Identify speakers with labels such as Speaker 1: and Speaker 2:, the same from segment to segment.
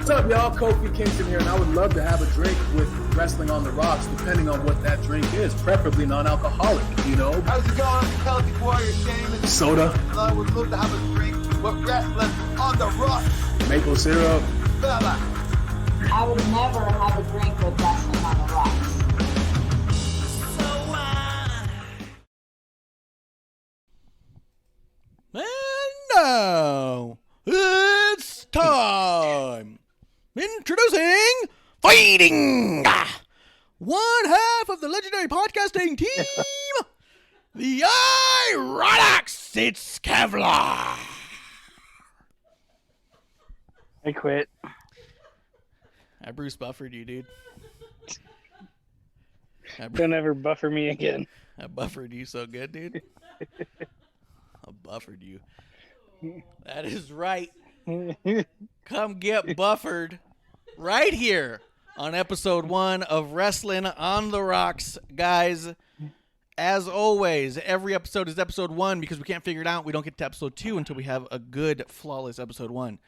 Speaker 1: What's up, y'all? Kofi Kingston here, and I would love to have a drink with Wrestling on the Rocks, depending on what that drink is, preferably non-alcoholic, you know?
Speaker 2: How's it going? Celtic Warrior Shane.
Speaker 1: Soda.
Speaker 2: I would love to have a drink with Wrestling on the Rocks.
Speaker 1: Maple syrup.
Speaker 2: Fella.
Speaker 3: I would never have a drink with Wrestling on the Rocks.
Speaker 4: And now, it's time. Introducing Fighting! One half of the legendary podcasting team, the IIronics. It's Kevlar.
Speaker 5: I quit.
Speaker 4: I Bruce buffered you, dude.
Speaker 5: Don't ever buffer me again.
Speaker 4: I buffered you so good, dude. I buffered you. That is right. Come get buffered right here on episode 1 of Wrestling on the Rocks, guys. As always, every episode is episode 1 because we can't figure it out. We don't get to episode 2 until we have a good, flawless episode 1.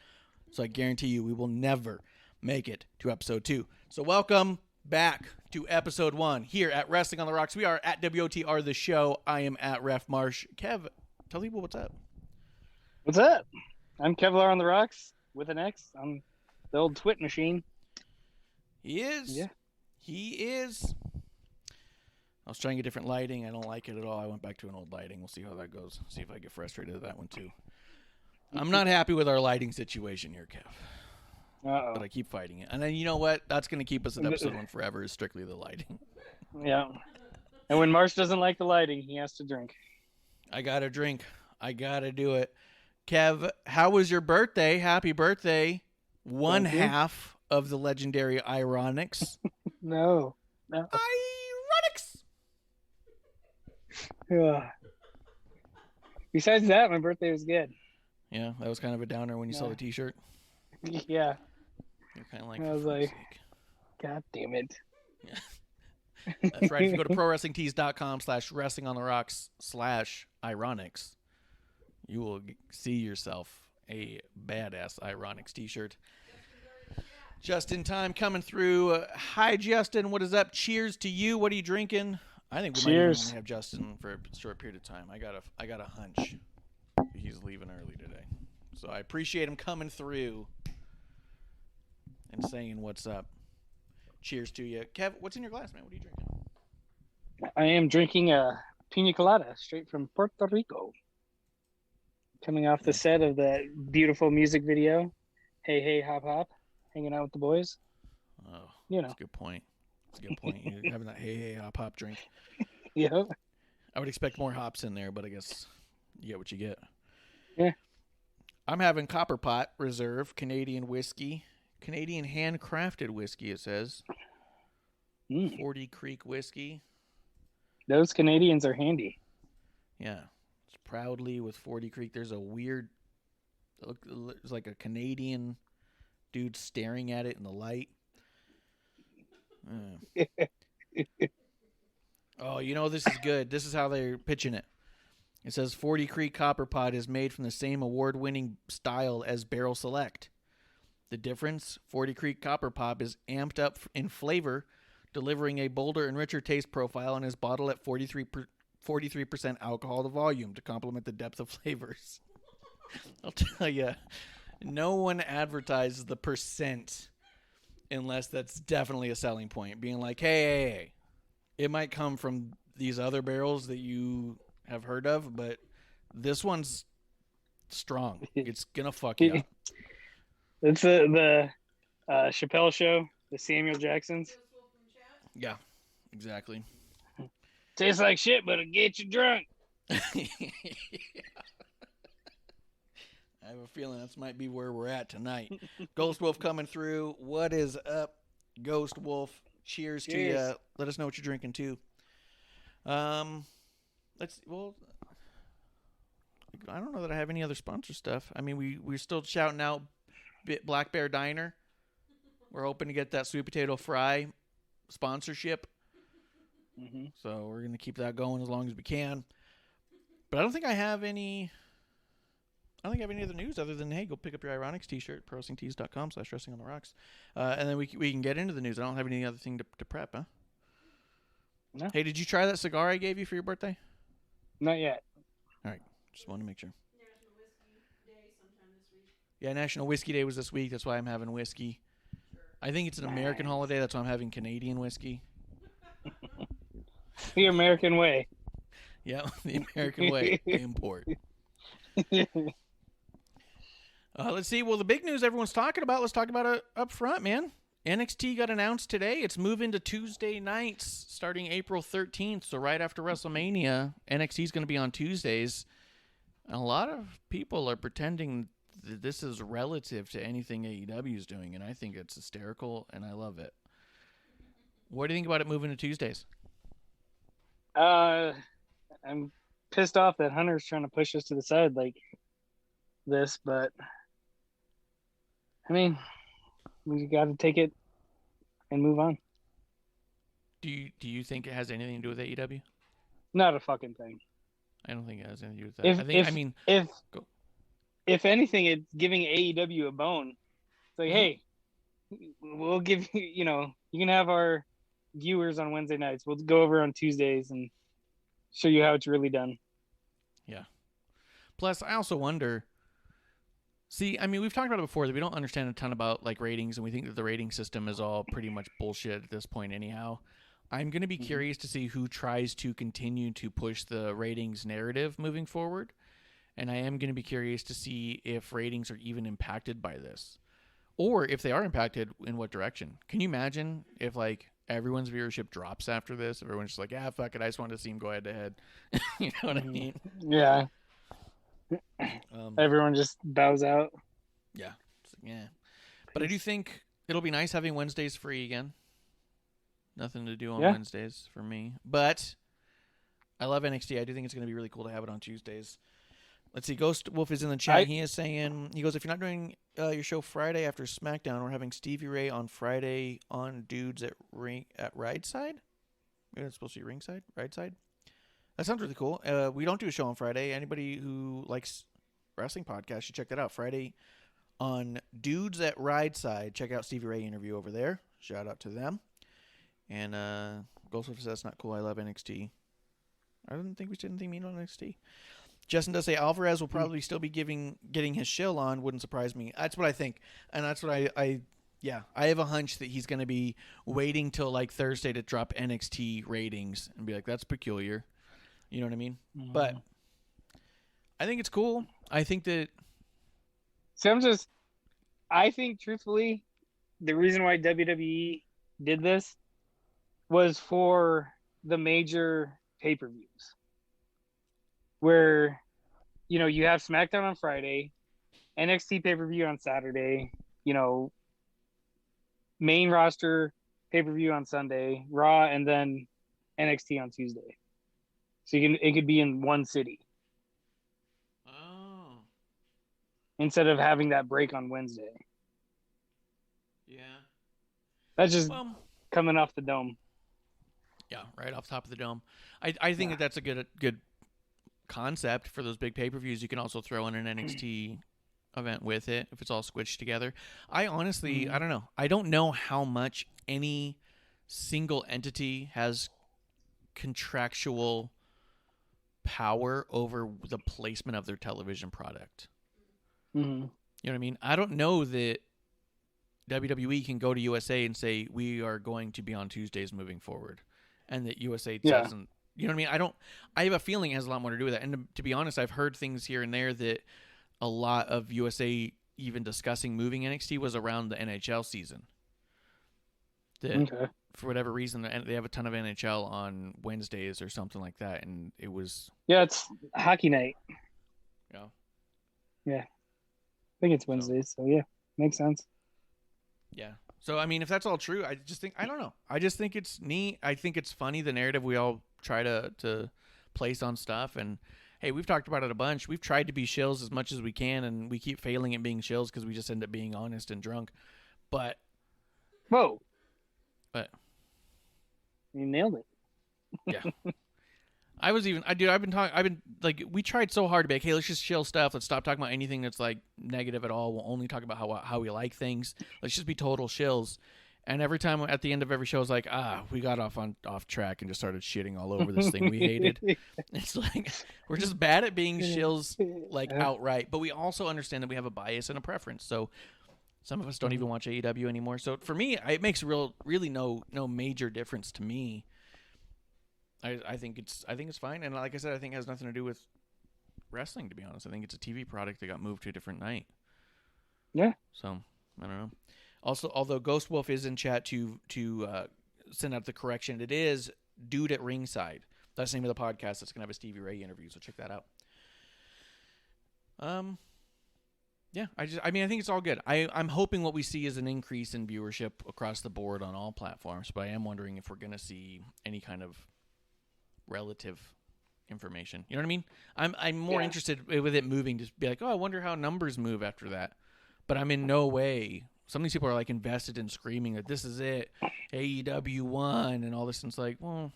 Speaker 4: So I guarantee you we will never make it to episode 2. So welcome back to episode 1 here at Wrestling on the Rocks. We are at WOTR the show. I am at Ref Marsh. Kev, tell people what's up.
Speaker 5: What's up? I'm Kevlar on the Rocks with an X. I'm the old twit machine.
Speaker 4: He is.
Speaker 5: Yeah.
Speaker 4: He is. I was trying a different lighting. I don't like it at all. I went back to an old lighting. We'll see how that goes. See if I get frustrated with that one too. I'm not happy with our lighting situation here, Kev.
Speaker 5: Uh-oh.
Speaker 4: But I keep fighting it. And then you know what? That's going to keep us at episode 1 forever is strictly the lighting.
Speaker 5: Yeah. And when Marsh doesn't like the lighting, he has to drink.
Speaker 4: I got to drink. I got to do it. Kev, how was your birthday? Happy birthday. One half of the legendary IIronics.
Speaker 5: No.
Speaker 4: IIronics!
Speaker 5: Besides that, my birthday was good.
Speaker 4: Yeah, that was kind of a downer when you saw the t-shirt.
Speaker 5: Yeah.
Speaker 4: You're kind of like,
Speaker 5: I was like, God damn it.
Speaker 4: Yeah. That's right. If you go to prowrestlingtees.com/wrestlingontherocks/IIronics, you will see yourself a badass IIronics t-shirt. Just in time coming through. Hi, Justin. What is up? Cheers to you. What are you drinking? I think we might even only have Justin for a short period of time. I got a hunch he's leaving early today. So I appreciate him coming through and saying what's up. Cheers to you. Kev, what's in your glass, man? What are you drinking?
Speaker 5: I am drinking a pina colada straight from Puerto Rico. Coming off the set of that beautiful music video, Hey Hey Hop Hop, hanging out with the boys.
Speaker 4: Oh,
Speaker 5: you know.
Speaker 4: That's a good point. That's a good point. You're having that Hey Hey Hop Hop drink.
Speaker 5: Yeah.
Speaker 4: I would expect more hops in there, but I guess you get what you get.
Speaker 5: Yeah.
Speaker 4: I'm having Copper Pot Reserve Canadian whiskey. Canadian handcrafted whiskey, it says. 40 Creek whiskey.
Speaker 5: Those Canadians are handy.
Speaker 4: Yeah. It's proudly with 40 Creek. There's a weird, it's like a Canadian dude staring at it in the light. Oh, you know, this is good. This is how they're pitching it. It says 40 Creek Copper Pot is made from the same award-winning style as Barrel Select. The difference, 40 Creek Copper Pop is amped up in flavor, delivering a bolder and richer taste profile and is bottled at 43% alcohol to volume to complement the depth of flavors. I'll tell you, no one advertises the percent unless that's definitely a selling point. Being like, hey, it might come from these other barrels that you have heard of, but this one's strong. It's going to fuck you up.
Speaker 5: It's the Chappelle show, the Samuel Jacksons.
Speaker 4: Yeah, exactly.
Speaker 5: Tastes like shit, but it'll get you drunk.
Speaker 4: Yeah. I have a feeling this might be where we're at tonight. Ghost Wolf coming through. What is up, Ghost Wolf? Cheers to you. Let us know what you're drinking too. I don't know that I have any other sponsor stuff. I mean, we're still shouting out Black Bear Diner. We're hoping to get that sweet potato fry sponsorship.
Speaker 5: Mm-hmm.
Speaker 4: So we're going to keep that going as long as we can. But I don't think I have any I don't think I have any other news other than, hey, go pick up your IIronics t-shirt, prowrestlingtees.com/wrestlingonthorocks. And then we can get into the news. I don't have any other thing to prep, huh?
Speaker 5: No.
Speaker 4: Hey, did you try that cigar I gave you for your birthday?
Speaker 5: Not yet.
Speaker 4: All right. Just wanted to make sure. National Whiskey Day sometime this week. Yeah, National Whiskey Day was this week. That's why I'm having whiskey. Sure. I think it's an American holiday. That's why I'm having Canadian whiskey.
Speaker 5: The American way.
Speaker 4: Yeah, the American way. Import. Let's see. Well, the big news everyone's talking about, let's talk about it up front, man. NXT got announced today. It's moving to Tuesday nights starting April 13th. So right after WrestleMania, NXT is going to be on Tuesdays. And a lot of people are pretending that this is relative to anything AEW is doing, and I think it's hysterical, and I love it. What do you think about it moving to Tuesdays?
Speaker 5: I'm pissed off that Hunter's trying to push us to the side like this, but I mean, we got to take it and move on.
Speaker 4: Do you think it has anything to do with AEW?
Speaker 5: Not a fucking thing.
Speaker 4: I don't think it has anything to do with that.
Speaker 5: If anything, it's giving AEW a bone. It's like, hey, we'll give you, you can have our viewers on Wednesday nights. We'll go over on Tuesdays and show you how it's really done.
Speaker 4: Yeah. Plus, I also wonder. See, I mean, we've talked about it before that we don't understand a ton about like ratings, and we think that the rating system is all pretty much bullshit at this point anyhow. I'm going to be curious to see who tries to continue to push the ratings narrative moving forward, and I am going to be curious to see if ratings are even impacted by this, or if they are impacted, in what direction. Can you imagine if like everyone's viewership drops after this? Everyone's just like, yeah, fuck it, I just wanted to see him go head to head. You know what I mean?
Speaker 5: Yeah. Everyone just bows out.
Speaker 4: Yeah. But I do think it'll be nice having Wednesdays free again. Nothing to do on Wednesdays for me. But I love NXT. I do think it's going to be really cool to have it on Tuesdays. Let's see. Ghost Wolf is in the chat. He is saying, he goes, if you're not doing your show Friday after SmackDown, we're having Stevie Ray on Friday on Dudes at Rideside? Maybe that's supposed to be Ringside? Rideside? That sounds really cool. We don't do a show on Friday. Anybody who likes wrestling podcasts should check that out. Friday on Dudes at Rideside. Check out Stevie Ray interview over there. Shout out to them. And Ghostwolf says that's not cool. I love NXT. I didn't think we said anything mean on NXT. Justin does say Alvarez will probably still be getting his shill on. Wouldn't surprise me. That's what I think. And that's what I have a hunch that he's going to be waiting till like Thursday to drop NXT ratings and be like, that's peculiar. You know what I mean? Mm-hmm. But I think it's cool. I think that.
Speaker 5: I think truthfully, the reason why WWE did this was for the major pay-per-views where, you have SmackDown on Friday, NXT pay-per-view on Saturday, main roster pay-per-view on Sunday, Raw, and then NXT on Tuesday. So it could be in one city.
Speaker 4: Oh.
Speaker 5: Instead of having that break on Wednesday.
Speaker 4: Yeah.
Speaker 5: That's just coming off the dome.
Speaker 4: Yeah, right off the top of the dome. I think that's a good concept for those big pay-per-views. You can also throw in an NXT event with it if it's all squished together. I honestly, I don't know. I don't know how much any single entity has contractual power over the placement of their television product.
Speaker 5: Mm-hmm.
Speaker 4: You know what I mean? I don't know that WWE can go to USA and say, we are going to be on Tuesdays moving forward. And that USA doesn't, you know what I mean? I have a feeling it has a lot more to do with that. And to be honest, I've heard things here and there that a lot of USA even discussing moving NXT was around the NHL season. That for whatever reason, they have a ton of NHL on Wednesdays or something like that. And it was.
Speaker 5: Yeah, it's hockey night.
Speaker 4: Yeah.
Speaker 5: Yeah. I think it's Wednesdays. So yeah, makes sense.
Speaker 4: Yeah. So, I mean, if that's all true, I don't know. I just think it's neat. I think it's funny, the narrative we all try to place on stuff. And, hey, we've talked about it a bunch. We've tried to be shills as much as we can, and we keep failing at being shills because we just end up being honest and drunk. But.
Speaker 5: Whoa.
Speaker 4: But.
Speaker 5: You nailed it.
Speaker 4: Yeah. I've been like, we tried so hard to be like, hey, let's just chill stuff. Let's stop talking about anything that's like negative at all. We'll only talk about how we like things. Let's just be total shills. And every time at the end of every show, it's like, we got off track and just started shitting all over this thing we hated. It's like, we're just bad at being shills, like, outright. But we also understand that we have a bias and a preference. So some of us don't even watch AEW anymore. So for me, it makes really no major difference to me. I think it's fine. And like I said, I think it has nothing to do with wrestling, to be honest. I think it's a TV product that got moved to a different night.
Speaker 5: Yeah.
Speaker 4: So, I don't know. Also, although Ghost Wolf is in chat to send out the correction, it is Dude at Ringside. That's the name of the podcast. That's going to have a Stevie Ray interview, so check that out. Yeah, I think it's all good. I'm hoping what we see is an increase in viewership across the board on all platforms, but I am wondering if we're going to see any kind of relative information. You know what I mean? I'm more interested with it moving to be like, I wonder how numbers move after that. But I'm in no way. Some of these people are like invested in screaming that this is it, AEW won and all this. And it's like, well,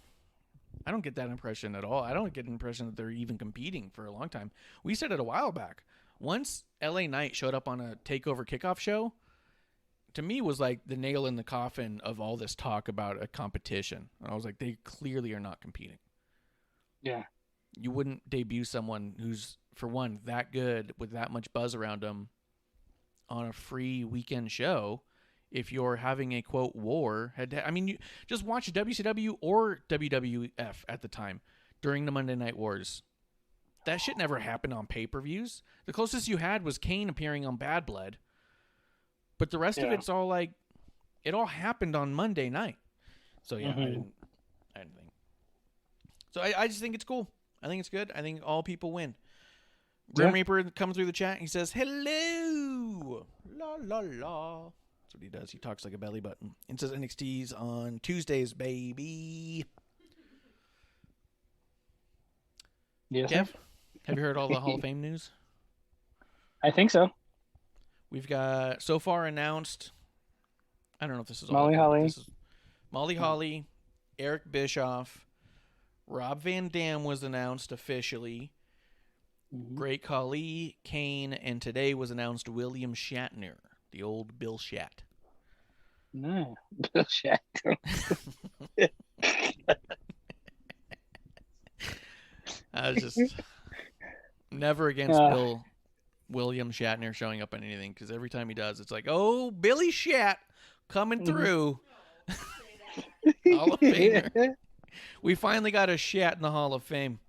Speaker 4: I don't get that impression at all. I don't get the impression that they're even competing for a long time. We said it a while back. Once LA Knight showed up on a TakeOver kickoff show, to me was like the nail in the coffin of all this talk about a competition. And I was like, they clearly are not competing.
Speaker 5: Yeah.
Speaker 4: You wouldn't debut someone who's, for one, that good with that much buzz around them on a free weekend show if you're having a, quote, war. You just watch WCW or WWF at the time during the Monday Night Wars. That shit never happened on pay-per-views. The closest you had was Kane appearing on Bad Blood. But the rest of it's all like, it all happened on Monday night. So, yeah, I didn't think. So I just think it's cool. I think it's good. I think all people win. Grim Reaper comes through the chat. He says, hello. La, la, la. That's what he does. He talks like a belly button. And says NXT's on Tuesdays, baby.
Speaker 5: Yes.
Speaker 4: Kev, have you heard all the Hall of Fame news?
Speaker 5: I think so.
Speaker 4: We've got so far announced, I don't know if this is
Speaker 5: Molly
Speaker 4: all.
Speaker 5: Holly.
Speaker 4: This is Molly Holly, Eric Bischoff, Rob Van Dam was announced officially. Great Khali, Kane, and today was announced William Shatner, the old Bill Shat.
Speaker 5: No, Bill Shat.
Speaker 4: I was just never against William Shatner showing up on anything, because every time he does, it's like, oh, Billy Shat coming through. Hall of Famer. We finally got a Shat in the Hall of Fame.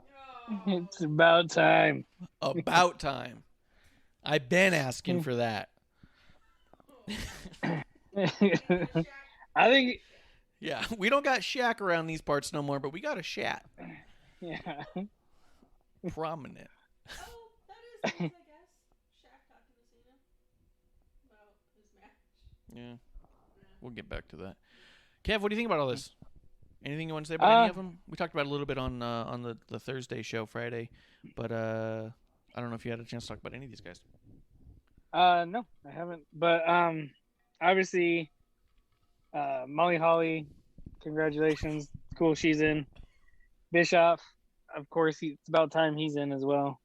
Speaker 5: It's about time.
Speaker 4: About time. I've been asking for that.
Speaker 5: I think.
Speaker 4: Yeah, we don't got Shaq around these parts no more, but we got a Shat.
Speaker 5: Yeah.
Speaker 4: Prominent.
Speaker 6: Oh, that is, I guess. Shaq talked to Cena about his match.
Speaker 4: Yeah. We'll get back to that. Kev, what do you think about all this? Anything you want to say about any of them? We talked about it a little bit on the Thursday show Friday, but I don't know if you had a chance to talk about any of these guys.
Speaker 5: No, I haven't. But obviously, Molly Holly, congratulations. Cool, she's in. Bischoff, of course, it's about time he's in as well.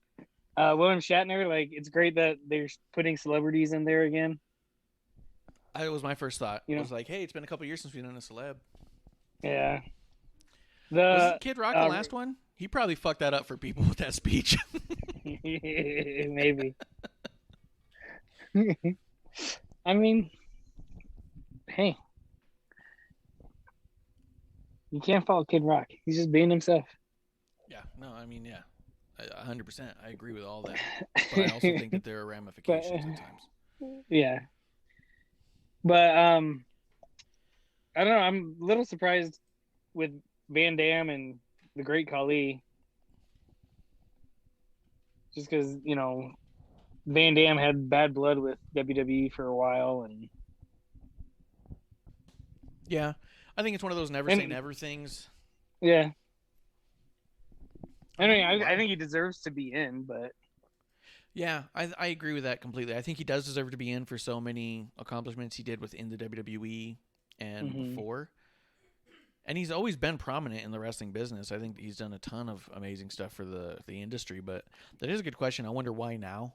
Speaker 5: William Shatner, like, it's great that they're putting celebrities in there again.
Speaker 4: It was my first thought.
Speaker 5: You know?
Speaker 4: I was like, hey, it's been a couple years since we've done a celeb.
Speaker 5: Yeah.
Speaker 4: Was Kid Rock the last one? He probably fucked that up for people with that speech.
Speaker 5: Maybe. I mean, hey, you can't fault Kid Rock. He's just being himself.
Speaker 4: Yeah, no, I mean, yeah, 100%. I agree with all that. But I also think that there are ramifications at times.
Speaker 5: Yeah. But I don't know. I'm a little surprised with Van Dam and the Great Khali. Just because, you know, Van Dam had bad blood with WWE for a while. And
Speaker 4: yeah, I think it's one of those never say never things.
Speaker 5: Yeah. I mean, I think he deserves to be in, but...
Speaker 4: Yeah, I agree with that completely. I think he does deserve to be in for so many accomplishments he did within the WWE and before. And he's always been prominent in the wrestling business. I think he's done a ton of amazing stuff for the industry, but that is a good question. I wonder why now.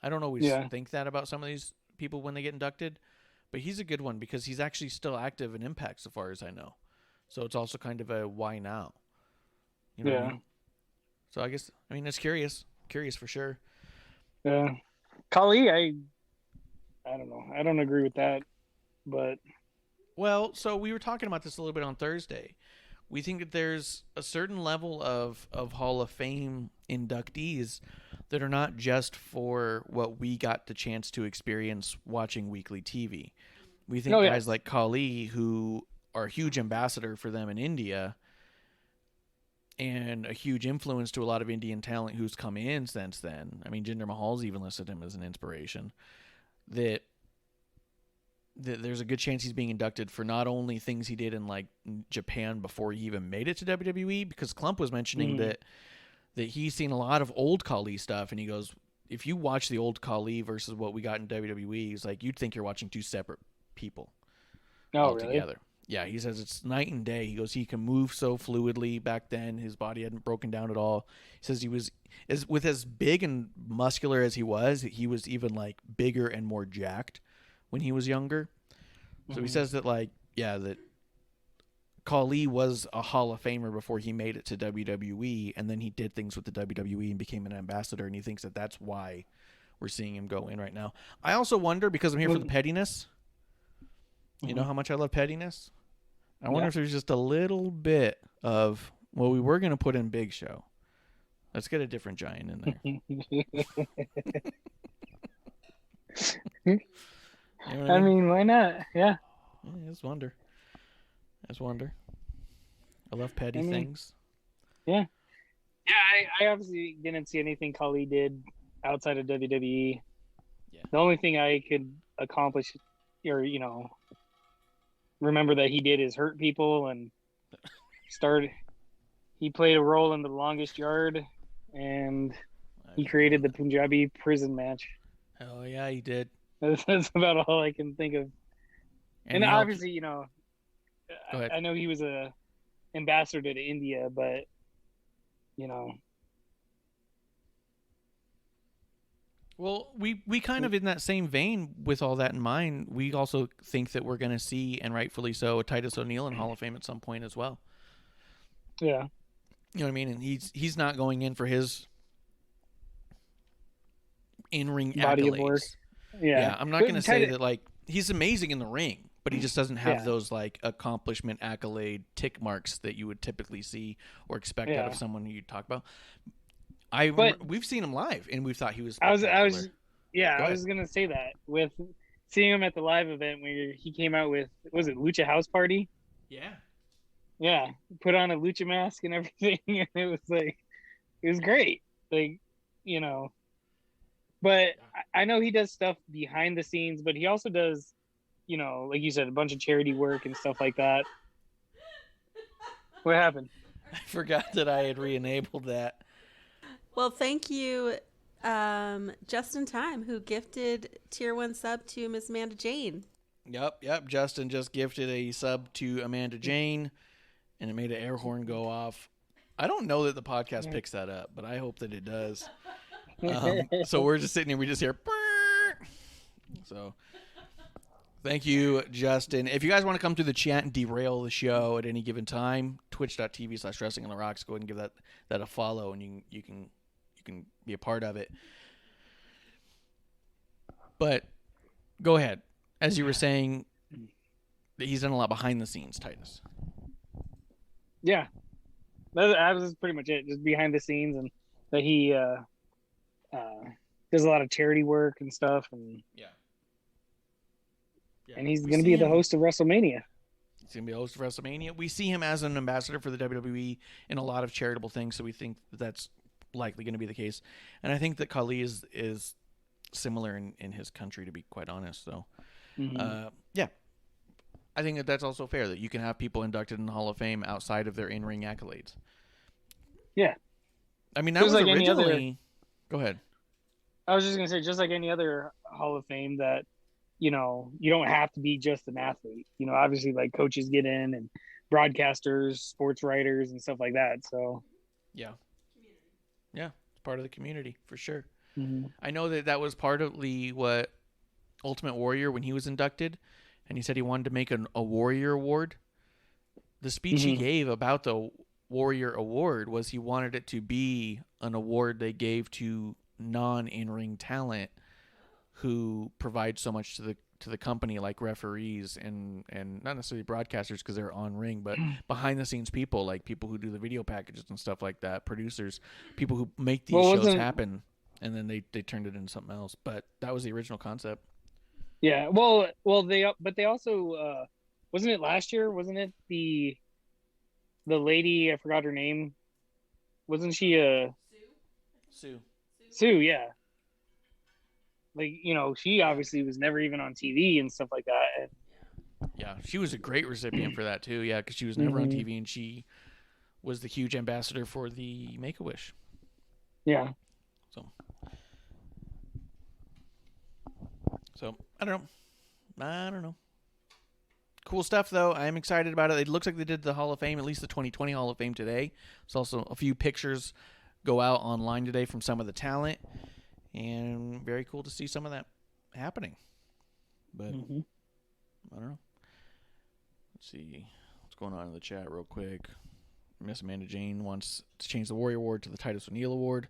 Speaker 4: I don't always think that about some of these people when they get inducted, but he's a good one because he's actually still active in Impact so far as I know. So it's also kind of a why now. You know what I mean? So I guess, it's curious for sure.
Speaker 5: Yeah. Kali, I don't know. I don't agree with that, but.
Speaker 4: Well, so we were talking about this a little bit on Thursday. We think that there's a certain level of Hall of Fame inductees that are not just for what we got the chance to experience watching weekly TV. We think guys like Kali, who are a huge ambassador for them in India and a huge influence to a lot of Indian talent who's come in since then. Jinder Mahal's even listed him as an inspiration. That there's a good chance he's being inducted for not only things he did in like Japan before he even made it to WWE, because Klump was mentioning that he's seen a lot of old Kali stuff, and he goes, if you watch the old Kali versus what we got in WWE, he's like, you'd think you're watching two separate people altogether. Really? Yeah, he says it's night and day. He goes, he can move so fluidly back then. His body hadn't broken down at all. He says he was, with as big and muscular as he was even like bigger and more jacked when he was younger. So he says that that Kali was a Hall of Famer before he made it to WWE, and then he did things with the WWE and became an ambassador, and he thinks that that's why we're seeing him go in right now. I also wonder, because I'm here for the pettiness, you know how much I love pettiness? I wonder if there's just a little bit of, well, we were going to put in Big Show. Let's get a different giant in there. You know what I mean?
Speaker 5: Why not? Yeah.
Speaker 4: I just wonder. I love petty things.
Speaker 5: Yeah. Yeah, I obviously didn't see anything Kali did outside of WWE.
Speaker 4: Yeah.
Speaker 5: The only thing I could accomplish or, remember that he did is hurt people and he played a role in the longest yard, and he created the Punjabi prison match.
Speaker 4: Oh, yeah, he did.
Speaker 5: That's about all I can think of. And obviously,
Speaker 4: Go ahead.
Speaker 5: I know he was a ambassador to India, but
Speaker 4: Well, we kind of in that same vein with all that in mind, we also think that we're going to see, and rightfully so, Titus O'Neil in Hall of Fame at some point as well.
Speaker 5: Yeah.
Speaker 4: You know what I mean? And he's not going in for his in-ring
Speaker 5: body
Speaker 4: accolades.
Speaker 5: Of work. Yeah.
Speaker 4: I'm not going to say that he's amazing in the ring, but he just doesn't have those accomplishment accolade tick marks that you would typically see or expect out of someone you talk about. We've seen him live, and we thought he was.
Speaker 5: I was gonna say that with seeing him at the live event where he came out with, was it Lucha House Party? Yeah, put on a lucha mask and everything, and it was great. But I know he does stuff behind the scenes, but he also does, like you said, a bunch of charity work and stuff like that. What happened?
Speaker 4: I forgot that I had re-enabled that.
Speaker 6: Well, thank you, Just in Time, who gifted Tier 1 sub to Miss Amanda Jane.
Speaker 4: Yep. Justin just gifted a sub to Amanda Jane, and it made an air horn go off. I don't know that the podcast picks that up, but I hope that it does. So we're just sitting here, we just hear. So thank you, Justin. If you guys want to come to the chat and derail the show at any given time, twitch.tv/wrestling on the rocks, go ahead and give that a follow, and you can be a part of it. But go ahead. As you were saying, that he's done a lot behind the scenes, Titus.
Speaker 5: Yeah. That was pretty much it. Just behind the scenes, and that he does a lot of charity work and stuff. And and he's going to be the host of WrestleMania.
Speaker 4: He's going to be the host of WrestleMania. We see him as an ambassador for the WWE in a lot of charitable things, so we think that's likely going to be the case. And I think that Kali is similar in his country, to be quite honest. So, I think that's also fair, that you can have people inducted in the Hall of Fame outside of their in-ring accolades.
Speaker 5: Yeah.
Speaker 4: That was like originally... Go ahead.
Speaker 5: I was just going to say, just like any other Hall of Fame, that, you don't have to be just an athlete. Obviously, coaches get in and broadcasters, sports writers, and stuff like that. So
Speaker 4: Yeah. Yeah, it's part of the community for sure.
Speaker 5: Mhm.
Speaker 4: I know that was part of what Ultimate Warrior, when he was inducted, and he said he wanted to make a Warrior Award. The speech he gave about the Warrior Award was he wanted it to be an award they gave to non-in-ring talent who provide so much to the company, like referees and not necessarily broadcasters because they're on ring, but behind the scenes people, like people who do the video packages and stuff like that, producers, people who make these shows happen, and then they turned it into something else. But that was the original concept.
Speaker 5: Yeah, they also wasn't it last year? Wasn't it the lady, I forgot her name? Wasn't she
Speaker 4: Sue?
Speaker 5: Sue? Yeah. Like, she obviously was never even on TV and stuff like that. And
Speaker 4: yeah, she was a great recipient for that too. Yeah, because she was never on TV, and she was the huge ambassador for the Make-A-Wish.
Speaker 5: Yeah.
Speaker 4: So I don't know. Cool stuff, though. I'm excited about it. It looks like they did the Hall of Fame, at least the 2020 Hall of Fame today. There's also a few pictures go out online today from some of the talent, and very cool to see some of that happening. But I don't know. Let's see what's going on in the chat real quick. Miss Amanda Jane wants to change the Warrior Award to the Titus O'Neil Award.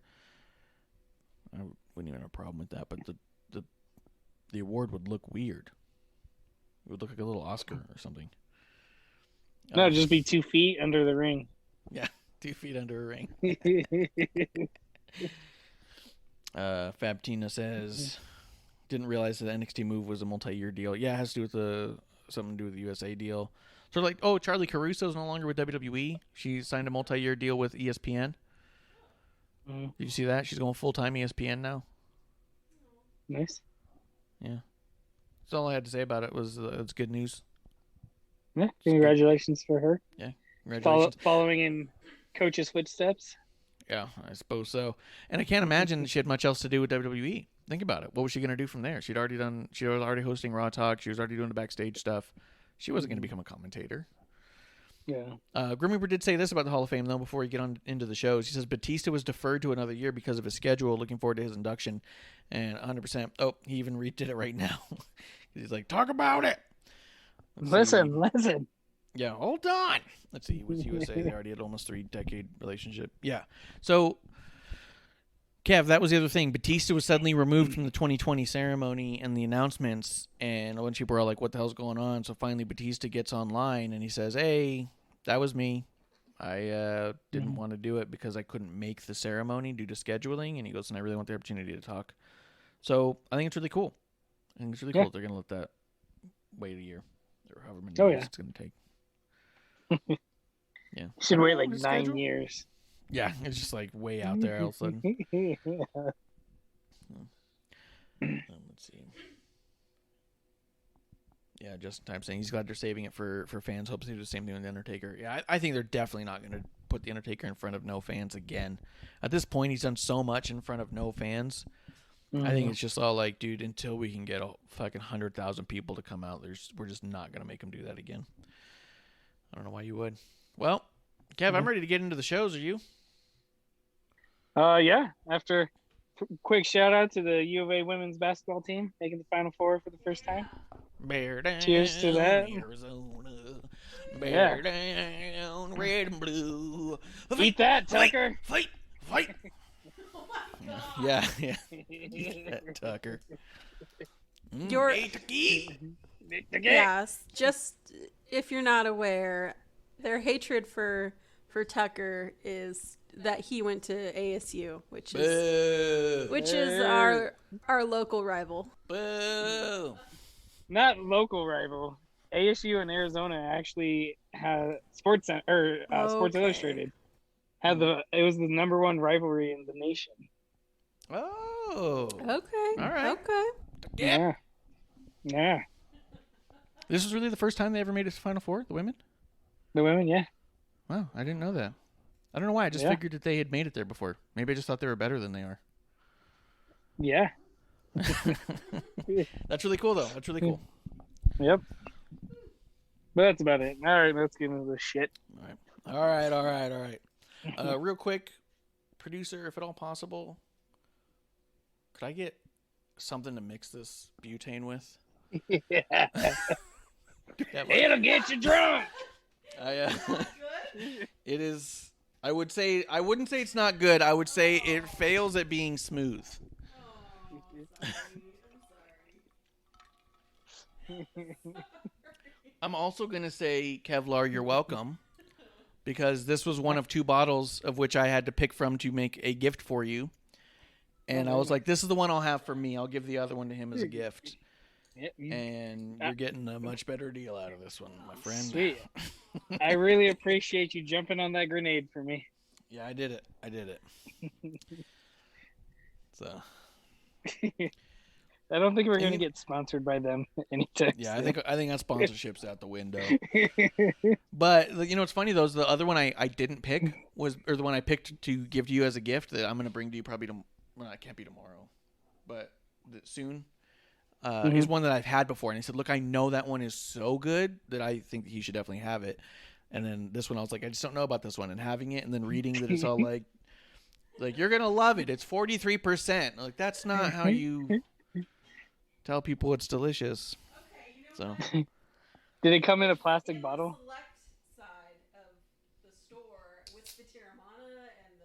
Speaker 4: I wouldn't even have a problem with that, but the award would look weird. It would look like a little Oscar or something.
Speaker 5: No, it'd just be 2 feet under the ring.
Speaker 4: Yeah, 2 feet under a ring. Fab Tina says, didn't realize that the NXT move was a multi-year deal. Yeah, it has to do with something to do with the USA deal. So like, oh, Charlie Caruso's no longer with WWE. She signed a multi-year deal with ESPN. Did you see that? She's going full-time ESPN now.
Speaker 5: Nice.
Speaker 4: Yeah. That's all I had to say about it. It's good news.
Speaker 5: Yeah, congratulations for her.
Speaker 4: Yeah, congratulations.
Speaker 5: Following in Coach's footsteps.
Speaker 4: Yeah, I suppose so. And I can't imagine she had much else to do with WWE. Think about it. What was she going to do from there? She was already hosting Raw Talk. She was already doing the backstage stuff. She wasn't going to become a commentator.
Speaker 5: Yeah.
Speaker 4: Grim Reaper did say this about the Hall of Fame, though, before we get on into the shows. He says, Batista was deferred to another year because of his schedule. Looking forward to his induction. And 100%. Oh, he even redid it right now. He's like, talk about it.
Speaker 5: Listen.
Speaker 4: Yeah, hold on. Let's see. He was USA. They already had almost 3-decade relationship. Yeah. So, Kev, that was the other thing. Batista was suddenly removed from the 2020 ceremony and the announcements, and a bunch of people were like, what the hell's going on? So finally Batista gets online, and he says, hey, that was me. I didn't want to do it because I couldn't make the ceremony due to scheduling, and he goes, and I really want the opportunity to talk. So I think it's really cool. I think it's really cool that they're going to let that wait a year or however many years it's going to take. Yeah.
Speaker 5: Should wait like 9 years.
Speaker 4: Yeah, it's just like way out there all of a sudden. Let's see. Yeah, just in time saying he's glad they're saving it for fans. Hopes they do the same thing with The Undertaker. Yeah, I think they're definitely not going to put The Undertaker in front of no fans again. At this point, he's done so much in front of no fans. I think it's just all like, dude, until we can get a fucking 100,000 people to come out, we're just not going to make him do that again. I don't know why you would. Well, Kev, I'm ready to get into the shows. Are you?
Speaker 5: Yeah. After quick shout out to the U of A women's basketball team making the Final Four for the first time.
Speaker 4: Bear down,
Speaker 5: cheers to that.
Speaker 4: Arizona. Bear down, red and blue.
Speaker 5: Eat that, Tucker.
Speaker 4: Fight. Oh my God. Yeah. Eat that, Tucker.
Speaker 6: Yes, just if you're not aware, their hatred for Tucker is that he went to ASU, which is our local rival.
Speaker 4: Boo.
Speaker 5: Not local rival. ASU and Arizona actually have Sports Illustrated had it was the number one rivalry in the nation.
Speaker 4: Oh.
Speaker 6: Okay.
Speaker 4: All right.
Speaker 6: Okay.
Speaker 5: Yeah.
Speaker 4: This was really the first time they ever made it to Final Four, the women?
Speaker 5: The women, yeah.
Speaker 4: Wow, I didn't know that. I don't know why. I just figured that they had made it there before. Maybe I just thought they were better than they are.
Speaker 5: Yeah.
Speaker 4: That's really cool, though. That's really cool.
Speaker 5: Yep. But that's about it. All right, let's get into this shit.
Speaker 4: All right. Real quick, producer, if at all possible, could I get something to mix this butane with?
Speaker 5: Yeah. It'll get you drunk.
Speaker 4: It is. I wouldn't say it's not good. I would say it fails at being smooth. I'm also gonna say, Kevlar, you're welcome, because this was one of 2 bottles of which I had to pick from to make a gift for you, and I was like, this is the one I'll have for me. I'll give the other one to him as a gift. And you're getting a much better deal out of this one, my friend.
Speaker 5: Sweet. I really appreciate you jumping on that grenade for me.
Speaker 4: Yeah, I did it. So.
Speaker 5: I don't think we're going to get sponsored by them anytime.
Speaker 4: Yeah, I think that sponsorship's out the window. But you know what's funny though is the other one I didn't pick was, or the one I picked to give to you as a gift that I'm going to bring to you probably well, it can't be tomorrow, but soon. Is one that I've had before, and he said, "Look, I know that one is so good that I think that he should definitely have it." And then this one, I was like, "I just don't know about this one." And having it, and then reading that it's all like you're gonna love it. It's 43%. Like that's not how you tell people it's delicious. So,
Speaker 5: did it come in a plastic bottle?
Speaker 6: Select side of the store with the Terramana and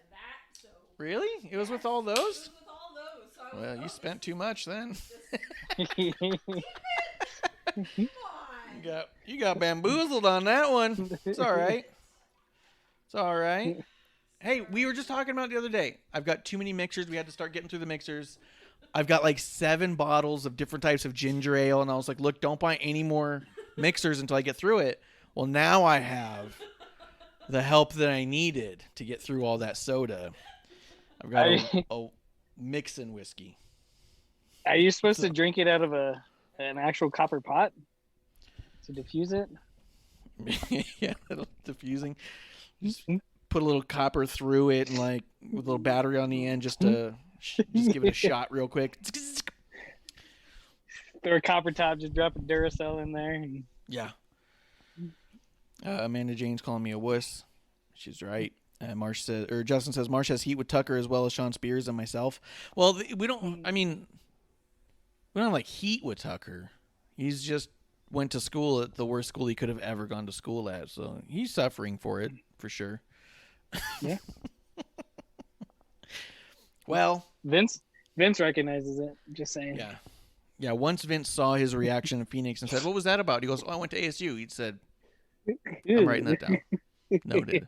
Speaker 6: that. So
Speaker 4: really, it was with all those.
Speaker 6: So
Speaker 4: Well, you spent too much then. You got bamboozled on that one. It's all right. Hey, we were just talking about it the other day. I've got too many mixers. We had to start getting through the mixers. I've got like 7 bottles of different types of ginger ale, and I was like, look, don't buy any more mixers until I get through it. Well, now I have the help that I needed to get through all that soda. I've got a mixing whiskey.
Speaker 5: Are you supposed to drink it out of an actual copper pot to diffuse it?
Speaker 4: Yeah, diffusing. Just put a little copper through it and like with a little battery on the end just to just give it a shot real quick.
Speaker 5: Throw a copper top, just drop a Duracell in there.
Speaker 4: Yeah. Amanda Jane's calling me a wuss. She's right. Justin says Marsh has heat with Tucker as well as Sean Spears and myself. Well, we don't have like heat with Tucker. He's just went to school at the worst school he could have ever gone to school at, so he's suffering for it for sure.
Speaker 5: Yeah.
Speaker 4: Well,
Speaker 5: Vince recognizes it. Just saying.
Speaker 4: Yeah. Once Vince saw his reaction in Phoenix and said, "What was that about?" He goes, "Oh, I went to ASU." He said, "I'm writing that down." Noted.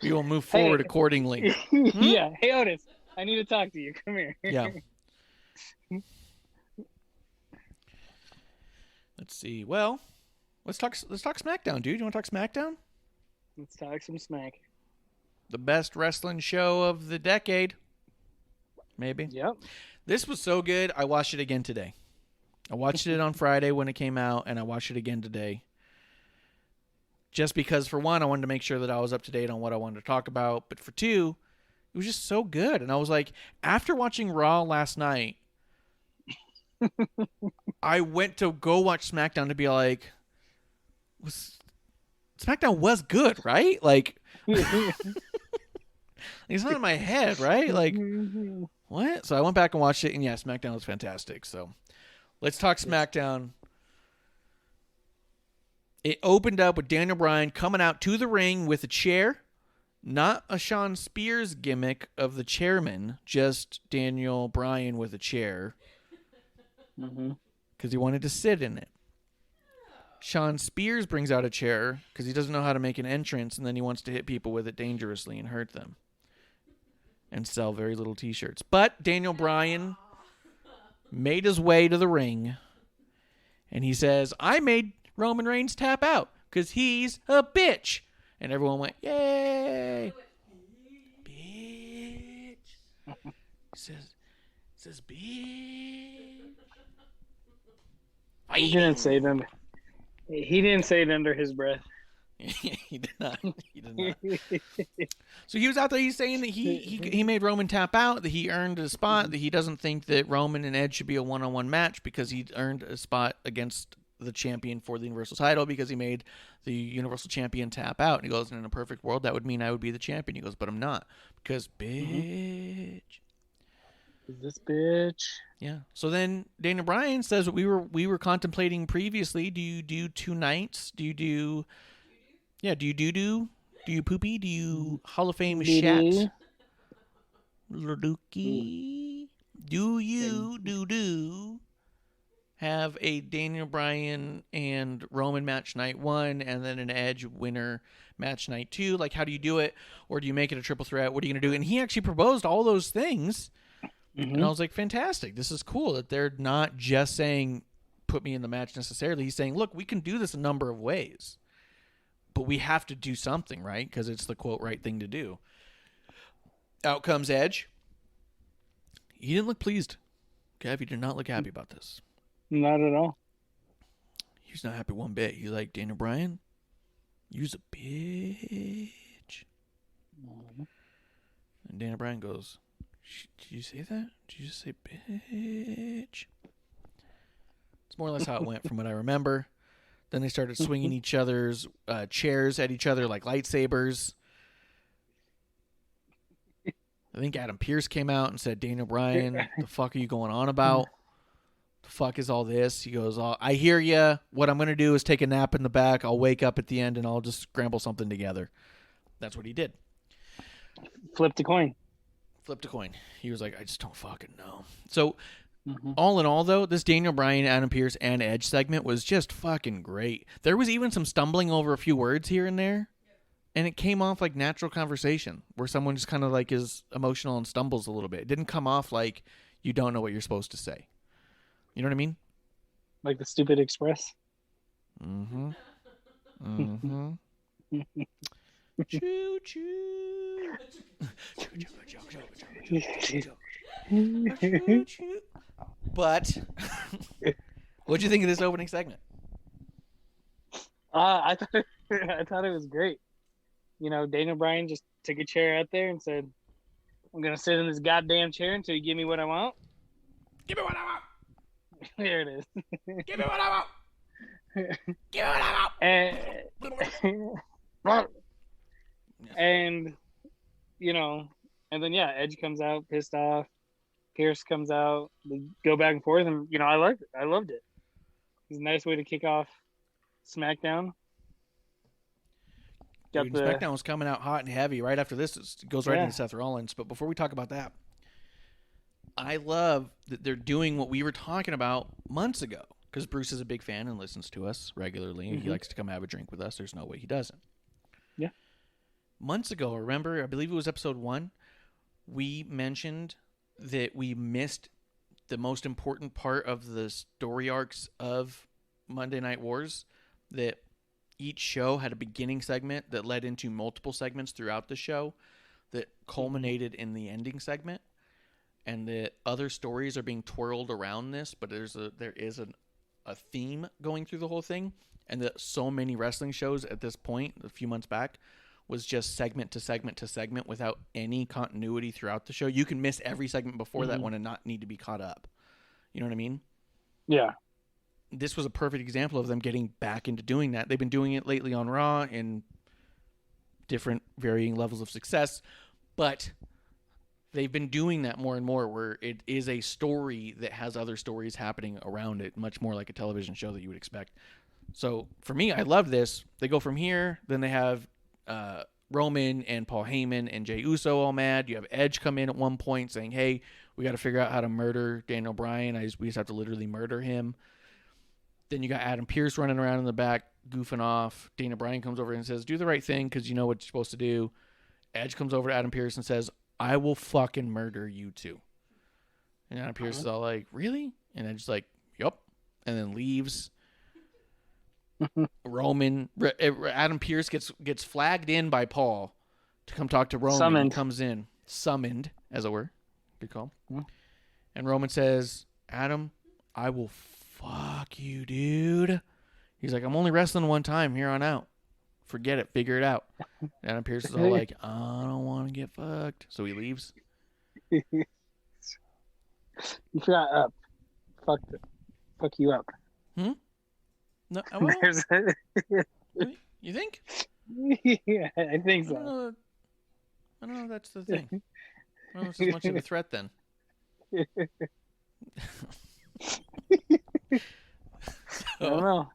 Speaker 4: We will move forward accordingly.
Speaker 5: Yeah. Hey, Otis, I need to talk to you. Come here.
Speaker 4: Yeah. Let's see. Well, let's talk Smackdown, dude. You want to talk Smackdown?
Speaker 5: Let's talk some smack.
Speaker 4: The best wrestling show of the decade. Maybe.
Speaker 5: Yep.
Speaker 4: This was so good. I watched it again today. I watched it on Friday when it came out, and I watched it again today. Just because, for one, I wanted to make sure that I was up to date on what I wanted to talk about. But for two, it was just so good. And I was like, after watching Raw last night, I went to go watch SmackDown to be like, SmackDown was good, right? Like, it's not in my head, right? Like, what? So I went back and watched it, and yeah, SmackDown was fantastic. So let's talk SmackDown. It opened up with Daniel Bryan coming out to the ring with a chair. Not a Sean Spears gimmick of the chairman, just Daniel Bryan with a chair. Because he wanted to sit in it. Sean Spears brings out a chair because he doesn't know how to make an entrance, and then he wants to hit people with it dangerously and hurt them. And sell very little t-shirts. But Daniel Bryan made his way to the ring, and he says, I made Roman Reigns tap out because he's a bitch. And everyone went, yay. Bitch. He says, bitch.
Speaker 5: He didn't say it under. He didn't say it under his breath.
Speaker 4: He did not. So he was out there. He's saying that he made Roman tap out, that he earned a spot, that he doesn't think that Roman and Edge should be a one-on-one match because he earned a spot against the champion for the Universal title because he made the Universal champion tap out. And he goes, in a perfect world, that would mean I would be the champion. He goes, but I'm not because bitch.
Speaker 5: Is this bitch?
Speaker 4: Yeah. So then Daniel Bryan says what we were contemplating previously. Do you do 2 nights? Do you do do you poopy? Do you Hall of Fame shat? Dookie. Do you have a Daniel Bryan and Roman match night 1 and then an Edge winner match night 2? Like, how do you do it? Or do you make it a triple threat? What are you going to do? And he actually proposed all those things. And I was like, fantastic. This is cool that they're not just saying, put me in the match necessarily. He's saying, look, we can do this a number of ways. But we have to do something, right? Because it's the, quote, right thing to do. Out comes Edge. He didn't look pleased. Kev, he did not look happy about this.
Speaker 5: Not at all.
Speaker 4: He was not happy one bit. He's like, Daniel Bryan, you's a bitch. And Daniel Bryan goes, did you say that? Did you just say bitch? It's more or less how it went from what I remember. Then they started swinging each other's chairs at each other like lightsabers. I think Adam Pearce came out and said, Daniel Bryan, the fuck are you going on about? The fuck is all this? He goes, I hear ya. What I'm going to do is take a nap in the back. I'll wake up at the end and I'll just scramble something together. That's what he did.
Speaker 5: Flipped a coin. He was like, I just don't fucking know. So, all in all, though, this Daniel Bryan, Adam Pearce, and Edge segment was just fucking great. There was even some stumbling over a few words here and there. And it came off like natural conversation where someone just kind of like is emotional and stumbles a little bit. It didn't come off like you don't know what you're supposed to say. You know what I mean? Like the Stupid Express?
Speaker 4: Choo choo. But what'd you think of this opening segment?
Speaker 5: I thought it was great. You know, Daniel Bryan just took a chair out there and said, I'm going to sit in this goddamn chair until you give me what I want.
Speaker 4: Give me what I want.
Speaker 5: There it is.
Speaker 4: Give me what I want. Give me what I want.
Speaker 5: And, you know, and then, yeah, Edge comes out pissed off. Pierce comes out. They go back and forth. And, you know, I loved it. It was a nice way to kick off SmackDown.
Speaker 4: Dude, SmackDown was coming out hot and heavy. Right after this, it goes right into Seth Rollins. But before we talk about that, I love that they're doing what we were talking about months ago. Because Bruce is a big fan and listens to us regularly. And he likes to come have a drink with us. There's no way he doesn't.
Speaker 5: Yeah.
Speaker 4: Months ago, remember, I believe it was episode 1, we mentioned that we missed the most important part of the story arcs of Monday Night Wars, that each show had a beginning segment that led into multiple segments throughout the show that culminated in the ending segment, and that other stories are being twirled around this, but there is a theme going through the whole thing, and that so many wrestling shows at this point, a few months back, was just segment to segment to segment without any continuity throughout the show. You can miss every segment before that one and not need to be caught up. You know what I mean?
Speaker 5: Yeah.
Speaker 4: This was a perfect example of them getting back into doing that. They've been doing it lately on Raw in different varying levels of success, but they've been doing that more and more where it is a story that has other stories happening around it, much more like a television show that you would expect. So for me, I love this. They go from here, then they have Roman and Paul Heyman and Jey Uso all mad. You have Edge come in at one point saying, hey, we got to figure out how to murder Daniel Bryan. We just have to literally murder him. Then you got Adam Pearce running around in the back, goofing off. Daniel Bryan comes over and says, do the right thing because you know what you're supposed to do. Edge comes over to Adam Pearce and says, I will fucking murder you too. And Adam Pearce is all like, really? And Edge's like, yup. And then leaves. Adam Pearce gets flagged in by Paul to come talk to Roman.
Speaker 5: Summoned.
Speaker 4: He comes in. Summoned, as it were. Good call. And Roman says, Adam, I will fuck you, dude. He's like, I'm only wrestling one time here on out. Forget it. Figure it out. And Adam Pearce is all like, I don't want to get fucked. So he leaves.
Speaker 5: You forgot up. Fuck you up.
Speaker 4: No, well,
Speaker 5: There's
Speaker 4: you think?
Speaker 5: yeah, I think so.
Speaker 4: I don't know if that's the thing. I don't know if it's as much of a threat then.
Speaker 5: I don't know.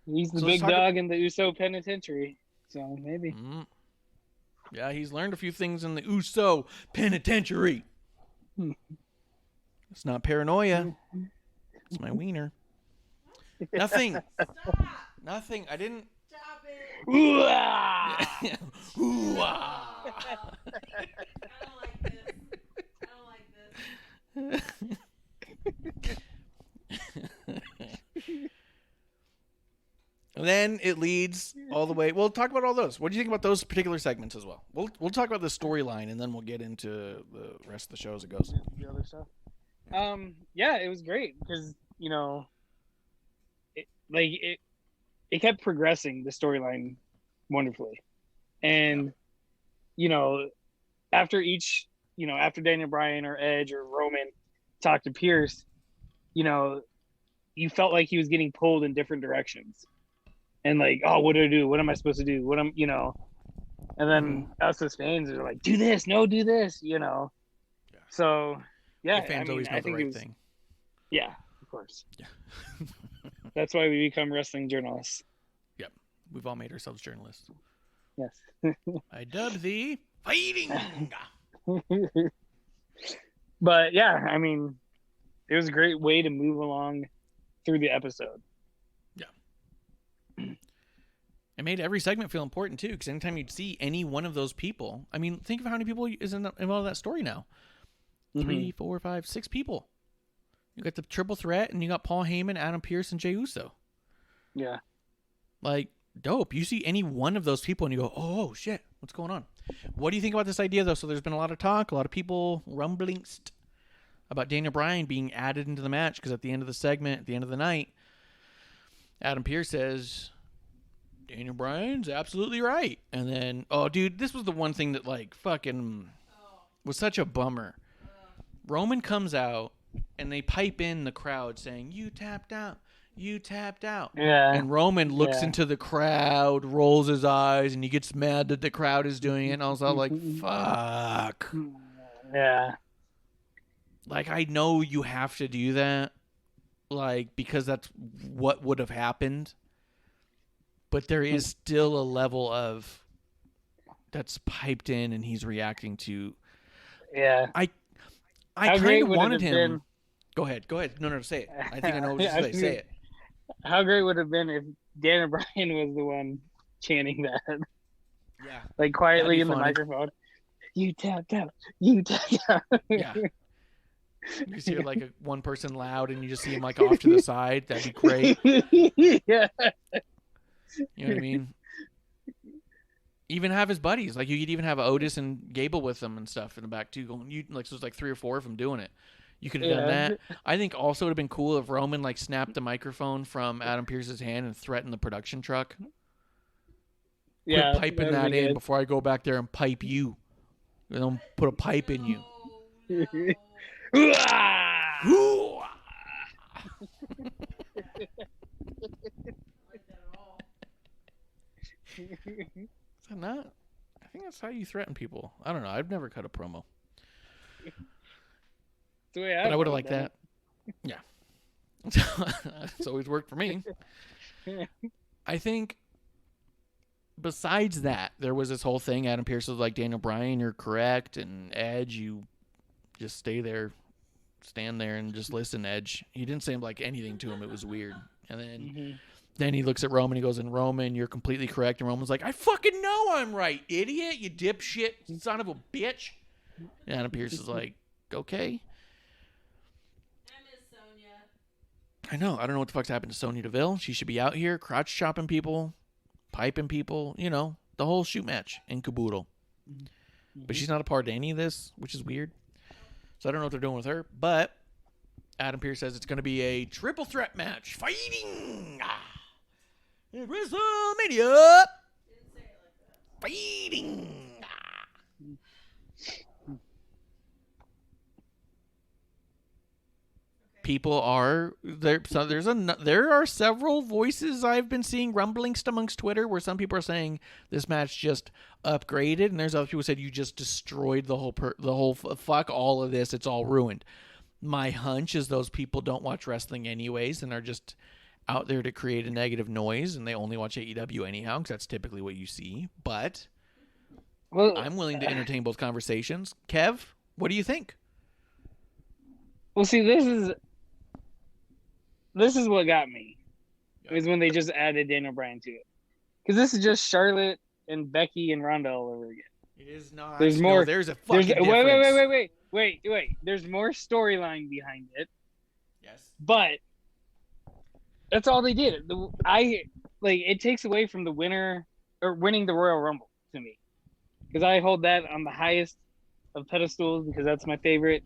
Speaker 5: He's the big dog in the Uso penitentiary, so maybe.
Speaker 4: Yeah, he's learned a few things in the Uso penitentiary. It's not paranoia. It's my wiener. Nothing. Nothing. I didn't.
Speaker 6: Stop it.
Speaker 4: Ooh-ah.
Speaker 6: I don't like this. I don't like this.
Speaker 4: And then it leads all the way. We'll talk about all those. What do you think about those particular segments as well? We'll talk about the storyline, and then we'll get into the rest of the show as it goes.
Speaker 5: The other stuff. Yeah, it was great because it kept progressing the storyline wonderfully, and after each after Daniel Bryan or Edge or Roman talked to Pierce, you felt like he was getting pulled in different directions. And like, oh, what do I do? What am I supposed to do? And then us as fans are like, do this, no, do this, Yeah. So, yeah.
Speaker 4: Your fans always know the right thing.
Speaker 5: Yeah, of course.
Speaker 4: Yeah.
Speaker 5: That's why we become wrestling journalists.
Speaker 4: Yep. We've all made ourselves journalists.
Speaker 5: Yes.
Speaker 4: I dub thee fighting.
Speaker 5: But yeah, I mean, it was a great way to move along through the episode.
Speaker 4: It made every segment feel important too, because anytime you'd see any one of those people, I mean, think of how many people is involved in that story now. 3, 4, 5, 6 people. You got the triple threat, and you got Paul Heyman, Adam Pearce, and Jey Uso.
Speaker 5: Yeah.
Speaker 4: Like, dope. You see any one of those people, and you go, oh, shit, what's going on? What do you think about this idea, though? So there's been a lot of talk, a lot of people rumblings about Daniel Bryan being added into the match, because at the end of the segment, at the end of the night, Adam Pearce says, Daniel Bryan's absolutely right. And then, oh, dude, this was the one thing that, like, fucking was such a bummer. Roman comes out, and they pipe in the crowd saying, you tapped out. You tapped out.
Speaker 5: Yeah.
Speaker 4: And Roman looks into the crowd, rolls his eyes, and he gets mad that the crowd is doing it. And I was all like, fuck.
Speaker 5: Yeah.
Speaker 4: Like, I know you have to do that, like, because that's what would have happened. But there is still a level of that's piped in, and he's reacting to.
Speaker 5: Yeah.
Speaker 4: I kind of wanted him. Go ahead. No, say it. I think I know what you say. Say it.
Speaker 5: How great would it have been if Daniel Bryan was the one chanting that?
Speaker 4: Yeah.
Speaker 5: Like quietly in the
Speaker 4: funny.
Speaker 5: microphone. You tapped out. You tapped out.
Speaker 4: Yeah. You just hear like one person loud, and you just see him like off to the side. That'd be great.
Speaker 5: Yeah.
Speaker 4: You know what I mean? Even have his buddies. Like, you could even have Otis and Gable with them and stuff in the back, too. Going, so there's like 3 or 4 of them doing it. You could have done that. I think also it would have been cool if Roman, like, snapped the microphone from Adam Pearce's hand and threatened the production truck.
Speaker 5: Yeah.
Speaker 4: Quit piping that in before I go back there and pipe you. Don't put a pipe in you. Is that not? I think that's how you threaten people. I don't know. I've never cut a promo. But I would have liked that. Yeah. It's always worked for me. I think besides that, there was this whole thing. Adam Pearce was like, Daniel Bryan, you're correct. And Edge, you just stand there and just listen, Edge. He didn't say like anything to him. It was weird. And then... Then he looks at Roman. He goes, and Roman, you're completely correct. And Roman's like, I fucking know I'm right, idiot. You dipshit son of a bitch. And Adam Pearce is like, okay.
Speaker 6: I miss Sonya.
Speaker 4: I know. I don't know what the fuck's happened to Sonya Deville. She should be out here crotch chopping people, piping people, the whole shoot match in caboodle. But she's not a part of any of this, which is weird. So I don't know what they're doing with her. But Adam Pearce says it's going to be a triple threat match. Fighting! At WrestleMania! Fighting! people are there. So there are several voices I've been seeing rumblings amongst Twitter where some people are saying this match just upgraded, and there's other people who said you just destroyed the whole fuck all of this. It's all ruined. My hunch is those people don't watch wrestling anyways and are just out there to create a negative noise, and they only watch AEW anyhow because that's typically what you see. But I'm willing to entertain both conversations. Kev, what do you think?
Speaker 5: Well, see, this is what got me. It was when they just added Daniel Bryan to it, because this is just Charlotte and Becky and Ronda all over again.
Speaker 4: It is not.
Speaker 5: There's more.
Speaker 4: No, there's a fucking difference.
Speaker 5: Wait. There's more storyline behind it.
Speaker 4: Yes.
Speaker 5: But that's all they did. It takes away from the winner or winning the Royal Rumble to me, because I hold that on the highest of pedestals because that's my favorite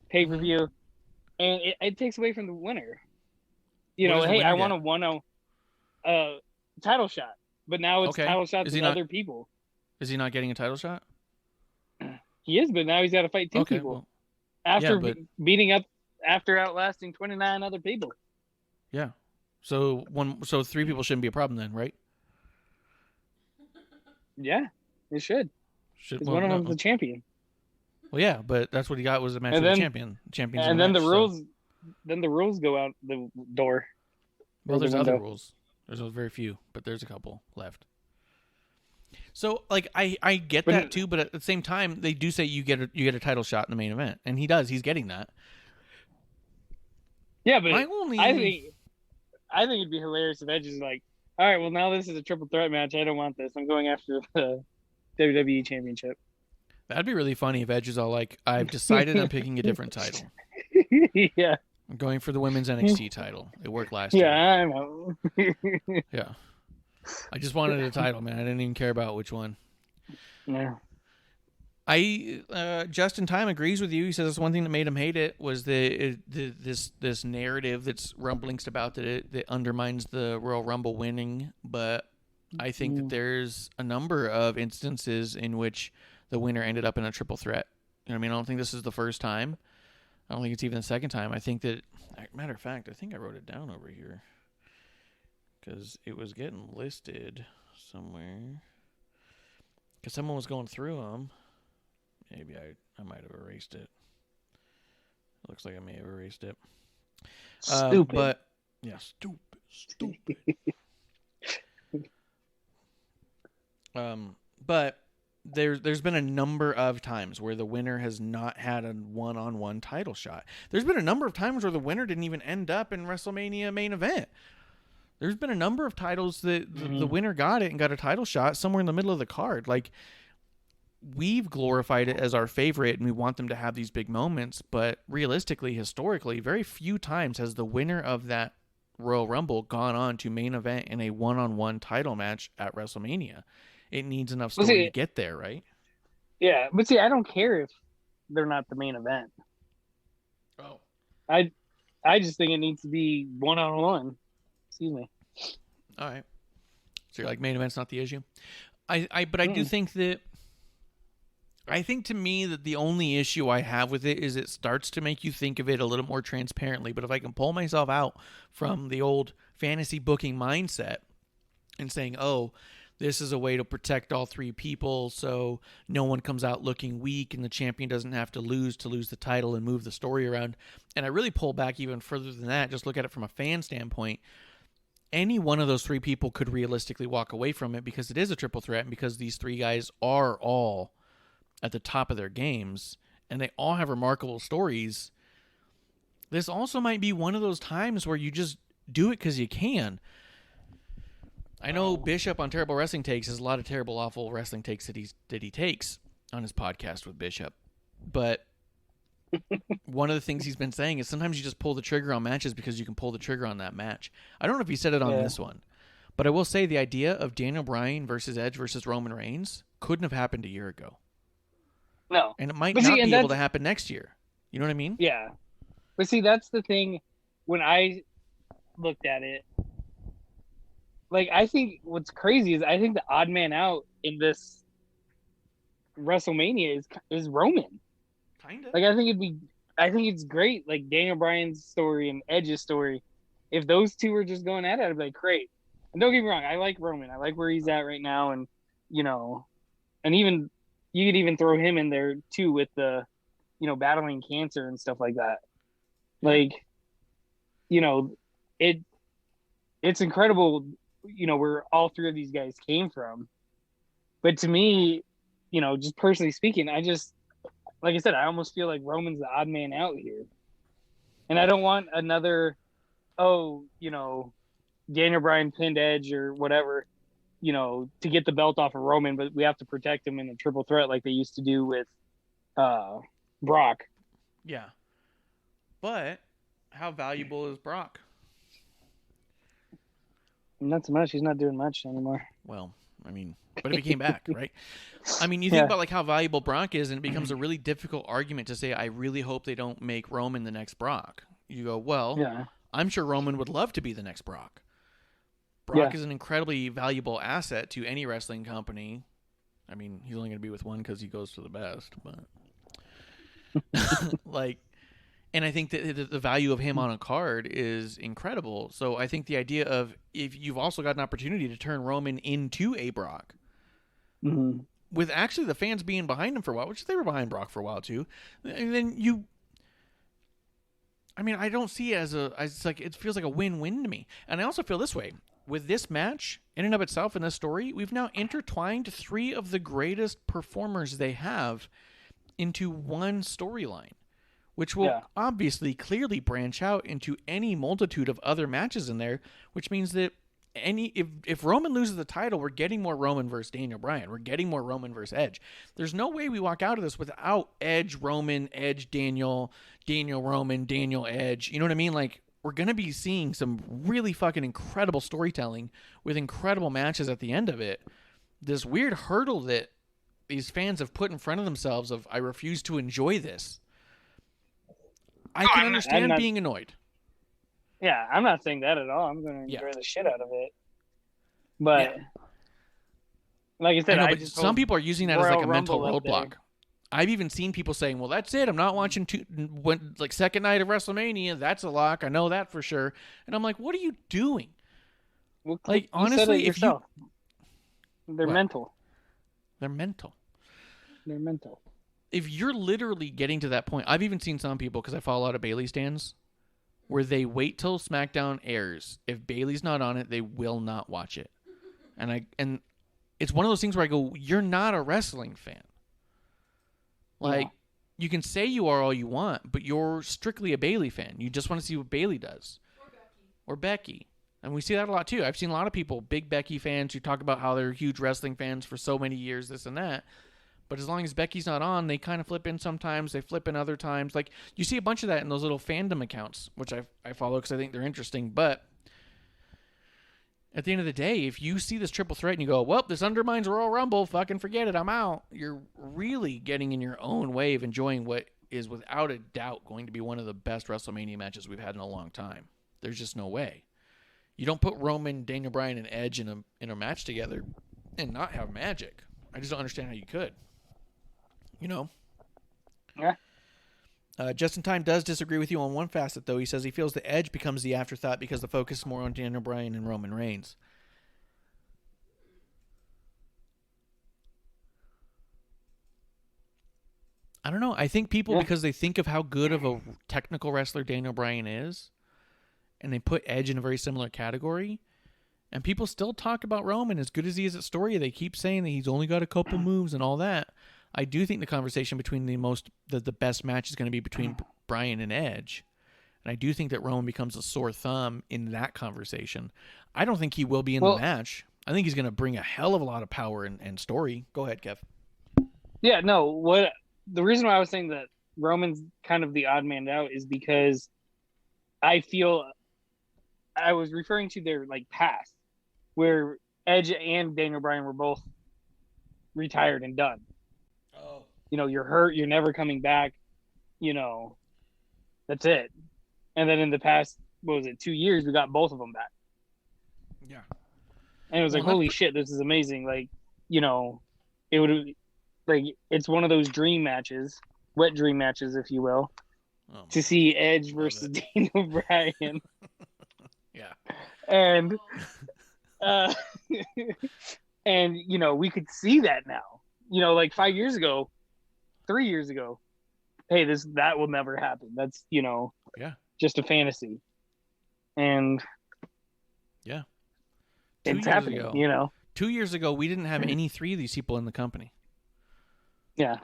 Speaker 5: pay-per-view, and it takes away from the winner. Hey, I want a title shot, but now it's title shots with other people.
Speaker 4: Is he not getting a title shot?
Speaker 5: He is, but now he's got to fight two people after after outlasting 29 other people.
Speaker 4: Yeah. So 3 people shouldn't be a problem then, right?
Speaker 5: Yeah, it should. One of them's the champion.
Speaker 4: Well, yeah, but that's what he got was a match with the champion.
Speaker 5: And then the rules go out the door.
Speaker 4: Well, there's other rules. There's very few, but there's a couple left. So, I get that too, but at the same time, they do say you get a title shot in the main event, and he does. He's getting that.
Speaker 5: Yeah, but I think it'd be hilarious if Edge is like, all right, well, now this is a triple threat match. I don't want this. I'm going after the WWE Championship.
Speaker 4: That'd be really funny if Edge is all like, I've decided I'm picking a different title.
Speaker 5: Yeah.
Speaker 4: I'm going for the women's NXT title. It worked last year.
Speaker 5: Yeah, I know.
Speaker 4: Yeah. I just wanted a title, man. I didn't even care about which one.
Speaker 5: No.
Speaker 4: Justin Time agrees with you. He says that's one thing that made him hate it was this narrative that's rumblings about that undermines the Royal Rumble winning. But I think that there's a number of instances in which the winner ended up in a triple threat. You know what I mean? I don't think this is the first time. I don't think it's even the second time. I think that, matter of fact, I think I wrote it down over here because it was getting listed somewhere. Because someone was going through them. Maybe I might have erased it. It looks like I may have erased it.
Speaker 5: Stupid.
Speaker 4: But yeah, stupid. But there's been a number of times where the winner has not had a one-on-one title shot. There's been a number of times where the winner didn't even end up in WrestleMania main event. There's been a number of titles that the winner got it and got a title shot somewhere in the middle of the card. Like, we've glorified it as our favorite and we want them to have these big moments, but realistically, historically, very few times has the winner of that Royal Rumble gone on to main event in a one-on-one title match at WrestleMania. It needs enough story to get there, right?
Speaker 5: Yeah, but see, I don't care if they're not the main event.
Speaker 4: Oh.
Speaker 5: I just think it needs to be one-on-one. Excuse me.
Speaker 4: All right. So you're like, main event's not the issue? I do think that I think to me that the only issue I have with it is it starts to make you think of it a little more transparently. But if I can pull myself out from the old fantasy booking mindset and saying, oh, this is a way to protect all 3 people so no one comes out looking weak and the champion doesn't have to lose the title and move the story around. And I really pull back even further than that, just look at it from a fan standpoint. Any one of those 3 people could realistically walk away from it because it is a triple threat and because these 3 guys are all at the top of their games and they all have remarkable stories. This also might be one of those times where you just do it because you can. I know Bishop on Terrible Wrestling Takes has a lot of terrible, awful wrestling takes that he takes on his podcast with Bishop. But one of the things he's been saying is sometimes you just pull the trigger on matches because you can pull the trigger on that match. I don't know if he said it on this one, but I will say the idea of Daniel Bryan versus Edge versus Roman Reigns couldn't have happened a year ago.
Speaker 5: No.
Speaker 4: And it might not be able to happen next year. You know what I mean?
Speaker 5: Yeah. But see, that's the thing. When I looked at it, like, I think what's crazy is I think the odd man out in this WrestleMania is Roman.
Speaker 4: Kind of.
Speaker 5: Like, I think I think it's great. Like Daniel Bryan's story and Edge's story. If those two were just going at it, I'd be like, great. And don't get me wrong, I like Roman. I like where he's at right now, and and even you could even throw him in there too with the, battling cancer and stuff like that. Like, it's incredible, where all three of these guys came from. But to me, just personally speaking, like I said, I almost feel like Roman's the odd man out here. And I don't want another, Daniel Bryan pinned Edge or whatever, to get the belt off of Roman, but we have to protect him in a triple threat like they used to do with Brock.
Speaker 4: Yeah. But how valuable is Brock?
Speaker 5: Not so much. He's not doing much anymore.
Speaker 4: Well, I mean, but if he came back, right? I mean, you think about like how valuable Brock is, and it becomes a really difficult argument to say, I really hope they don't make Roman the next Brock. You go, well, I'm sure Roman would love to be the next Brock. Brock is an incredibly valuable asset to any wrestling company. I mean, he's only going to be with one because he goes to the best, but and I think that the value of him on a card is incredible. So I think the idea of, if you've also got an opportunity to turn Roman into a Brock, with actually the fans being behind him for a while, which they were behind Brock for a while too, and then I don't see it as it feels like a win-win to me. And I also feel this way. With this match, in and of itself, in this story, we've now intertwined three of the greatest performers they have into one storyline, which will obviously clearly branch out into any multitude of other matches in there, which means that if Roman loses the title, we're getting more Roman versus Daniel Bryan. We're getting more Roman versus Edge. There's no way we walk out of this without Edge, Roman, Edge, Daniel, Roman, Daniel, Edge. You know what I mean? Like, we're going to be seeing some really fucking incredible storytelling with incredible matches at the end of it. This weird hurdle that these fans have put in front of themselves of, I refuse to enjoy this. I can understand being annoyed.
Speaker 5: Yeah, I'm not saying that at all. I'm going to enjoy the shit out of it. But like I said,
Speaker 4: some people are using that as like a mental roadblock. I've even seen people saying, well, that's it. I'm not watching second night of WrestleMania. That's a lock. I know that for sure. And I'm like, what are you doing?
Speaker 5: Well,
Speaker 4: like, honestly, if you...
Speaker 5: They're mental.
Speaker 4: They're mental.
Speaker 5: They're mental.
Speaker 4: If you're literally getting to that point, I've even seen some people, because I follow a lot of Bayley stands, where they wait till SmackDown airs. If Bayley's not on it, they will not watch it. And it's one of those things where I go, you're not a wrestling fan. Like, you can say you are all you want, but you're strictly a Bayley fan. You just want to see what Bayley does. Or Becky. And we see that a lot, too. I've seen a lot of people, big Becky fans, who talk about how they're huge wrestling fans for so many years, this and that. But as long as Becky's not on, they kind of flip in sometimes. They flip in other times. Like, you see a bunch of that in those little fandom accounts, which I follow because I think they're interesting. But at the end of the day, if you see this triple threat and you go, well, this undermines Royal Rumble, fucking forget it, I'm out, you're really getting in your own way of enjoying what is without a doubt going to be one of the best WrestleMania matches we've had in a long time. There's just no way. You don't put Roman, Daniel Bryan, and Edge in a match together and not have magic. I just don't understand how you could.
Speaker 5: Yeah.
Speaker 4: Just in Time does disagree with you on one facet, though. He says he feels the Edge becomes the afterthought because the focus is more on Daniel Bryan and Roman Reigns. I don't know. I think people, because they think of how good of a technical wrestler Daniel Bryan is, and they put Edge in a very similar category, and people still talk about Roman as good as he is at story. They keep saying that he's only got a couple moves and all that. I do think the conversation between the best match is going to be between Bryan and Edge. And I do think that Roman becomes a sore thumb in that conversation. I don't think he will be in the match. I think he's going to bring a hell of a lot of power and story. Go ahead, Kev.
Speaker 5: Yeah, no. The reason why I was saying that Roman's kind of the odd man out is because I feel I was referring to their past, where Edge and Daniel Bryan were both retired and done.
Speaker 4: Oh.
Speaker 5: You're hurt, you're never coming back, that's it. And then in the past, 2 years, we got both of them back.
Speaker 4: Yeah.
Speaker 5: And it was holy shit, this is amazing. It would it's one of those dream matches, wet dream matches, if you will, to see Edge versus Daniel Bryan.
Speaker 4: Yeah.
Speaker 5: And and we could see that now. Like 5 years ago, 3 years ago, hey, that will never happen. That's just a fantasy. And
Speaker 4: yeah,
Speaker 5: it's happening.
Speaker 4: 2 years ago, we didn't have any three of these people in the company.
Speaker 5: Yeah.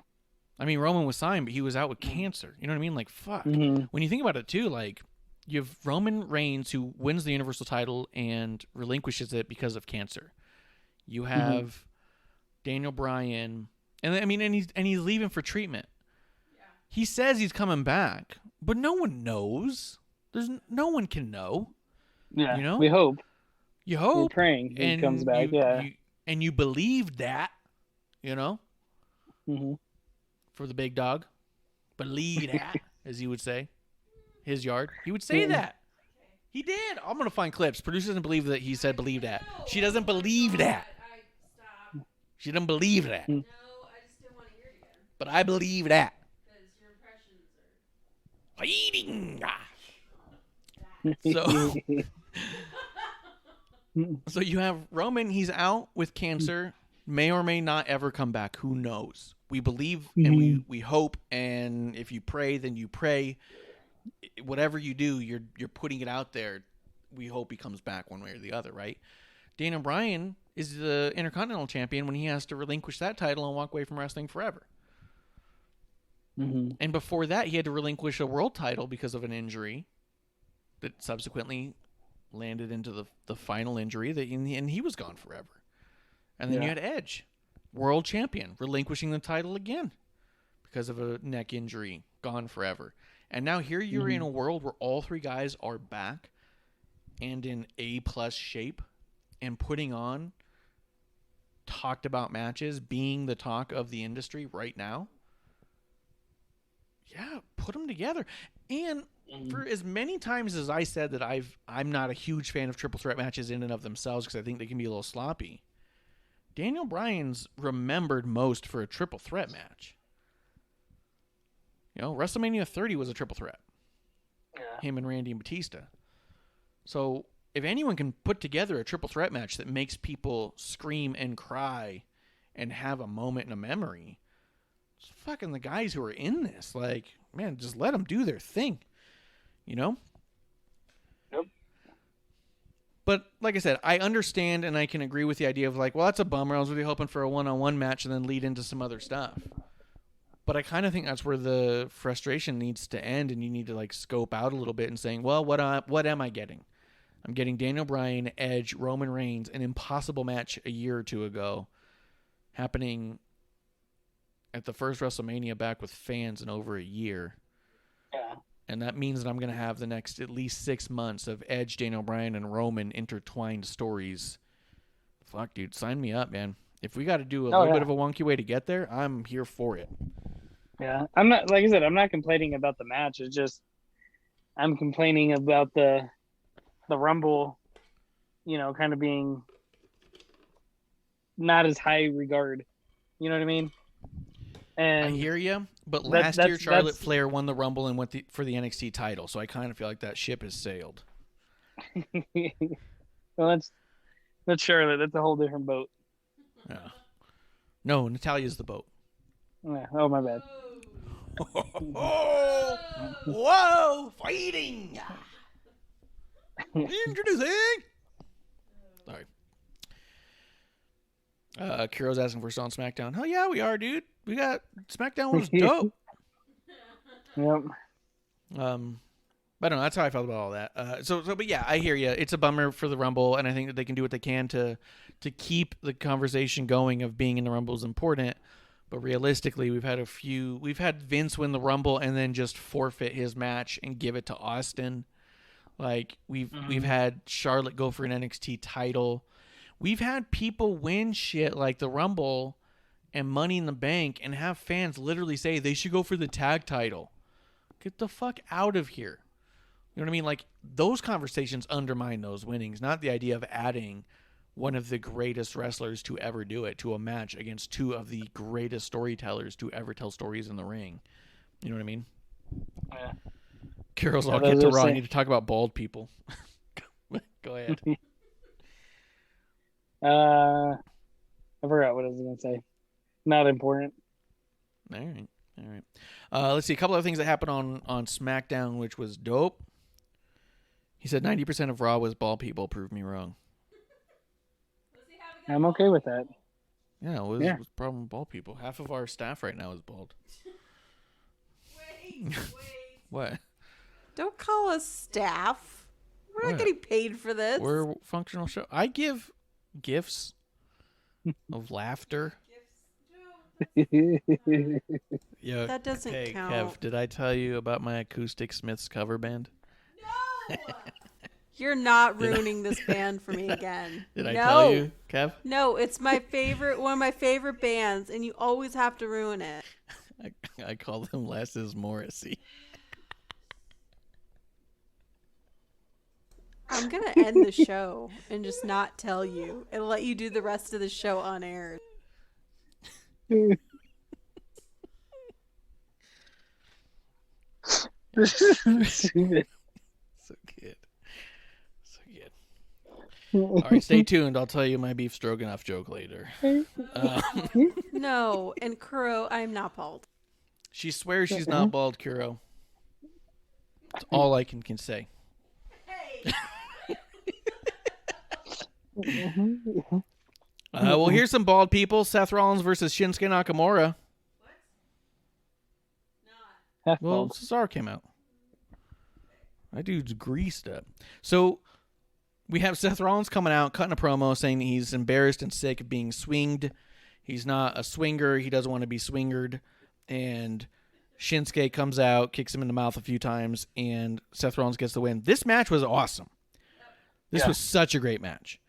Speaker 4: I mean, Roman was signed, but he was out with cancer. You know what I mean? Like, fuck.
Speaker 5: Mm-hmm.
Speaker 4: When you think about it, too, like, you have Roman Reigns, who wins the Universal title and relinquishes it because of cancer. You have Daniel Bryan, and he's leaving for treatment. Yeah. He says he's coming back, but no one knows. No one can know.
Speaker 5: Yeah, we hope.
Speaker 4: You hope.
Speaker 5: We're praying he comes back,
Speaker 4: and you believe that,
Speaker 5: Mm-hmm.
Speaker 4: For the big dog. Believe that, as he would say. His yard. He would say that. He did. I'm going to find clips. Producer doesn't believe that he said believe that. She doesn't believe that. She doesn't believe that.
Speaker 6: No, I just didn't want to hear it again.
Speaker 4: But I believe that.
Speaker 6: Because your impressions
Speaker 4: Fighting. So you have Roman. He's out with cancer. May or may not ever come back. Who knows? We believe and we hope. And if you pray, then you pray. Whatever you do, you're putting it out there. We hope he comes back one way or the other, right? Daniel Bryan is the Intercontinental Champion when he has to relinquish that title and walk away from wrestling forever.
Speaker 5: Mm-hmm.
Speaker 4: And before that, he had to relinquish a world title because of an injury that subsequently landed into the final injury, and he was gone forever. And then you had Edge, world champion, relinquishing the title again because of a neck injury, gone forever. And now here you're in a world where all three guys are back and in A+ shape and putting on talked about matches, being the talk of the industry right now. Yeah, put them together. And for as many times as I said that I'm not a huge fan of triple threat matches in and of themselves because I think they can be a little sloppy, Daniel Bryan's remembered most for a triple threat match. WrestleMania 30 was a triple threat. Yeah. Him and Randy and Batista. So if anyone can put together a triple threat match that makes people scream and cry and have a moment in a memory, it's fucking the guys who are in this. Like, man, just let them do their thing. Yep. But like I said, I understand and I can agree with the idea of like, well, that's a bummer. I was really hoping for a one-on-one match and then lead into some other stuff. But I kind of think that's where the frustration needs to end, and you need to like scope out a little bit and saying, well, what am I getting? I'm getting Daniel Bryan, Edge, Roman Reigns, an impossible match a year or two ago, happening at the first WrestleMania back with fans in over a year.
Speaker 5: Yeah.
Speaker 4: And that means that I'm going to have the next at least 6 months of Edge, Daniel Bryan, and Roman intertwined stories. Fuck, dude, sign me up, man. If we got to do a little bit of a wonky way to get there, I'm here for it.
Speaker 5: Yeah, I'm not, like I said, I'm not complaining about the match. It's just I'm complaining about the Rumble, kind of being not as high regard. You know what I mean? And
Speaker 4: I hear you, but last year Charlotte Flair won the Rumble and went for the NXT title, so I kind of feel like that ship has sailed.
Speaker 5: Well, that's Charlotte. That's a whole different boat.
Speaker 4: Yeah. No, Natalia's the boat.
Speaker 5: Yeah. Oh, my bad.
Speaker 4: Whoa! Fighting! Introducing! Sorry. Kiro's asking for us on Smackdown. Hell yeah, we are, dude. We got Smackdown was dope.
Speaker 5: Yep.
Speaker 4: But I don't know. That's how I felt about all that. But yeah, I hear you. It's a bummer for the Rumble, and I think that they can do what they can to keep the conversation going of being in the Rumble is important. But realistically, we've had Vince win the Rumble and then just forfeit his match and give it to Austin. Like we've had Charlotte go for an NXT title. We've had people win shit like the Rumble and Money in the Bank and have fans literally say they should go for the tag title. Get the fuck out of here. You know what I mean? Like, those conversations undermine those winnings, not the idea of adding one of the greatest wrestlers to ever do it to a match against two of the greatest storytellers to ever tell stories in the ring. You know what I mean?
Speaker 5: Yeah.
Speaker 4: Carol's all
Speaker 5: those
Speaker 4: get to
Speaker 5: are
Speaker 4: Raw. I
Speaker 5: sa-
Speaker 4: need to talk about bald people. Go ahead.
Speaker 5: I forgot what I was gonna say. Not important.
Speaker 4: All right. Let's see a couple of things that happened on SmackDown, which was dope. He said 90% of Raw was bald people. Prove me wrong.
Speaker 5: I'm okay with that.
Speaker 4: Yeah, what's the problem with bald people? Half of our staff right now is bald.
Speaker 6: Wait.
Speaker 4: What?
Speaker 6: Don't call us staff. We're
Speaker 4: What?
Speaker 6: not getting paid for this.
Speaker 4: We're a functional show. I give gifts of laughter. Yeah.
Speaker 6: That doesn't
Speaker 4: Hey,
Speaker 6: count.
Speaker 4: Kev, did I tell you about my Acoustic Smiths cover band?
Speaker 6: No! You're not ruining this band for me again.
Speaker 4: Did I
Speaker 6: No.
Speaker 4: tell you, Kev?
Speaker 6: No, it's my favorite, one of my favorite bands, and you always have to ruin it.
Speaker 4: I call them Les is Morrissey.
Speaker 6: I'm going to end the show and just not tell you and let you do the rest of the show on air.
Speaker 5: This is stupid.
Speaker 4: So good. All right, stay tuned. I'll tell you my beef stroganoff joke later.
Speaker 6: No, and Kuro, I'm not bald.
Speaker 4: She swears she's not bald, Kuro. That's all I can say.
Speaker 6: Hey!
Speaker 4: Well, here's some bald people. Seth Rollins versus Shinsuke Nakamura.
Speaker 5: Half
Speaker 4: Well,
Speaker 5: bald.
Speaker 4: Cesaro came out. That dude's greased up. So we have Seth Rollins coming out, cutting a promo, saying that he's embarrassed and sick of being swinged. He's not a swinger. He doesn't want to be swingered. And Shinsuke comes out, kicks him in the mouth a few times, and Seth Rollins gets the win. This match was awesome. This was such a great match.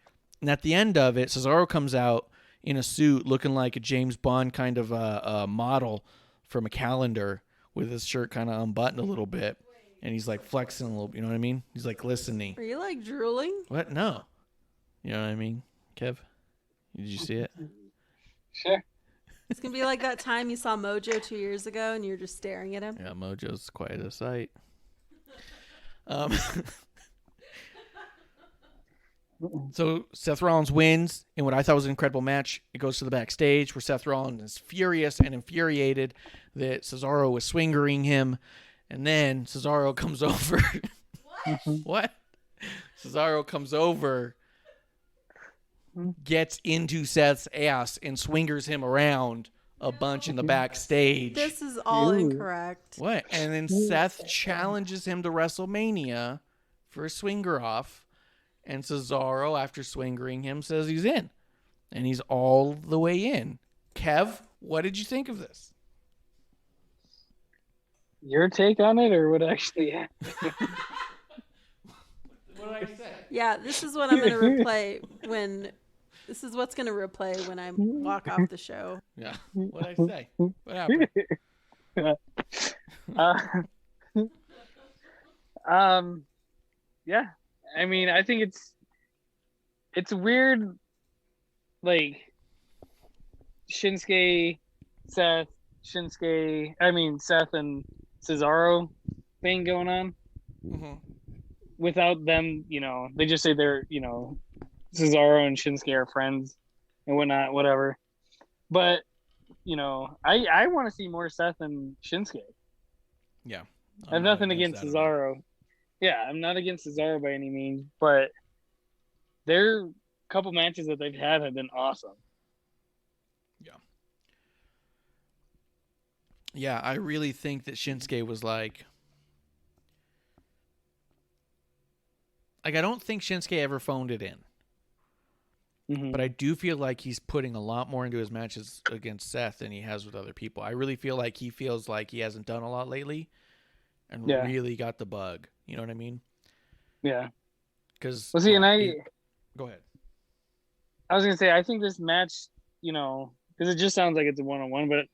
Speaker 4: And at the end of it, Cesaro comes out in a suit looking like a James Bond kind of a model from a calendar with his shirt kind of unbuttoned a little bit. And he's like flexing a little, you know what I mean? He's like glistening.
Speaker 6: Are you like drooling?
Speaker 4: What? No. You know what I mean, Kev? Did you see it?
Speaker 5: Sure.
Speaker 6: It's going to be like that time you saw Mojo 2 years ago and you're just staring at him.
Speaker 4: Yeah, Mojo's quite a sight. So Seth Rollins wins in what I thought was an incredible match. It goes to the backstage where Seth Rollins is furious and infuriated that Cesaro was swingering him. And then Cesaro comes over. What? Cesaro comes over, gets into Seth's ass, and swingers him around a bunch in the backstage.
Speaker 6: This is all incorrect.
Speaker 4: What? And then Seth challenges him to WrestleMania for a swinger off. And Cesaro, after swingering him, says he's in. And he's all the way in. Kev, what did you think of this?
Speaker 5: Your take on it, or what actually happened?
Speaker 4: What did I say?
Speaker 6: Yeah, this is what I'm going to replay when... This is what's going to replay when I walk off the show.
Speaker 4: Yeah. What did I say? What happened?
Speaker 5: Yeah. I mean, I think it's weird, like Seth and Cesaro thing going on without them, they just say they're, Cesaro and Shinsuke are friends and whatnot, whatever. But, I want to see more Seth and Shinsuke.
Speaker 4: Yeah.
Speaker 5: I have nothing against Cesaro. Yeah, I'm not against Cesaro by any means, but their couple matches that they've had have been awesome.
Speaker 4: Yeah. Yeah, I really think that Shinsuke was like, I don't think Shinsuke ever phoned it in.
Speaker 5: Mm-hmm.
Speaker 4: But I do feel like he's putting a lot more into his matches against Seth than he has with other people. I really feel like he feels like he hasn't done a lot lately and really got the bug. You know what I mean?
Speaker 5: Yeah.
Speaker 4: Because
Speaker 5: go ahead. I was gonna say, I think this match, because it just sounds like it's a one-on-one, but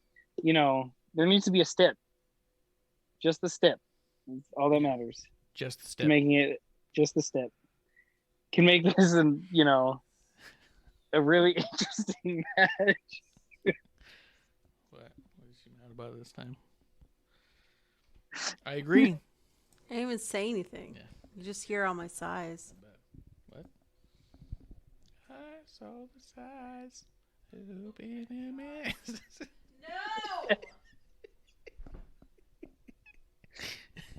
Speaker 5: there needs to be a step. Just the step. That's all that matters.
Speaker 4: Just the step.
Speaker 5: Making it just the step can make this, a really interesting match.
Speaker 4: What is she mad about this time? I agree.
Speaker 6: I didn't even say anything.
Speaker 4: Yeah.
Speaker 6: You just hear all my sighs.
Speaker 4: What? I saw the size. Open your mouth.
Speaker 6: No!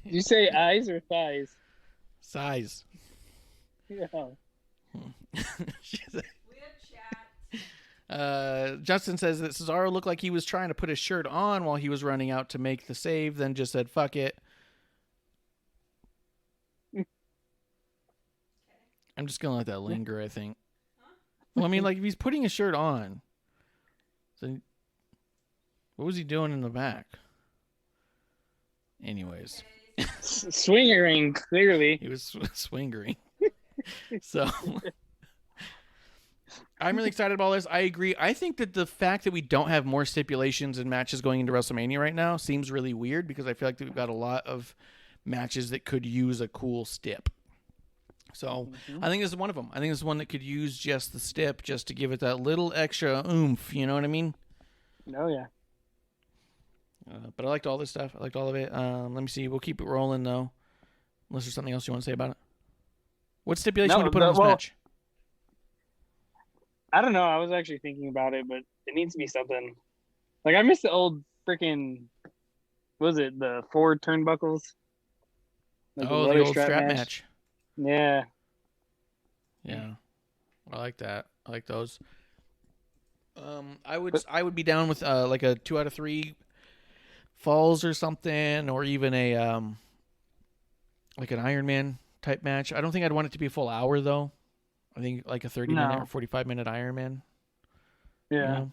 Speaker 5: Did you say eyes or thighs?
Speaker 4: Size.
Speaker 5: Yeah.
Speaker 4: She's like, Justin says that Cesaro looked like he was trying to put his shirt on while he was running out to make the save, then just said, fuck it. I'm just going to let that linger, I think. Well, I mean, like, if he's putting his shirt on, then what was he doing in the back? Anyways.
Speaker 5: Swingering, clearly.
Speaker 4: He was swingering. So... I'm really excited about this. I agree. I think that the fact that we don't have more stipulations and matches going into WrestleMania right now seems really weird because I feel like we've got a lot of matches that could use a cool stip. So I think this is one of them. I think this is one that could use just the stip just to give it that little extra oomph. You know what I mean?
Speaker 5: Oh, yeah.
Speaker 4: But I liked all this stuff. I liked all of it. Let me see. We'll keep it rolling, though. Unless there's something else you want to say about it. What stipulation would you put on this match?
Speaker 5: I don't know. I was actually thinking about it, but it needs to be something. Like, I miss the old freaking, what was it, the 4 turnbuckles? Like
Speaker 4: the old strap match.
Speaker 5: Yeah.
Speaker 4: Yeah. I like that. I like those. I would be down with like a 2 out of 3 falls or something, or even a like an Iron Man type match. I don't think I'd want it to be a full hour though. I think like a 30-minute or 45-minute Iron Man.
Speaker 5: Yeah.
Speaker 4: You know?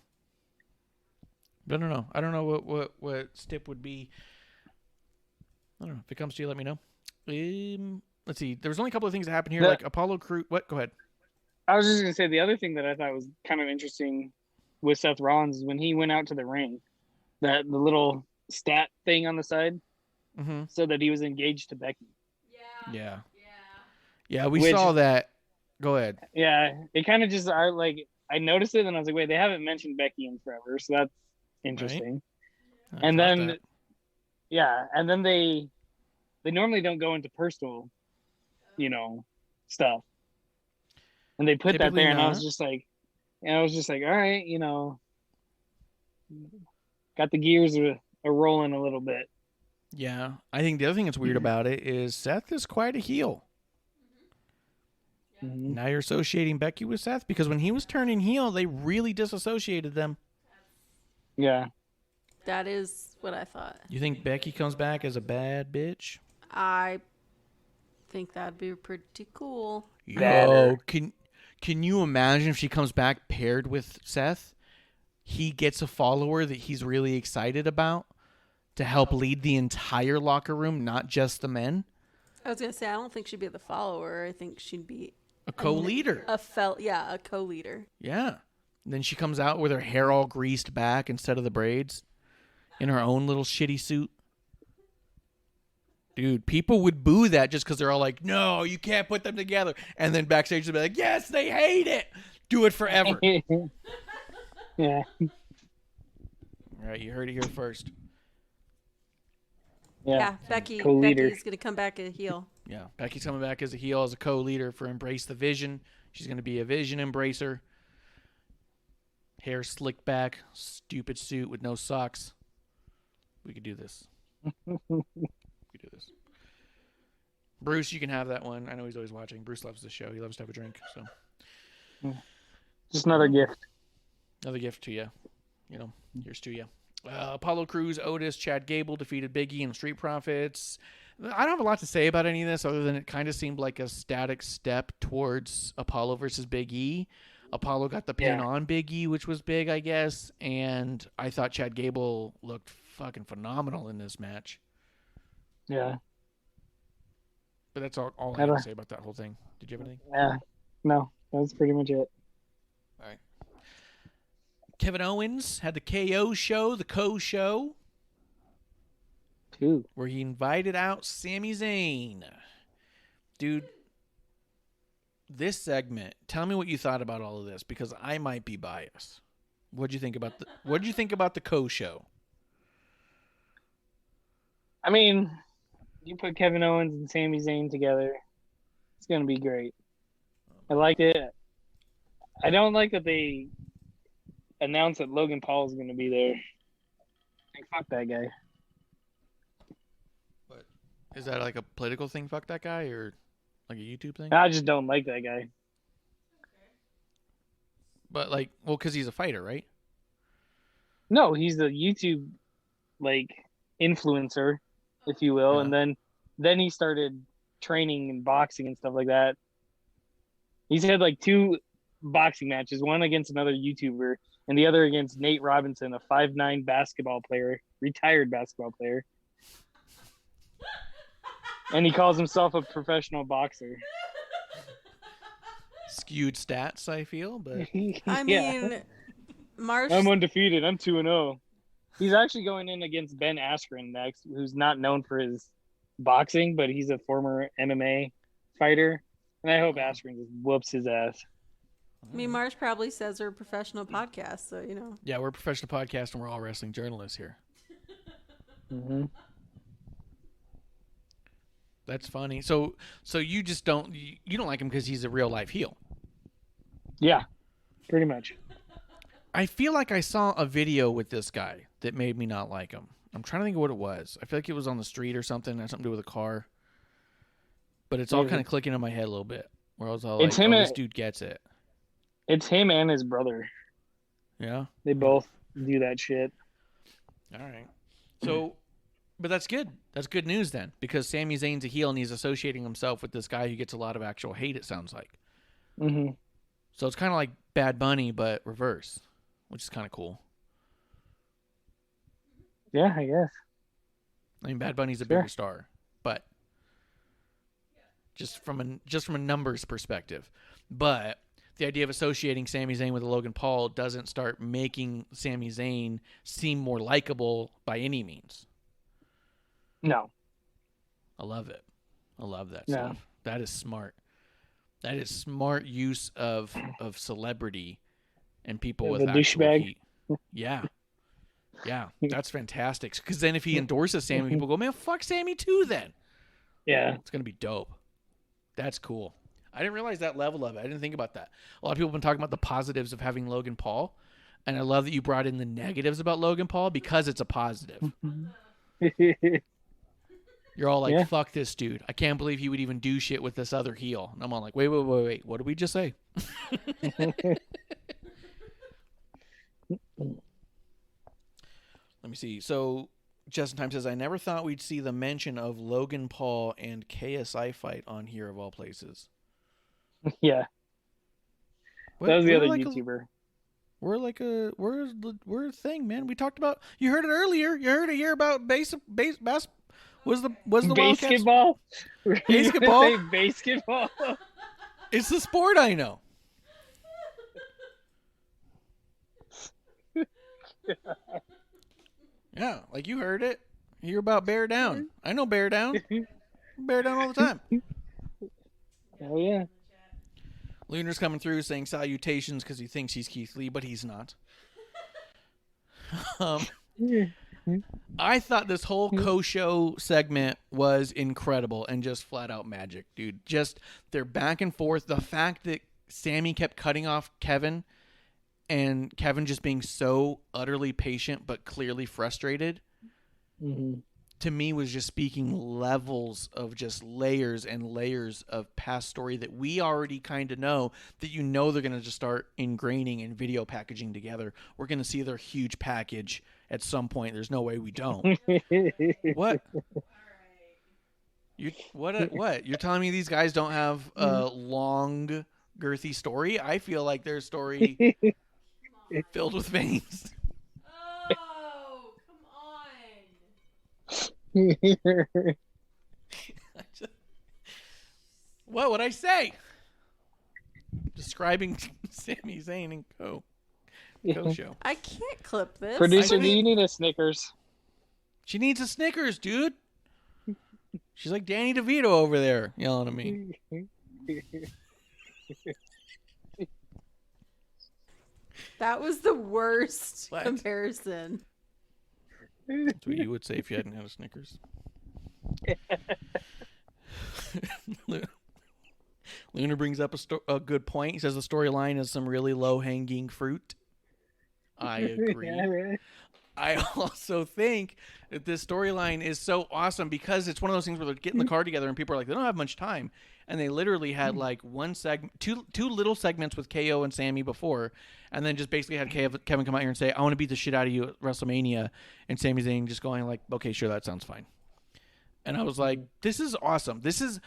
Speaker 4: But I don't know. I don't know what stip would be. I don't know. If it comes to you, let me know. Let's see. There was only a couple of things that happened here, like Apollo Crew. What? Go ahead.
Speaker 5: I was just going to say the other thing that I thought was kind of interesting with Seth Rollins is when he went out to the ring, that the little stat thing on the side, so that he was engaged to Becky.
Speaker 4: Yeah, we saw that. Go ahead.
Speaker 5: Yeah, it kind of just I noticed it and I was like, wait, they haven't mentioned Becky in forever, so that's interesting.
Speaker 4: Right.
Speaker 5: And then, and then they normally don't go into personal, stuff, and they put that there, and I was just like, all right, got the gears are rolling a little bit.
Speaker 4: Yeah, I think the other thing that's weird about it is Seth is quite a heel.
Speaker 5: Mm-hmm.
Speaker 4: Now you're associating Becky with Seth because when he was turning heel, they really disassociated them.
Speaker 5: Yeah.
Speaker 6: That is what I thought.
Speaker 4: You think Becky comes back as a bad bitch?
Speaker 6: I think that'd be pretty cool.
Speaker 4: Yo, can you imagine if she comes back paired with Seth? He gets a follower that he's really excited about to help lead the entire locker room, not just the men.
Speaker 6: I was going to say, I don't think she'd be the follower. I think she'd be
Speaker 4: a co-leader.
Speaker 6: A co-leader.
Speaker 4: Yeah. And then she comes out with her hair all greased back instead of the braids in her own little shitty suit. Dude, people would boo that just because they're all like, no, you can't put them together. And then backstage they'll be like, yes, they hate it. Do it forever.
Speaker 5: Yeah.
Speaker 4: All right, you heard it here first.
Speaker 6: Yeah, Becky's going to come back a heel.
Speaker 4: Yeah, Becky's coming back as a heel, as a co-leader for Embrace the Vision. She's going to be a Vision embracer. Hair slicked back, stupid suit with no socks. We could do this. Bruce, you can have that one. I know he's always watching. Bruce loves the show. He loves to have a drink. So,
Speaker 5: just another gift.
Speaker 4: Another gift to you. Here's to you. Apollo Crews, Otis, Chad Gable defeated Big E and Street Profits. I don't have a lot to say about any of this other than it kind of seemed like a static step towards Apollo versus Big E. Apollo got the pin on Big E, which was big, I guess. And I thought Chad Gable looked fucking phenomenal in this match.
Speaker 5: Yeah.
Speaker 4: But that's all I have to say about that whole thing. Did you have anything?
Speaker 5: Yeah. No, that's pretty much it.
Speaker 4: All right. Kevin Owens had the KO show, the Co-Show. Where he invited out Sami Zayn. Dude, this segment, tell me what you thought about all of this, because I might be biased. What'd you think about the Co-Show?
Speaker 5: I mean, you put Kevin Owens and Sami Zayn together, it's gonna be great. I like it. I don't like that they announced that Logan Paul is gonna be there. Like, fuck that guy.
Speaker 4: What? Is that like a political thing? Fuck that guy, or like a YouTube thing?
Speaker 5: I just don't like that guy.
Speaker 4: But like, well, because he's a fighter, right?
Speaker 5: No, he's a YouTube like influencer, if you will,
Speaker 4: Yeah.
Speaker 5: and then he started training and boxing and stuff like that. He's had like 2 boxing matches, one against another YouTuber and the other against Nate Robinson, a 5'9" basketball player, retired basketball player. And he calls himself a professional boxer.
Speaker 4: Skewed stats, I feel, but
Speaker 6: I mean, Marsh.
Speaker 5: I'm undefeated. I'm 2-0. He's actually going in against Ben Askren next, who's not known for his boxing, but he's a former MMA fighter. And I hope Askren just whoops his ass.
Speaker 6: I mean, Marsh probably says we're a professional podcast, so you know.
Speaker 4: yeah, we're a professional podcast and we're all wrestling journalists here.
Speaker 5: Mm-hmm.
Speaker 4: That's funny. So you just don't like him because he's a real life heel.
Speaker 5: Yeah, pretty much.
Speaker 4: I feel like I saw a video with this guy that made me not like him. I'm trying to think of what it was. I feel like it was on the street or something. It had something to do with a car. But it's all kind of clicking in my head a little bit. Where I was all
Speaker 5: It's
Speaker 4: like,
Speaker 5: him
Speaker 4: oh, this
Speaker 5: and-
Speaker 4: dude gets it.
Speaker 5: It's him and his brother.
Speaker 4: Yeah?
Speaker 5: They both do that shit.
Speaker 4: All right. So, but that's good. That's good news then. Because Sami Zayn's a heel and he's associating himself with this guy who gets a lot of actual hate, it sounds like.
Speaker 5: Mm-hmm.
Speaker 4: So it's kind of like Bad Bunny, but reverse. Which is kind of cool.
Speaker 5: Yeah, I guess.
Speaker 4: I mean, Bad Bunny's a
Speaker 5: Sure.
Speaker 4: bigger star, but just from a numbers perspective. But the idea of associating Sami Zayn with a Logan Paul doesn't start making Sami Zayn seem more likable by any means.
Speaker 5: No.
Speaker 4: I love it. I love that
Speaker 5: Yeah.
Speaker 4: stuff. That is smart. That is smart use of celebrity and people
Speaker 5: Yeah,
Speaker 4: with
Speaker 5: the
Speaker 4: actual
Speaker 5: douchebag.
Speaker 4: heat. Yeah. Yeah, that's fantastic. Because then if he endorses Sammy, people go, man, fuck Sammy too then.
Speaker 5: Yeah.
Speaker 4: It's going to be dope. That's cool. I didn't realize that level of it. I didn't think about that. A lot of people have been talking about the positives of having Logan Paul. And I love that you brought in the negatives about Logan Paul because it's a positive. You're all like,
Speaker 5: Yeah.
Speaker 4: fuck this dude. I can't believe he would even do shit with this other heel. And I'm all like, wait. What did we just say? Let me see. So, Justin Time says, I never thought we'd see the mention of Logan Paul and KSI fight on here of all places.
Speaker 5: Yeah.
Speaker 4: What-
Speaker 5: That was the
Speaker 4: we're
Speaker 5: other
Speaker 4: like
Speaker 5: YouTuber.
Speaker 4: we're a thing, man. We talked about, you heard it earlier. You heard it here about was the Wildcats?
Speaker 5: Basketball?
Speaker 4: Basketball?
Speaker 5: Say basketball?
Speaker 4: It's the sport I know. Yeah, like you heard it. You hear about Bear Down. I know Bear Down. Bear Down all the time.
Speaker 5: Oh, yeah.
Speaker 4: Lunar's coming through saying salutations because he thinks he's Keith Lee, but he's not. I thought this whole co-show segment was incredible and just flat out magic, dude. Just their back and forth. The fact that Sammy kept cutting off Kevin and Kevin just being so utterly patient but clearly frustrated, to me was just speaking levels of just layers and layers of past story that we already kind of know, that you know they're going to just start ingraining and video packaging together. We're going to see their huge package at some point. There's no way we don't. What? What? You're telling me these guys don't have a long, girthy story? I feel like their story filled with veins.
Speaker 6: Oh, come on.
Speaker 4: What would I say? Describing Sami Zayn and Co show.
Speaker 6: I can't clip this.
Speaker 5: Producer,
Speaker 4: I
Speaker 5: do you need a Snickers?
Speaker 4: She needs a Snickers, dude. She's like Danny DeVito over there yelling at me.
Speaker 6: That was the worst
Speaker 4: What?
Speaker 6: comparison.
Speaker 4: That's what you would say if you hadn't had a Snickers. Lunar brings up a good point. He says the storyline is some really low-hanging fruit. I agree.
Speaker 5: Yeah, right.
Speaker 4: I also think that this storyline is so awesome because it's one of those things where they're getting the card together and people are like, they don't have much time. And they literally had like one segment, two little segments with KO and Sammy before, and then just basically had Kevin come out here and say, I want to beat the shit out of you at WrestleMania. And Sami Zayn just going like, okay, sure, that sounds fine. And I was like, this is awesome. This is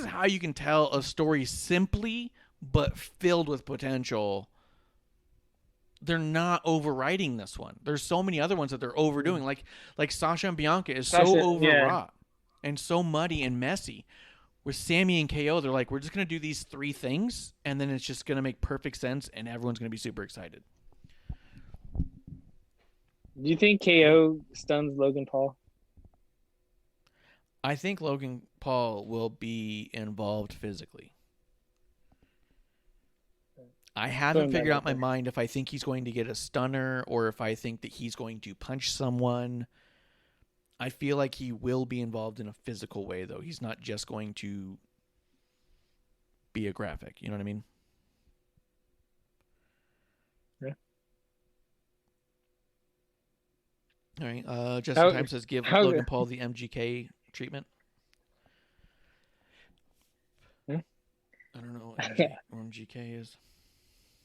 Speaker 4: how you can tell a story simply but filled with potential. They're not overwriting this one. There's so many other ones that they're overdoing. Like Sasha and Bianca is so overwrought and so muddy and messy. With Sammy and KO, they're like, we're just going to do these 3 things, and then it's just going to make perfect sense, and everyone's going to be super excited.
Speaker 5: Do you think KO stuns Logan Paul?
Speaker 4: I think Logan Paul will be involved physically. I haven't figured out in my mind if I think he's going to get a stunner or if I think that he's going to punch someone. I feel like he will be involved in a physical way, though. He's not just going to be a graphic. You know what I mean?
Speaker 5: Yeah.
Speaker 4: All right. Justin Time says give Logan Paul the MGK treatment.
Speaker 5: Hmm?
Speaker 4: I don't know what MGK is.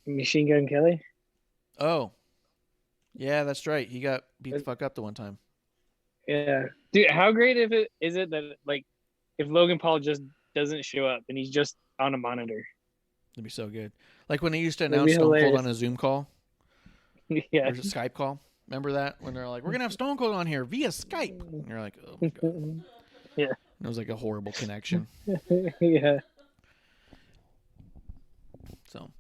Speaker 5: Machine Gun Kelly?
Speaker 4: Oh. Yeah, that's right. He got beat the fuck up the one time.
Speaker 5: Yeah. Dude, how great is it that, like, if Logan Paul just doesn't show up and he's just on a monitor?
Speaker 4: That'd be so good. Like when they used to announce Stone Cold on a Zoom call.
Speaker 5: Yeah.
Speaker 4: Or a Skype call. Remember that? When they're like, we're going to have Stone Cold on here via Skype. And you're like, oh, my God.
Speaker 5: Yeah.
Speaker 4: It was like a horrible connection.
Speaker 5: Yeah.
Speaker 4: So,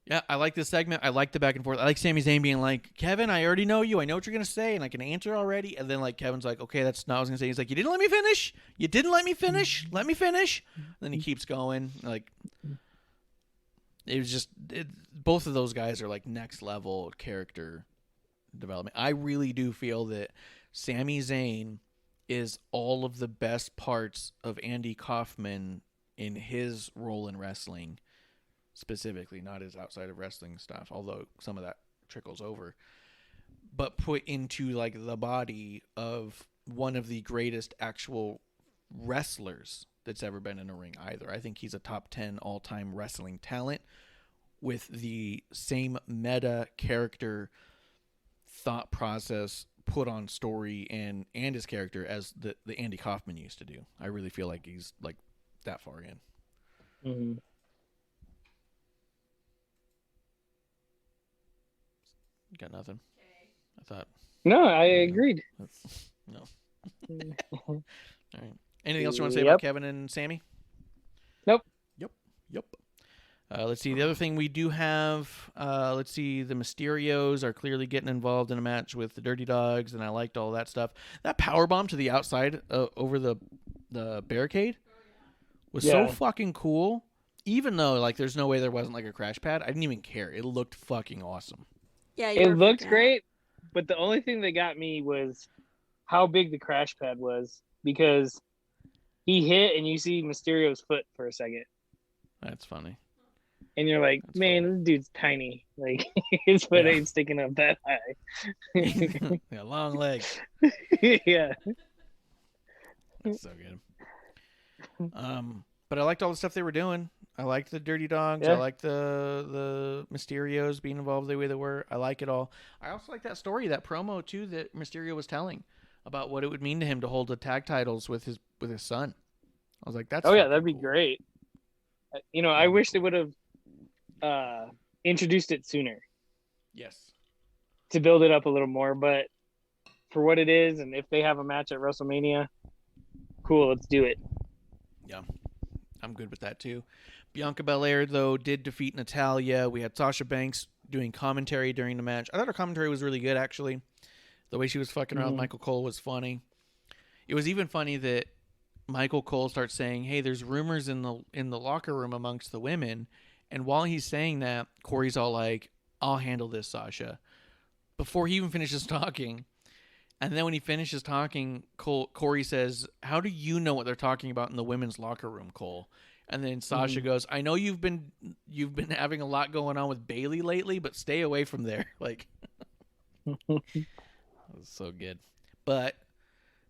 Speaker 4: yeah, I like this segment. I like the back and forth. I like Sami Zayn being like, Kevin, I already know you. I know what you're going to say, and I can answer already. And then, like, Kevin's like, okay, that's not what I was going to say. He's like, you didn't let me finish. You didn't let me finish. Let me finish. And then he keeps going. Like, it was just, both of those guys are, like, next level character development. I really do feel that Sami Zayn is all of the best parts of Andy Kaufman in his role in wrestling. Specifically, not his outside of wrestling stuff, although some of that trickles over, but put into like the body of one of the greatest actual wrestlers that's ever been in a ring either. I think he's a top 10 all-time wrestling talent with the same meta character thought process put on story and his character as the Andy Kaufman used to do. I really feel like he's like that far in.
Speaker 5: Mm-hmm.
Speaker 4: Got nothing. I thought.
Speaker 5: No, I agreed.
Speaker 4: No. All right. Anything else you want to say about Kevin and Sammy?
Speaker 5: Nope.
Speaker 4: Yep. Let's see. The other thing we do have, let's see, the Mysterios are clearly getting involved in a match with the Dirty Dogs, and I liked all that stuff. That powerbomb to the outside over the barricade was so fucking cool. Even though, like, there's no way there wasn't, like, a crash pad, I didn't even care. It looked fucking awesome.
Speaker 6: Yeah,
Speaker 5: it looked great, but the only thing that got me was how big the crash pad was, because he hit and you see Mysterio's foot for a second.
Speaker 4: That's funny.
Speaker 5: And you're like, that's man, funny. This dude's tiny. Like, his foot ain't sticking up that high.
Speaker 4: Yeah, long legs.
Speaker 5: Yeah.
Speaker 4: That's so good. But I liked all the stuff they were doing. I liked the Dirty Dogs. I liked the Mysterios being involved the way they were. I like it all. I also like that story, that promo too, that Mysterio was telling about what it would mean to him to hold the tag titles with his son. I was like, that's
Speaker 5: that'd be great. You know, I wish they would have introduced it sooner.
Speaker 4: Yes.
Speaker 5: To build it up a little more, but for what it is, and if they have a match at WrestleMania, cool, let's do it.
Speaker 4: Yeah. I'm good with that too. Bianca Belair, though, did defeat Natalya. We had Sasha Banks doing commentary during the match. I thought her commentary was really good, actually. The way she was fucking around with Michael Cole was funny. It was even funny that Michael Cole starts saying, hey, there's rumors in the locker room amongst the women. And while he's saying that, Corey's all like, I'll handle this, Sasha. Before he even finishes talking. And then when he finishes talking, Corey says, "How do you know what they're talking about in the women's locker room, Cole?" And then Sasha goes, "I know you've been having a lot going on with Bailey lately, but stay away from there." Like, that was so good. But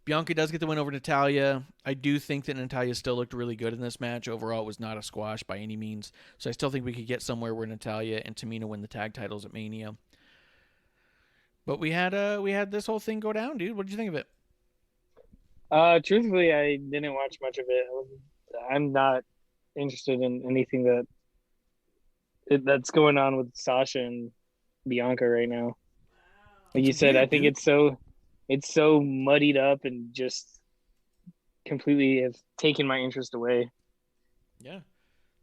Speaker 4: Bianca does get the win over Natalya. I do think that Natalya still looked really good in this match. Overall, it was not a squash by any means. So I still think we could get somewhere where Natalya and Tamina win the tag titles at Mania. But we had this whole thing go down, dude. What did you think of it?
Speaker 5: Truthfully, I didn't watch much of it. I'm not interested in anything that's going on with Sasha and Bianca right now. Like you said, I think it's so muddied up and just completely has taken my interest away.
Speaker 4: Yeah.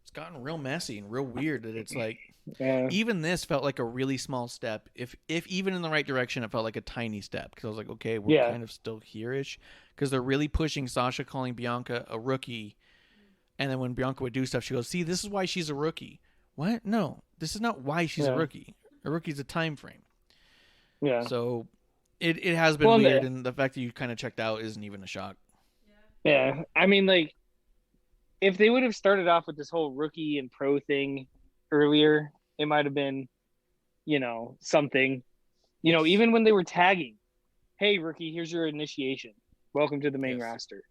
Speaker 4: It's gotten real messy and real weird that it's like
Speaker 5: Even
Speaker 4: this felt like a really small step. If even in the right direction, it felt like a tiny step. Because I was like, okay, we're kind of still here-ish. Because they're really pushing Sasha calling Bianca a rookie. And then when Bianca would do stuff, she goes, "See, this is why she's a rookie." What? No, this is not why she's a rookie. A rookie's a time frame.
Speaker 5: Yeah.
Speaker 4: So it has been weird. And the fact that you kind of checked out isn't even a shock.
Speaker 5: Yeah. I mean, like, if they would have started off with this whole rookie and pro thing earlier, it might have been, something. Even when they were tagging, "Hey, rookie, here's your initiation. Welcome to the main roster."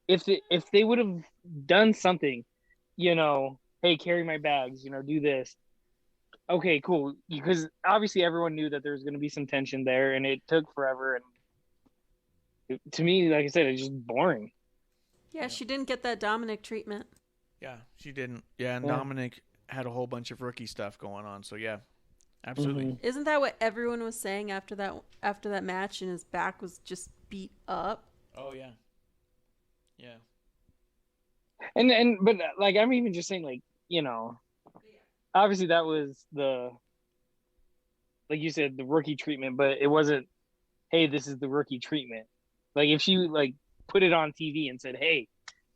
Speaker 5: If they would have done something, "Hey, carry my bags, do this." Okay, cool. Because obviously everyone knew that there was going to be some tension there, and it took forever. And to me, like I said, it's just boring.
Speaker 6: Yeah, she didn't get that Dominic treatment.
Speaker 4: Yeah, she didn't. Yeah, and Dominic had a whole bunch of rookie stuff going on. So yeah, absolutely.
Speaker 6: Isn't that what everyone was saying after that match? And his back was just beat up.
Speaker 4: Oh yeah, yeah.
Speaker 5: But like, I'm even just saying, like, obviously that was like you said, the rookie treatment, but it wasn't, "Hey, this is the rookie treatment." Like, if she like put it on TV and said, "Hey,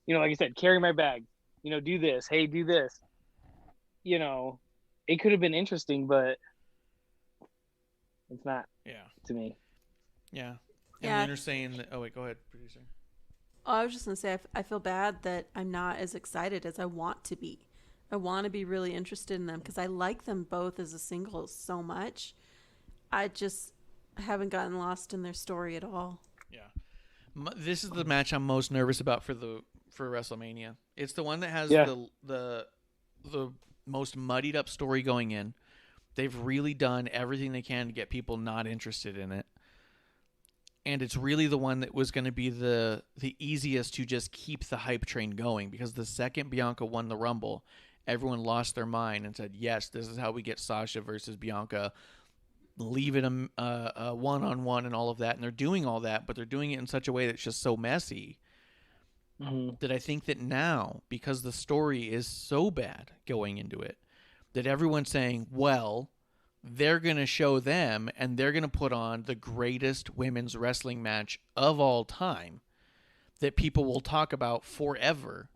Speaker 5: like I said, carry my bag, do this. Hey, do this." It could have been interesting, but it's not.
Speaker 4: Yeah.
Speaker 5: To me.
Speaker 4: Yeah. And then you're saying that. Oh wait, go ahead, producer.
Speaker 6: Oh, I was just gonna say I feel bad that I'm not as excited as I want to be. I want to be really interested in them because I like them both as a singles so much. I just haven't gotten lost in their story at all.
Speaker 4: Yeah. This is the match I'm most nervous about for WrestleMania. It's the one that has the most muddied up story going in. They've really done everything they can to get people not interested in it. And it's really the one that was going to be the easiest to just keep the hype train going, because the second Bianca won the Rumble, everyone lost their mind and said, "Yes, this is how we get Sasha versus Bianca. Leave it a one-on-one and all of that." And they're doing all that, but they're doing it in such a way that's just so messy that I think that now, because the story is so bad going into it, that everyone's saying, well, they're going to show them and they're going to put on the greatest women's wrestling match of all time that people will talk about forever.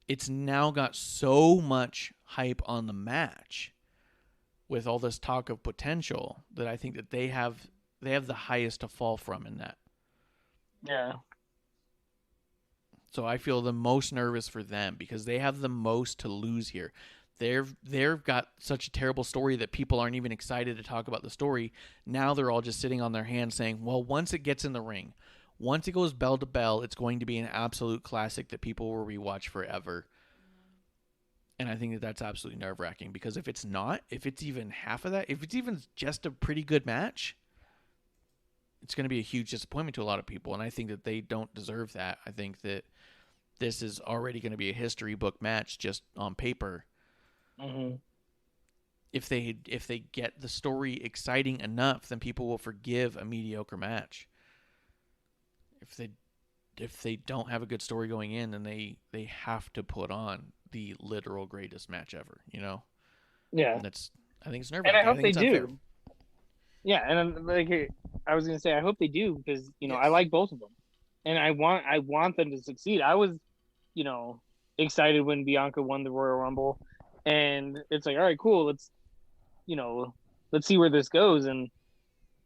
Speaker 4: It's now got so much hype on the match with all this talk of potential that I think that they have the highest to fall from in that.
Speaker 5: Yeah.
Speaker 4: So I feel the most nervous for them because they have the most to lose here. They've got such a terrible story that people aren't even excited to talk about the story. Now they're all just sitting on their hands saying, well, once it gets in the ring, once it goes bell to bell, it's going to be an absolute classic that people will rewatch forever. And I think that that's absolutely nerve-wracking because if it's not, if it's even half of that, if it's even just a pretty good match, it's going to be a huge disappointment to a lot of people. And I think that they don't deserve that. I think that this is already going to be a history book match just on paper.
Speaker 5: Mm-hmm.
Speaker 4: If they get the story exciting enough, then people will forgive a mediocre match. If they don't have a good story going in, then they have to put on the literal greatest match ever,
Speaker 5: Yeah.
Speaker 4: And I think it's nerve-wracking.
Speaker 5: And I hope they do.
Speaker 4: Unfair.
Speaker 5: Yeah, and like I was gonna say, I hope they do because
Speaker 4: Yes.
Speaker 5: I like both of them, and I want them to succeed. I was, excited when Bianca won the Royal Rumble, and it's like, all right, cool, let's see where this goes. And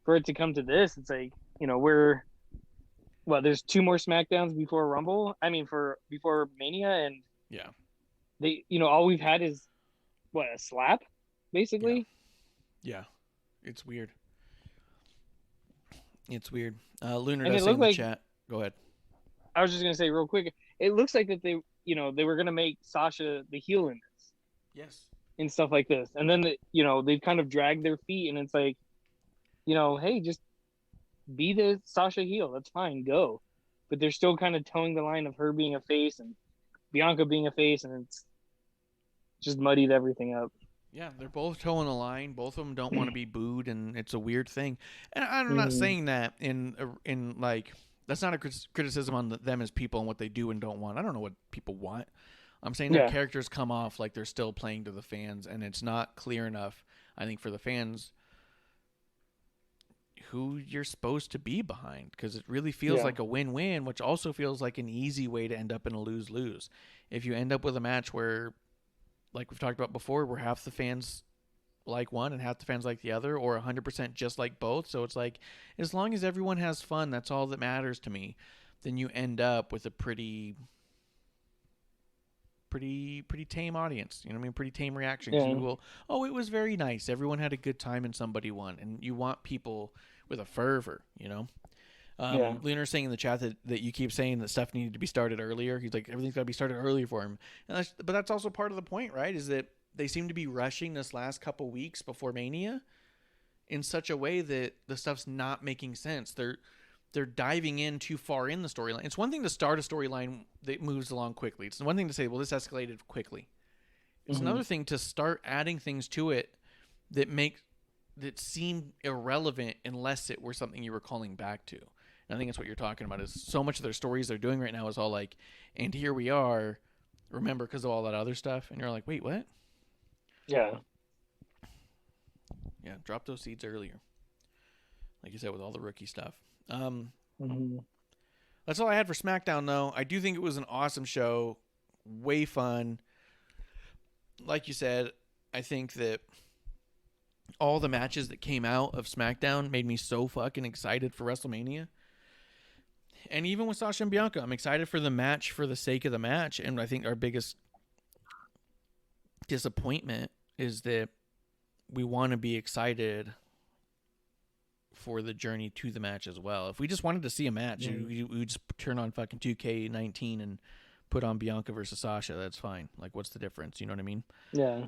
Speaker 5: for it to come to this, it's like, there's 2 more Smackdowns before Rumble. I mean, before Mania, and
Speaker 4: Yeah.
Speaker 5: they, all we've had is a slap, basically.
Speaker 4: Yeah. It's weird. It's weird. Lunar
Speaker 5: And
Speaker 4: does
Speaker 5: it
Speaker 4: say in
Speaker 5: looked
Speaker 4: the
Speaker 5: like-
Speaker 4: chat. Go ahead.
Speaker 5: I was just gonna say real quick, it looks like that they were gonna make Sasha the heel in this
Speaker 4: Yes.
Speaker 5: and stuff like this, and then they've kind of dragged their feet, and it's like, hey, just be the Sasha heel. That's fine, go. But they're still kind of towing the line of her being a face and Bianca being a face, and it's just muddied everything up.
Speaker 4: Yeah, they're both towing the line. Both of them don't want to be booed, and it's a weird thing. And I'm not saying that in like, that's not a criticism on them as people and what they do and don't want. I don't know what people want. I'm saying their characters come off like they're still playing to the fans, and it's not clear enough, I think, for the fans who you're supposed to be behind, because it really feels like a win-win, which also feels like an easy way to end up in a lose-lose. If you end up with a match where, like we've talked about before, where half the fans like one and half the fans like the other, or 100% just like both, so it's like, as long as everyone has fun, that's all that matters to me, then you end up with a pretty tame audience. You know what I mean? Pretty tame reaction. It was very nice. Everyone had a good time and somebody won. And you want people with a fervor, Lunar's saying in the chat that you keep saying that stuff needed to be started earlier. He's like, everything's got to be started earlier for him. But that's also part of the point, right? Is that they seem to be rushing this last couple weeks before Mania in such a way that the stuff's not making sense. They're diving in too far in the storyline. It's one thing to start a storyline that moves along quickly. It's one thing to say, well, this escalated quickly. It's another thing to start adding things to it that seem irrelevant unless it were something you were calling back to. And I think that's what you're talking about, is so much of their stories they're doing right now is all like, and here we are, remember, because of all that other stuff. And you're like, wait, what?
Speaker 5: Yeah.
Speaker 4: Yeah, drop those seeds earlier. Like you said, with all the rookie stuff. That's all I had for SmackDown, though. I do think it was an awesome show. Way fun. Like you said, I think that all the matches that came out of SmackDown made me so fucking excited for WrestleMania. And even with Sasha and Bianca, I'm excited for the match for the sake of the match. And I think our biggest disappointment is that we want to be excited for the journey to the match as well. If we just wanted to see a match, we would just turn on fucking 2K19 and put on Bianca versus Sasha. That's fine. Like, what's the difference? You know what I mean?
Speaker 5: Yeah.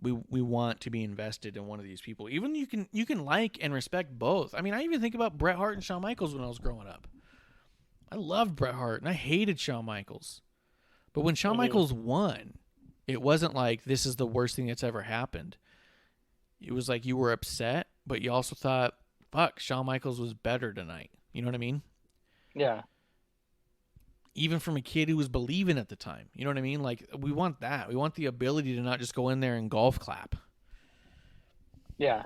Speaker 4: We want to be invested in one of these people. Even you can like and respect both. I mean, I even think about Bret Hart and Shawn Michaels when I was growing up. I loved Bret Hart and I hated Shawn Michaels. But when Shawn Michaels won, it wasn't like, this is the worst thing that's ever happened. It was like you were upset, but you also thought, fuck, Shawn Michaels was better tonight. You know what I mean?
Speaker 5: Yeah.
Speaker 4: Even from a kid who was believing at the time. You know what I mean? Like, we want that. We want the ability to not just go in there and golf clap.
Speaker 5: Yeah.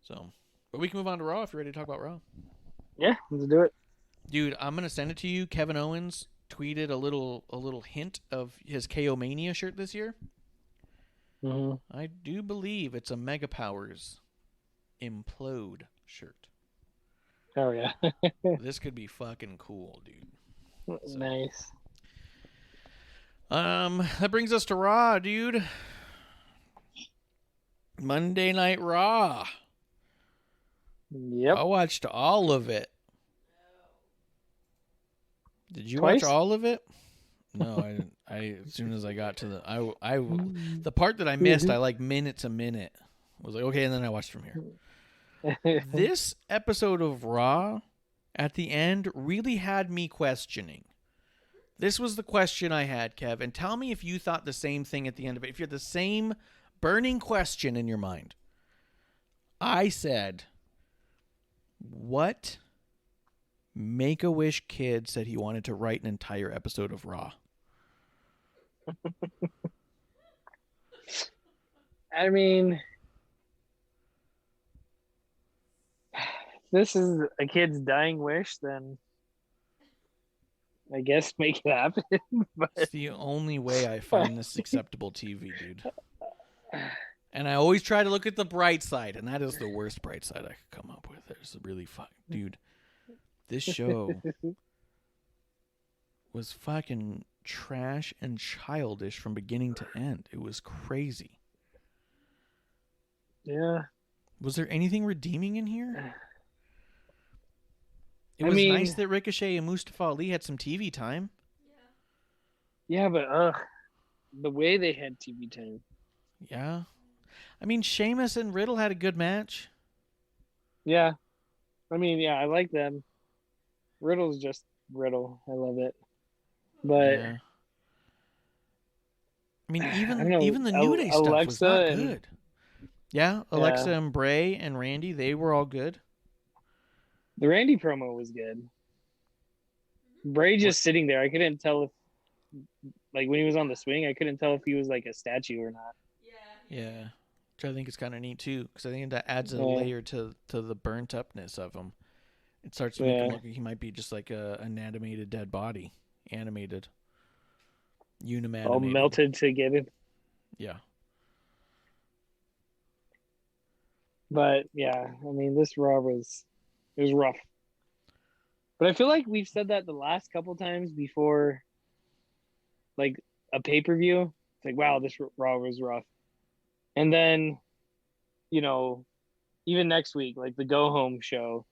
Speaker 4: So, but we can move on to Raw if you're ready to talk about Raw.
Speaker 5: Yeah, let's do it.
Speaker 4: Dude, I'm going to send it to you. Kevin Owens tweeted a little hint of his KO Mania shirt this year. I do believe it's a Mega Powers Implode shirt.
Speaker 5: Oh, yeah.
Speaker 4: This could be fucking cool, dude.
Speaker 5: Nice.
Speaker 4: That brings us to Raw, dude. Monday Night Raw.
Speaker 5: Yep.
Speaker 4: I watched all of it. Did you
Speaker 5: Twice?
Speaker 4: watch all of it? No, I didn't. As soon as I got to the part that I missed, I like minute to minute. I was like, okay, and then I watched from here. This episode of Raw at the end really had me questioning. This was the question I had, Kev, and tell me if you thought the same thing at the end of it. If you had the same burning question in your mind. I said, what Make-A-Wish kid said he wanted to write an entire episode of Raw?
Speaker 5: I mean, if this is a kid's dying wish, then I guess make it happen. But
Speaker 4: It's the only way I find this acceptable TV, dude. And I always try to look at the bright side, and that is the worst bright side I could come up with. There's really dude. This show was fucking trash and childish from beginning to end. It was crazy.
Speaker 5: Yeah.
Speaker 4: Was there anything redeeming in here? It was nice that Ricochet and Mustafa Ali had some TV time.
Speaker 5: Yeah, but the way they had TV time.
Speaker 4: Yeah. I mean, Sheamus and Riddle had a good match.
Speaker 5: Yeah. I mean, yeah, I like them. Riddle's just Riddle. I love it. But
Speaker 4: yeah. I mean, even the New Day stuff was not good. Yeah, Alexa and Bray and Randy, they were all good.
Speaker 5: The Randy promo was good. Bray just sitting there. I couldn't tell if, like, when he was on the swing, I couldn't tell if he was like a statue or not.
Speaker 4: Yeah. Which I think is kind of neat too, because I think that adds a layer to the burnt upness of him. It starts to make him look like he might be just like an animated dead body. Animated. Unimanimated.
Speaker 5: All melted together.
Speaker 4: Yeah.
Speaker 5: But yeah, I mean, this Raw was rough. But I feel like we've said that the last couple times before, like a pay-per-view. It's like, wow, this Raw was rough. And then, you know, even next week, like the go home show,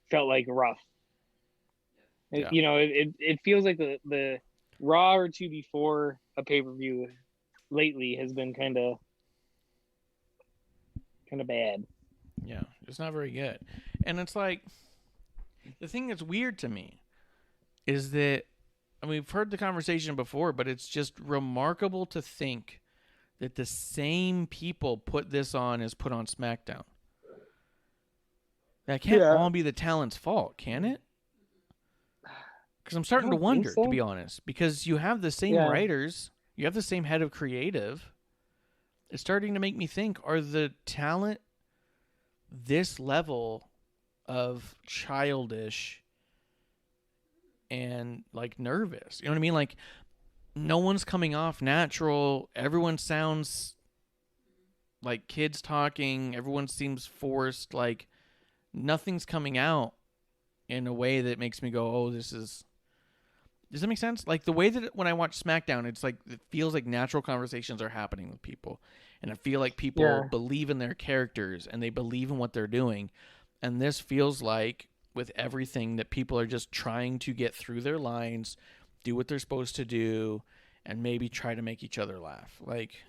Speaker 5: felt like rough.
Speaker 4: Yeah.
Speaker 5: You know, it feels like the Raw or two before a pay-per-view lately has been kind of bad.
Speaker 4: Yeah, it's not very good. And it's like, the thing that's weird to me is that, I mean, we've heard the conversation before, but it's just remarkable to think that the same people put this on as put on SmackDown. That can't all be the talent's fault, can it? Because I'm starting to wonder, to be honest, because you have the same writers, you have the same head of creative. It's starting to make me think, are the talent this level of childish and like nervous? You know what I mean? Like, no one's coming off natural. Everyone sounds like kids talking. Everyone seems forced. Like, nothing's coming out in a way that makes me go, oh, this is... Does that make sense? Like, the way that when I watch SmackDown, it's like, it feels like natural conversations are happening with people. And I feel like people believe in their characters and they believe in what they're doing. And this feels like, with everything, that people are just trying to get through their lines, do what they're supposed to do, and maybe try to make each other laugh. Like,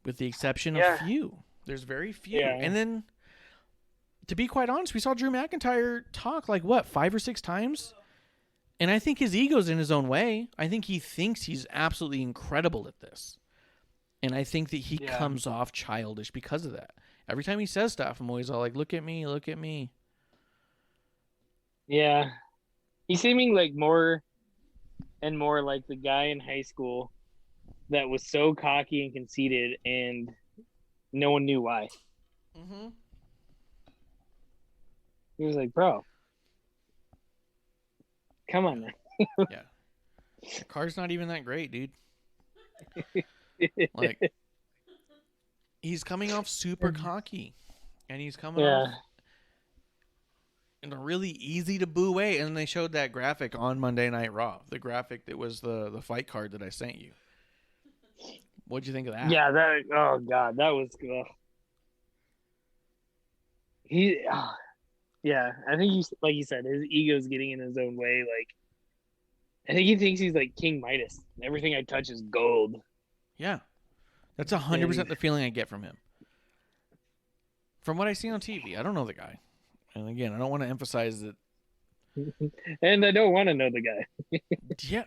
Speaker 4: with the exception of few. There's very few.
Speaker 5: Yeah.
Speaker 4: And then, to be quite honest, we saw Drew McIntyre talk like, what, 5 or 6 times? And I think his ego's in his own way. I think he thinks he's absolutely incredible at this. And I think that he comes off childish because of that. Every time he says stuff, I'm always all like, look at me, look at me.
Speaker 5: Yeah. He's seeming like more and more like the guy in high school that was so cocky and conceited and no one knew why.
Speaker 4: Mm-hmm.
Speaker 5: He was like, bro, come on now.
Speaker 4: Yeah. The car's not even that great, dude. Like, he's coming off super cocky. And he's coming off in a really easy to boo way. And they showed that graphic on Monday Night Raw. The graphic that was the fight card that I sent you. What'd you think of that?
Speaker 5: Yeah, oh God, that was good. I think he's, like you said, his ego's getting in his own way. Like, I think he thinks he's like King Midas. Everything I touch is gold.
Speaker 4: Yeah. That's 100% the feeling I get from him. From what I see on TV. I don't know the guy. And again, I don't want to emphasize that.
Speaker 5: And I don't want to know the guy.
Speaker 4: Yeah,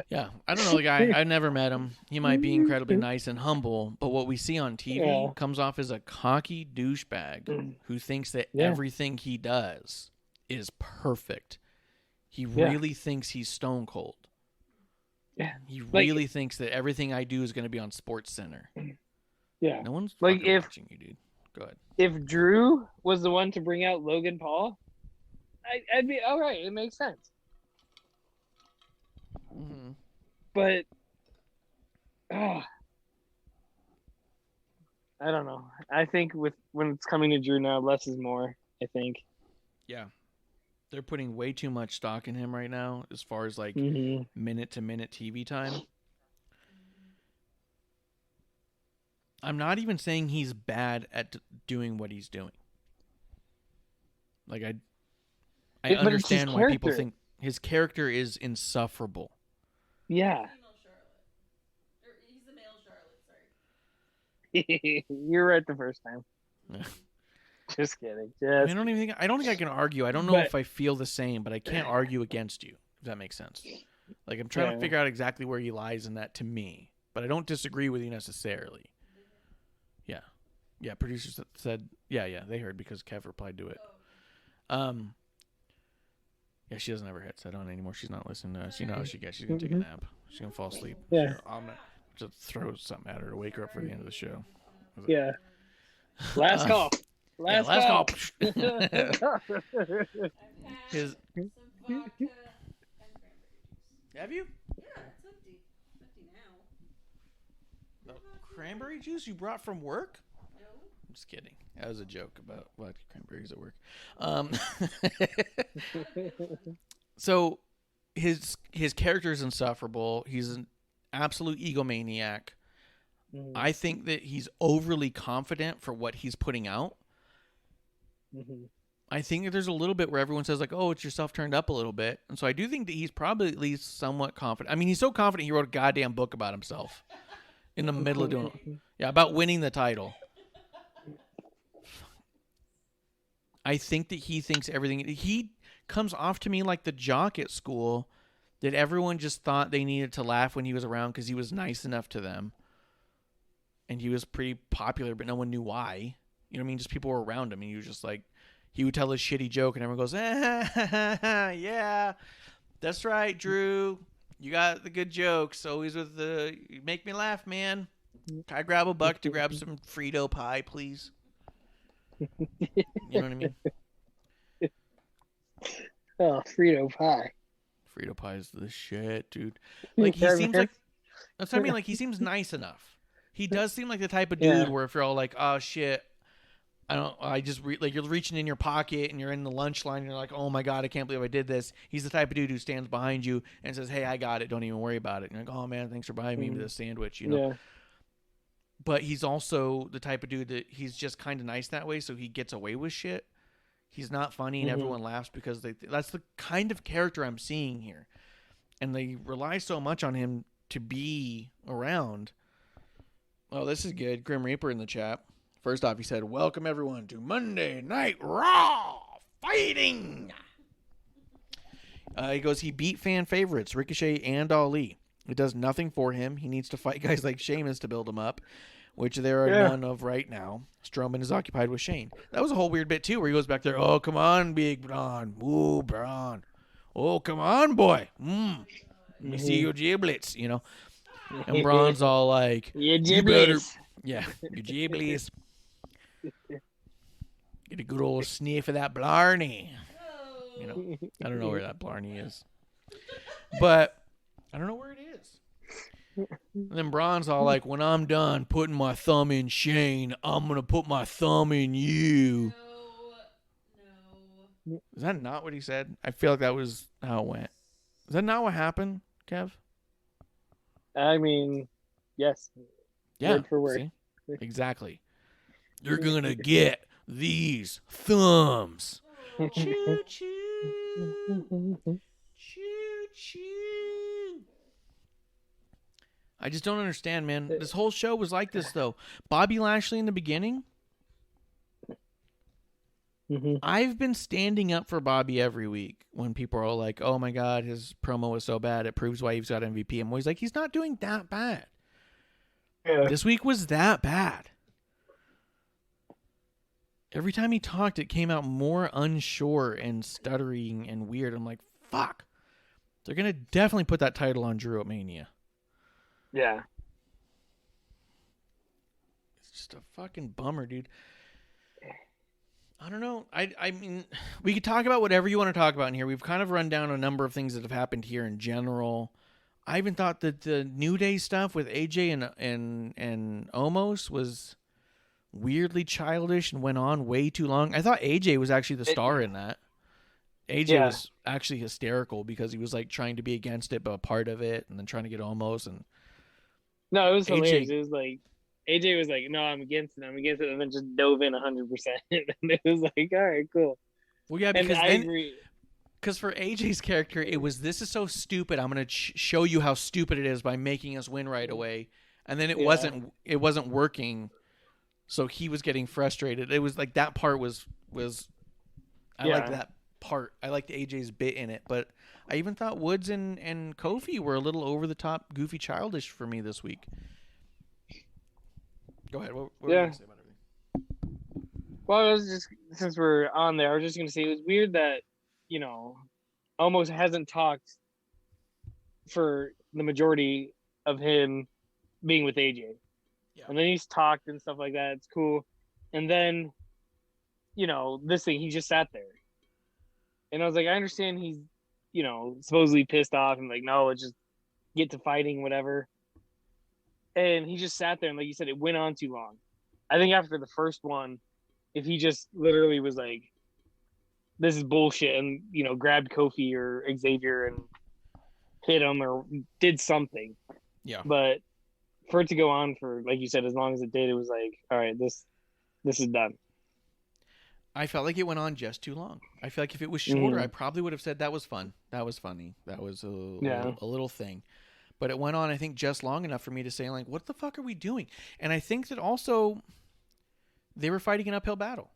Speaker 4: yeah, I don't know the guy. I've never met him. He might be incredibly nice and humble, but what we see on TV comes off as a cocky douchebag who thinks that everything he does is perfect. He really thinks he's stone cold.
Speaker 5: Yeah.
Speaker 4: He really thinks that everything I do is going to be on Sports Center.
Speaker 5: Yeah.
Speaker 4: No one's
Speaker 5: like
Speaker 4: watching you, dude. Go ahead.
Speaker 5: If Drew was the one to bring out Logan Paul, I'd be all right. It makes sense.
Speaker 4: Mm-hmm.
Speaker 5: But I don't know. I think when it's coming to Drew now, less is more. I think.
Speaker 4: Yeah. They're putting way too much stock in him right now as far as like minute-to-minute TV time. I'm not even saying he's bad at doing what he's doing. Like I understand why people think his character is insufferable.
Speaker 5: Yeah.
Speaker 6: He's the male Charlotte, sorry.
Speaker 5: You're right the first time. Just kidding.
Speaker 4: I don't think I can argue. I don't know if I feel the same, but I can't argue against you, if that makes sense. Like I'm trying to figure out exactly where he lies in that to me, but I don't disagree with you necessarily. Yeah. Yeah, producers said yeah, they heard because Kev replied to it. Yeah, she doesn't have her headset on anymore. She's not listening to us. You know how she gets. She's going to take a nap. She's going to fall asleep.
Speaker 5: Yeah.
Speaker 4: I'm going to just throw something at her to wake her up for the end of the show.
Speaker 5: Yeah. Last call. Last call.
Speaker 4: His...
Speaker 6: Some vodka and cranberry juice.
Speaker 4: Have you?
Speaker 6: Yeah, it's empty. Empty now.
Speaker 4: Cranberry juice you brought from work?
Speaker 6: No.
Speaker 4: I'm just kidding. That was a joke about vodka cranberries at work. So his character is insufferable. He's an absolute egomaniac. I think that he's overly confident for what he's putting out. I think that there's a little bit where everyone says like, "Oh, it's yourself turned up a little bit," and so I do think that he's probably at least somewhat confident. I mean, he's so confident he wrote a goddamn book about himself in the middle of doing it. Yeah, about winning the title. I think that he thinks everything. He comes off to me like the jock at school that everyone just thought they needed to laugh when he was around because he was nice enough to them. And he was pretty popular, but no one knew why. You know what I mean? Just people were around him, and he was just like, he would tell a shitty joke, and everyone goes, yeah, that's right, Drew. You got the good jokes. Always with the, you make me laugh, man. Can I grab a buck to grab some Frito pie, please? You know what I mean?
Speaker 5: Oh, Frito pie.
Speaker 4: Frito pie is the shit, dude. Like, he seems like, that's what I mean. Like, he seems nice enough. He does seem like the type of dude where if you're all like, oh shit, like you're reaching in your pocket and you're in the lunch line and you're like, oh my God, I can't believe I did this. He's the type of dude who stands behind you and says, hey, I got it. Don't even worry about it. And you're like, oh man, thanks for buying me the sandwich, you know? Yeah. But he's also the type of dude that he's just kind of nice that way. So he gets away with shit. He's not funny and everyone laughs because that's the kind of character I'm seeing here. And they rely so much on him to be around. Oh, this is good. Grim Reaper in the chat. First off, he said, welcome everyone to Monday Night Raw Fighting. He goes, he beat fan favorites, Ricochet and Ali. It does nothing for him. He needs to fight guys like Sheamus to build him up, which there are none of right now. Strowman is occupied with Shane. That was a whole weird bit, too, where he goes back there, oh, come on, Big Braun. Ooh, Braun. Oh, come on, boy. Let me see your giblets, you know. And Braun's all like,
Speaker 5: your giblets.
Speaker 4: Your giblets. Get a good old sniff of that Blarney. You know, I don't know where that Blarney is. But I don't know where it is. And then Braun's all like, when I'm done putting my thumb in Shane, I'm going to put my thumb in you. No. Is that not what he said? I feel like that was how it went. Is that not what happened, Kev?
Speaker 5: I mean, yes.
Speaker 4: Yeah.
Speaker 5: Word for word.
Speaker 4: See? Exactly. You're going to get these thumbs. Oh. Choo choo. Choo choo. I just don't understand, man. This whole show was like this, though. Bobby Lashley in the beginning. I've been standing up for Bobby every week when people are all like, oh my God, his promo was so bad. It proves why he's got MVP. I'm always like, he's not doing that bad. Yeah. This week was that bad. Every time he talked, it came out more unsure and stuttering and weird. I'm like, fuck. They're going to definitely put that title on Drew at Mania.
Speaker 5: Yeah.
Speaker 4: It's just a fucking bummer, dude. I don't know. I mean, we could talk about whatever you want to talk about in here. We've kind of run down a number of things that have happened here in general. I even thought that the New Day stuff with AJ and Omos was weirdly childish and went on way too long. I thought AJ was actually the star in that. AJ was actually hysterical because he was like trying to be against it but a part of it, and then trying to get Omos. And
Speaker 5: no, it was
Speaker 4: AJ
Speaker 5: hilarious. It was like AJ was like, "No, I'm against it. I'm against it," and then just dove in 100%. And it was like, "All right, cool."
Speaker 4: Well, yeah,
Speaker 5: and
Speaker 4: because
Speaker 5: I agree.
Speaker 4: Because for AJ's character, it was, this is so stupid. I'm gonna show you how stupid it is by making us win right away, and then it wasn't working, so he was getting frustrated. It was like that part was I liked that part. I liked AJ's bit in it, but I even thought Woods and Kofi were a little over the top, goofy, childish for me this week. Go ahead. What were you gonna say about everything?
Speaker 5: Well, I was just, since we're on there, I was just gonna say it was weird that, you know, almost hasn't talked for the majority of him being with AJ. Yeah. And then he's talked and stuff like that. It's cool. And then, you know, this thing, he just sat there. And I was like, I understand he's, you know, supposedly pissed off and like, no, let's just get to fighting, whatever. And he just sat there, and like you said, it went on too long. I think after the first one, if he just literally was like, this is bullshit, and, you know, grabbed Kofi or Xavier and hit him or did something.
Speaker 4: Yeah.
Speaker 5: But for it to go on for, like you said, as long as it did, it was like, all right, this is done.
Speaker 4: I felt like it went on just too long. I feel like if it was shorter, I probably would have said that was fun. That was funny. That was a little thing. But it went on, I think, just long enough for me to say, like, what the fuck are we doing? And I think that also they were fighting an uphill battle.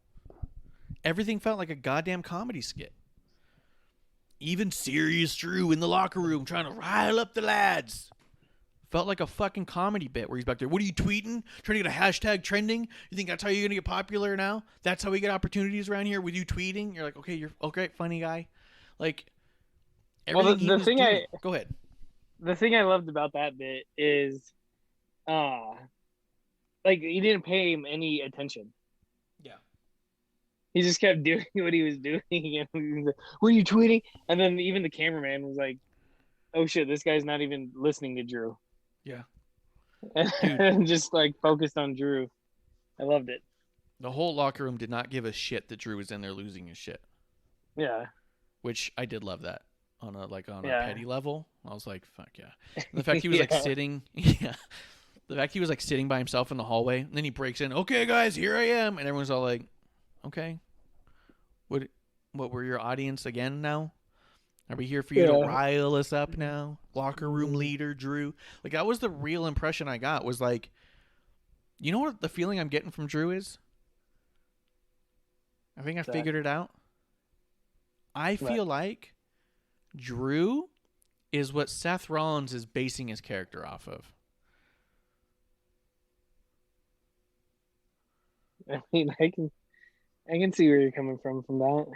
Speaker 4: Everything felt like a goddamn comedy skit. Even Serious Drew in the locker room trying to rile up the lads. Felt like a fucking comedy bit where he's back there. What are you tweeting? Trying to get a hashtag trending? You think that's how you're going to get popular now? That's how we get opportunities around here with you tweeting? You're like, okay, you're okay, funny guy. Like, everything
Speaker 5: the thing
Speaker 4: doing. Go ahead.
Speaker 5: The thing I loved about that bit is, like, he didn't pay him any attention.
Speaker 4: Yeah.
Speaker 5: He just kept doing what he was doing. And he was like, what are you tweeting? And then even the cameraman was like, oh shit, this guy's not even listening to Drew.
Speaker 4: Yeah.
Speaker 5: And just like focused on Drew. I loved it.
Speaker 4: The whole locker room did not give a shit that Drew was in there losing his shit.
Speaker 5: Yeah.
Speaker 4: Which I did love that on a petty level. I was like, fuck yeah. And the fact he was like sitting, the fact he was like sitting by himself in the hallway, and then he breaks in, okay guys, here I am, and everyone's all like, okay, what were your audience again now? Are we here for you to rile us up now? Locker room leader, Drew. Like, that was the real impression I got, was like, you know what the feeling I'm getting from Drew is? I think I figured it out. I feel like Drew is what Seth Rollins is basing his character off of.
Speaker 5: I mean, I can see where you're coming from that.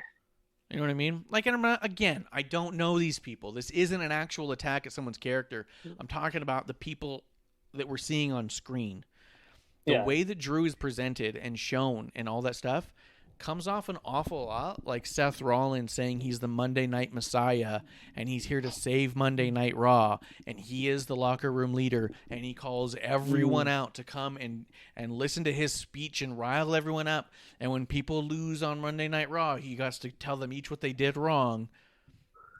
Speaker 4: You know what I mean? Like, and I'm not, again, I don't know these people. This isn't an actual attack at someone's character. I'm talking about the people that we're seeing on screen. The way that Drew is presented and shown and all that stuff comes off an awful lot like Seth Rollins saying he's the Monday Night Messiah and he's here to save Monday Night Raw, and he is the locker room leader, and he calls everyone out to come and listen to his speech and rile everyone up, and when people lose on Monday Night Raw, he has to tell them each what they did wrong.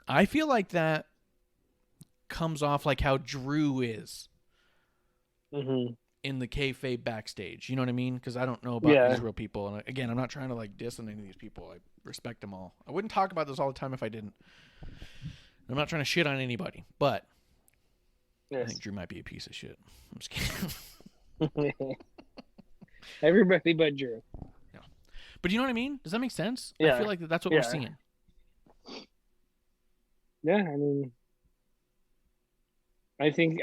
Speaker 4: I feel like that comes off like how Drew is. In the kayfabe backstage, you know what I mean? Because I don't know about these real people, and again, I'm not trying to like diss on any of these people. I respect them all. I wouldn't talk about this all the time if I didn't. I'm not trying to shit on anybody, but I think Drew might be a piece of shit. I'm just kidding.
Speaker 5: Everybody but Drew.
Speaker 4: Yeah, but you know what I mean? Does that make sense?
Speaker 5: Yeah.
Speaker 4: I feel like that's what we're seeing.
Speaker 5: Yeah, I mean, I think,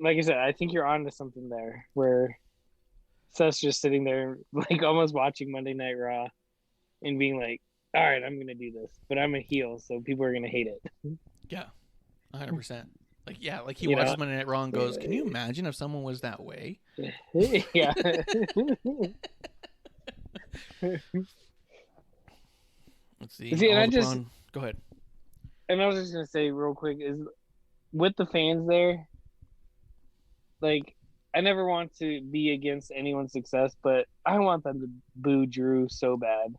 Speaker 5: like I said, I think you're onto something there, where Seth's just sitting there, like almost watching Monday Night Raw, and being like, "All right, I'm gonna do this, but I'm a heel, so people are gonna hate it."
Speaker 4: Yeah, 100%. Like he watches Monday Night Raw and goes, "Can you imagine if someone was that way?"
Speaker 5: Yeah.
Speaker 4: Let's see.
Speaker 5: See, and
Speaker 4: Go ahead.
Speaker 5: And I was just gonna say real quick is with the fans there, like I never want to be against anyone's success, but I want them to boo Drew so bad.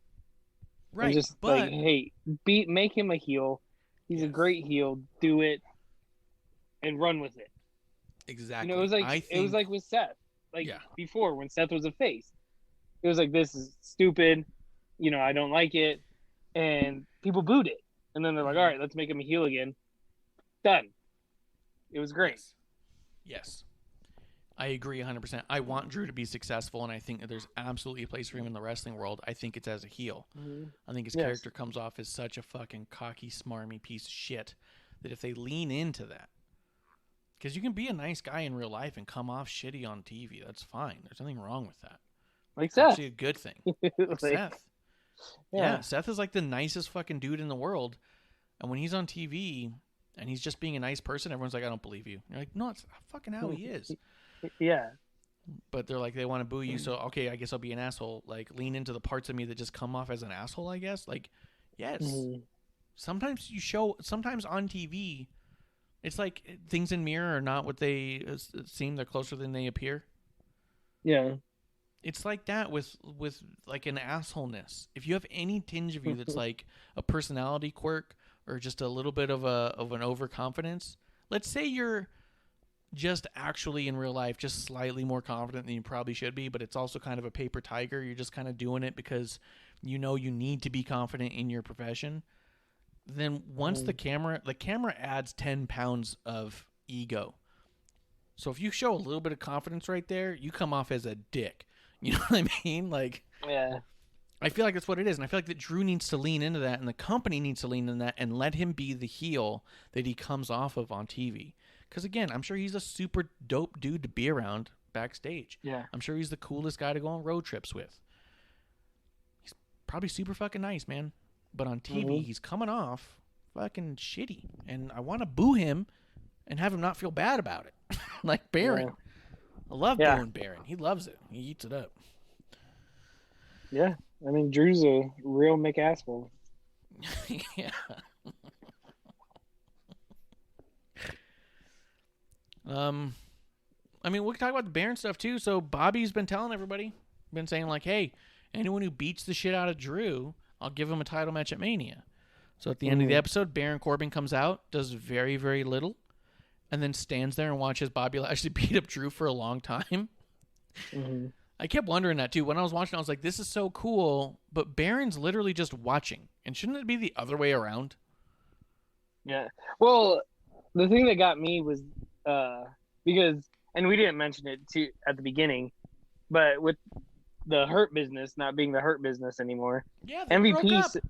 Speaker 4: Right.
Speaker 5: And just
Speaker 4: but
Speaker 5: like, hey, make him a heel. He's a great heel. Do it and run with it.
Speaker 4: Exactly.
Speaker 5: You know, it was like with Seth. Like before when Seth was a face. It was like, this is stupid. You know, I don't like it. And people booed it. And then they're like, all right, let's make him a heel again. Done. It was great.
Speaker 4: Yes. I agree 100%. I want Drew to be successful, and I think that there's absolutely a place for him in the wrestling world. I think it's as a heel. I think his character comes off as such a fucking cocky, smarmy piece of shit that if they lean into that, because you can be a nice guy in real life and come off shitty on TV. That's fine. There's nothing wrong with that.
Speaker 5: Like
Speaker 4: It's
Speaker 5: Seth.
Speaker 4: actually a good thing. Like Seth. Yeah, Seth is like the nicest fucking dude in the world. And when he's on TV and he's just being a nice person, everyone's like, I don't believe you. You're like, no, it's fucking how he is.
Speaker 5: Yeah.
Speaker 4: But they're like, they want to boo you, so okay, I guess I'll be an asshole. Like, lean into the parts of me that just come off as an asshole, I guess. Like, yes. Sometimes sometimes on TV, it's like things in mirror are not what they seem. They're closer than they appear.
Speaker 5: Yeah.
Speaker 4: It's like that with like an assholeness. If you have any tinge of you that's like a personality quirk or just a little bit of an overconfidence, let's say you're just actually in real life just slightly more confident than you probably should be, but it's also kind of a paper tiger. You're just kind of doing it because you know you need to be confident in your profession. Then once the camera adds 10 pounds of ego. So if you show a little bit of confidence right there, you come off as a dick. You know what I mean? Like,
Speaker 5: yeah.
Speaker 4: I feel like that's what it is. And I feel like that Drew needs to lean into that and the company needs to lean into that and let him be the heel that he comes off of on TV. Because, again, I'm sure he's a super dope dude to be around backstage.
Speaker 5: Yeah.
Speaker 4: I'm sure he's the coolest guy to go on road trips with. He's probably super fucking nice, man. But on TV, he's coming off fucking shitty. And I want to boo him and have him not feel bad about it. Like Baron.
Speaker 5: Yeah.
Speaker 4: I love booing Baron. He loves it. He eats it up.
Speaker 5: Yeah. I mean, Drew's a real McAsshole.
Speaker 4: Yeah. I mean, we can talk about the Baron stuff too. So Bobby's been telling everybody, been saying like, hey, anyone who beats the shit out of Drew, I'll give him a title match at Mania. So at the end of the episode, Baron Corbin comes out, does very, very little, and then stands there and watches Bobby Lashley beat up Drew for a long time. I kept wondering that too. When I was watching, I was like, this is so cool, but Baron's literally just watching. And shouldn't it be the other way around?
Speaker 5: Yeah. Well, the thing that got me was because, and we didn't mention it at the beginning, but with the Hurt Business not being the Hurt Business anymore, MVP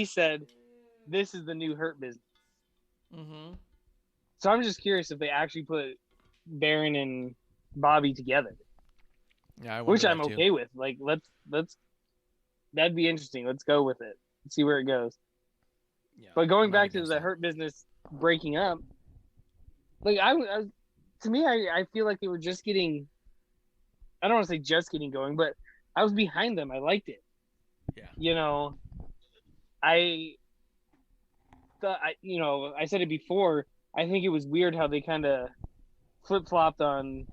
Speaker 5: said this is the new Hurt Business. So I'm just curious if they actually put Baron and Bobby together.
Speaker 4: Yeah,
Speaker 5: which I'm okay with. Like, let's that'd be interesting. Let's go with it. Let's see where it goes. Yeah, but going back to the Hurt Business breaking up, like to me, I feel like they were just getting. I don't want to say just getting going, but I was behind them. I liked it.
Speaker 4: Yeah.
Speaker 5: You know, I said it before. I think it was weird how they kind of flip-flopped on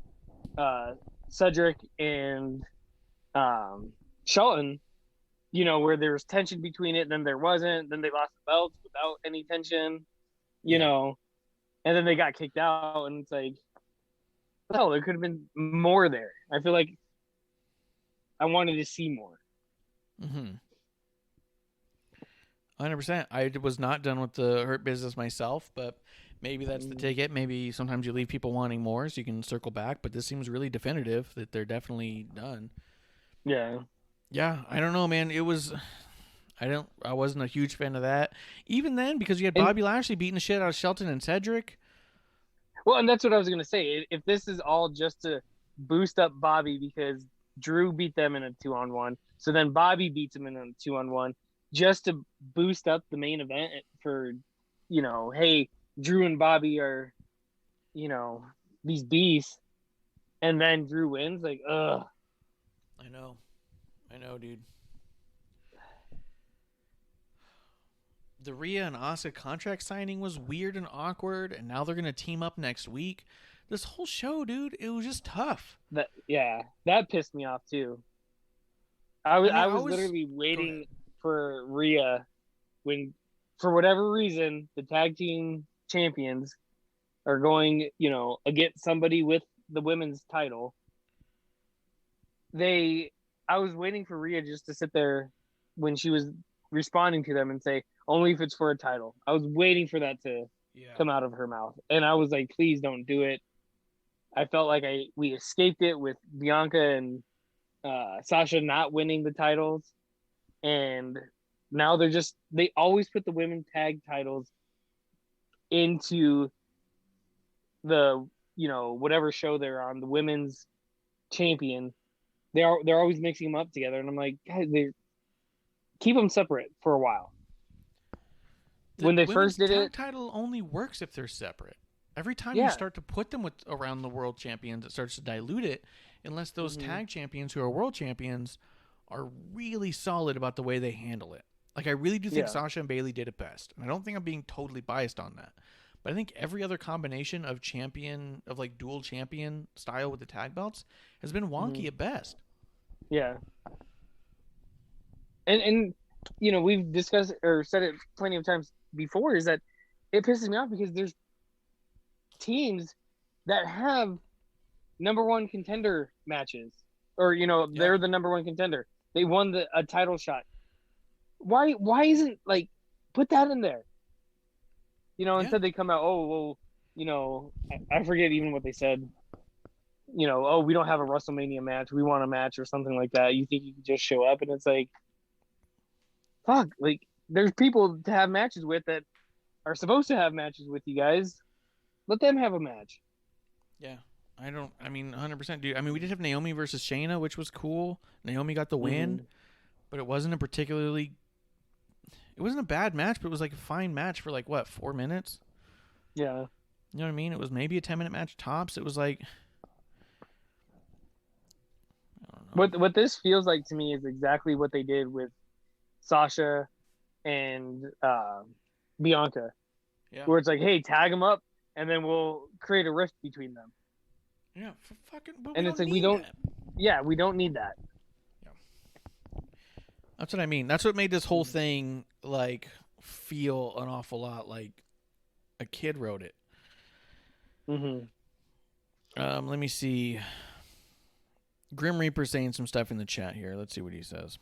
Speaker 5: Cedric and Shelton, you know, where there was tension between it, then there wasn't, then they lost the belts without any tension, you know, and then they got kicked out, and it's like, well, there could have been more there. I feel like I wanted to see more.
Speaker 4: 100%. I was not done with the Hurt Business myself, but maybe that's the ticket. Maybe sometimes you leave people wanting more so you can circle back, but this seems really definitive that they're definitely done.
Speaker 5: Yeah.
Speaker 4: Yeah, I don't know, man. I wasn't a huge fan of that. Even then, because you had Bobby Lashley beating the shit out of Shelton and Cedric.
Speaker 5: Well, and that's what I was going to say. If this is all just to boost up Bobby because Drew beat them in a 2-on-1, so then Bobby beats him in a 2-on-1, just to boost up the main event for, you know, hey, Drew and Bobby are, you know, these beasts, and then Drew wins, like, ugh.
Speaker 4: I know, dude. the Rhea and Asuka contract signing was weird and awkward, and now they're going to team up next week. This whole show, dude, it was just tough.
Speaker 5: That pissed me off too. I was literally waiting for Rhea when, for whatever reason, the tag team champions are going, against somebody with the women's title. I was waiting for Rhea just to sit there when she was responding to them and say, only if it's for a title. I was waiting for that to come out of her mouth. And I was like, please don't do it. I felt like we escaped it with Bianca and Sasha not winning the titles. And now they always put the women tag titles into the, whatever show they're on, the women's champion. They're always mixing them up together. And I'm like, guys, keep them separate for a while. When they first did it,
Speaker 4: title only works if they're separate. Every time you start to put them with around the world champions, it starts to dilute it. Unless those tag champions who are world champions are really solid about the way they handle it. Like, I really do think Sasha and Bayley did it best, and I don't think I'm being totally biased on that. But I think every other combination of like dual champion style with the tag belts has been wonky at best.
Speaker 5: Yeah. And we've discussed or said it plenty of times before, is that it pisses me off because there's teams that have number one contender matches, or they're the number one contender. They won a title shot. Why isn't, like, put that in there? Instead they come out, I forget even what they said. We don't have a WrestleMania match. We want a match or something like that. You think you can just show up? And it's like, fuck, like, there's people to have matches with that are supposed to have matches with you guys. Let them have a match.
Speaker 4: Yeah. 100%, dude. We did have Naomi versus Shayna, which was cool. Naomi got the win, but it wasn't a bad match, but it was like a fine match for 4 minutes?
Speaker 5: Yeah.
Speaker 4: You know what I mean? It was maybe a 10-minute match tops. It was like, I don't know.
Speaker 5: What this feels like to me is exactly what they did with Sasha and Bianca.
Speaker 4: Yeah.
Speaker 5: Where it's like, hey, tag them up, and then we'll create a rift between them.
Speaker 4: Yeah,
Speaker 5: and it's like, we don't need that.
Speaker 4: Yeah. That's what I mean. That's what made this whole thing feel an awful lot like a kid wrote it. Let me see. Grim Reaper saying some stuff in the chat here. Let's see what he says.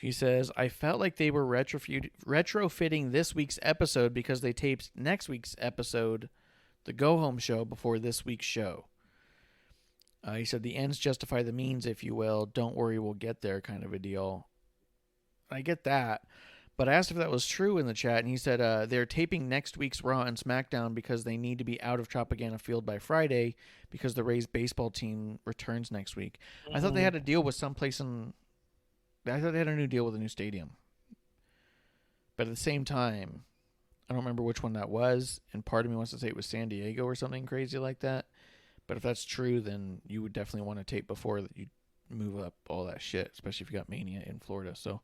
Speaker 4: He says, I felt like they were retrofitting this week's episode because they taped next week's episode, the go-home show, before this week's show. He said, the ends justify the means, if you will. Don't worry, we'll get there, kind of a deal. I get that. But I asked if that was true in the chat, and he said they're taping next week's Raw and SmackDown because they need to be out of Tropicana Field by Friday because the Rays baseball team returns next week. I thought they had a deal with someplace I thought they had a new deal with a new stadium. But at the same time, I don't remember which one that was, and part of me wants to say it was San Diego or something crazy like that. But if that's true, then you would definitely want to tape before that you move up all that shit, especially if you got Mania in Florida. So,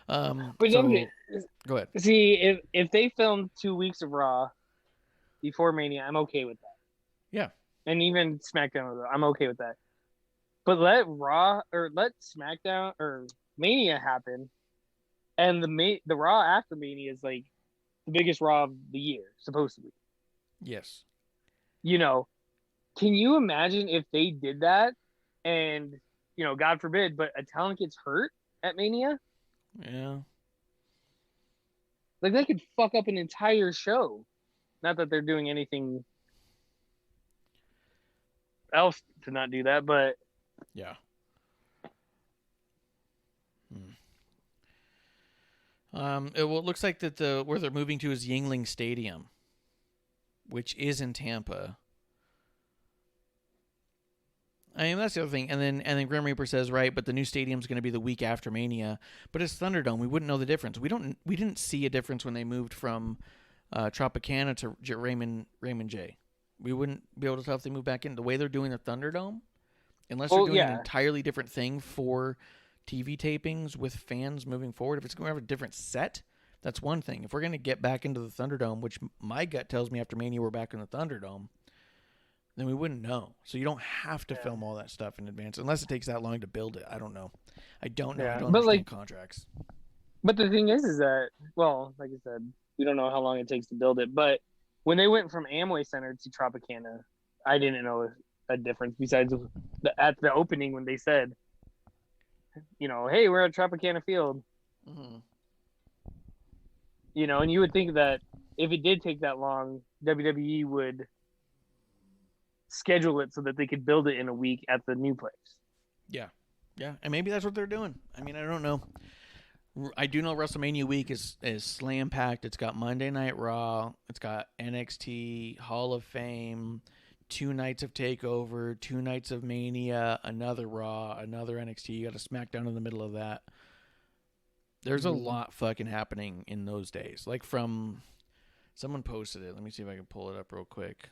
Speaker 4: go ahead.
Speaker 5: See, if they filmed 2 weeks of Raw before Mania, I'm okay with that.
Speaker 4: Yeah.
Speaker 5: And even SmackDown, I'm okay with that. But let Raw or let SmackDown or Mania happen, and the Raw after Mania is like the biggest Raw of the year, supposed to be.
Speaker 4: Yes.
Speaker 5: Can you imagine if they did that, and God forbid, but a talent gets hurt at Mania?
Speaker 4: Yeah.
Speaker 5: Like, they could fuck up an entire show. Not that they're doing anything else to not do that, but
Speaker 4: yeah. It looks like that where they're moving to is Yuengling Stadium, which is in Tampa. That's the other thing. And then Grim Reaper says, right, but the new stadium's going to be the week after Mania. But it's Thunderdome. We wouldn't know the difference. We didn't see a difference when they moved from Tropicana to Raymond J. We wouldn't be able to tell if they moved back in. The way they're doing the Thunderdome, unless they're doing an entirely different thing for TV tapings with fans moving forward. If it's going to have a different set, that's one thing. If we're going to get back into the Thunderdome, which my gut tells me after Mania we're back in the Thunderdome, then we wouldn't know. So you don't have to film all that stuff in advance unless it takes that long to build it. I don't know. I don't know.
Speaker 5: Yeah,
Speaker 4: I don't
Speaker 5: but,
Speaker 4: understand contracts.
Speaker 5: But the thing is that, well, like I said, we don't know how long it takes to build it. But when they went from Amway Center to Tropicana, I didn't know a difference besides at the opening when they said, you know, hey, we're at Tropicana Field.
Speaker 4: Mm-hmm.
Speaker 5: You know, and you would think that if it did take that long, WWE would schedule it so that they could build it in a week at the new place.
Speaker 4: Yeah. Yeah. And maybe that's what they're doing. I mean, I don't know. I do know WrestleMania week is slam packed. It's got Monday Night Raw. It's got NXT, Hall of Fame, 2 nights of TakeOver, 2 nights of Mania, another Raw, another NXT. You got a SmackDown in the middle of that. There's a lot fucking happening in those days. Like from someone posted it. Let me see if I can pull it up real quick.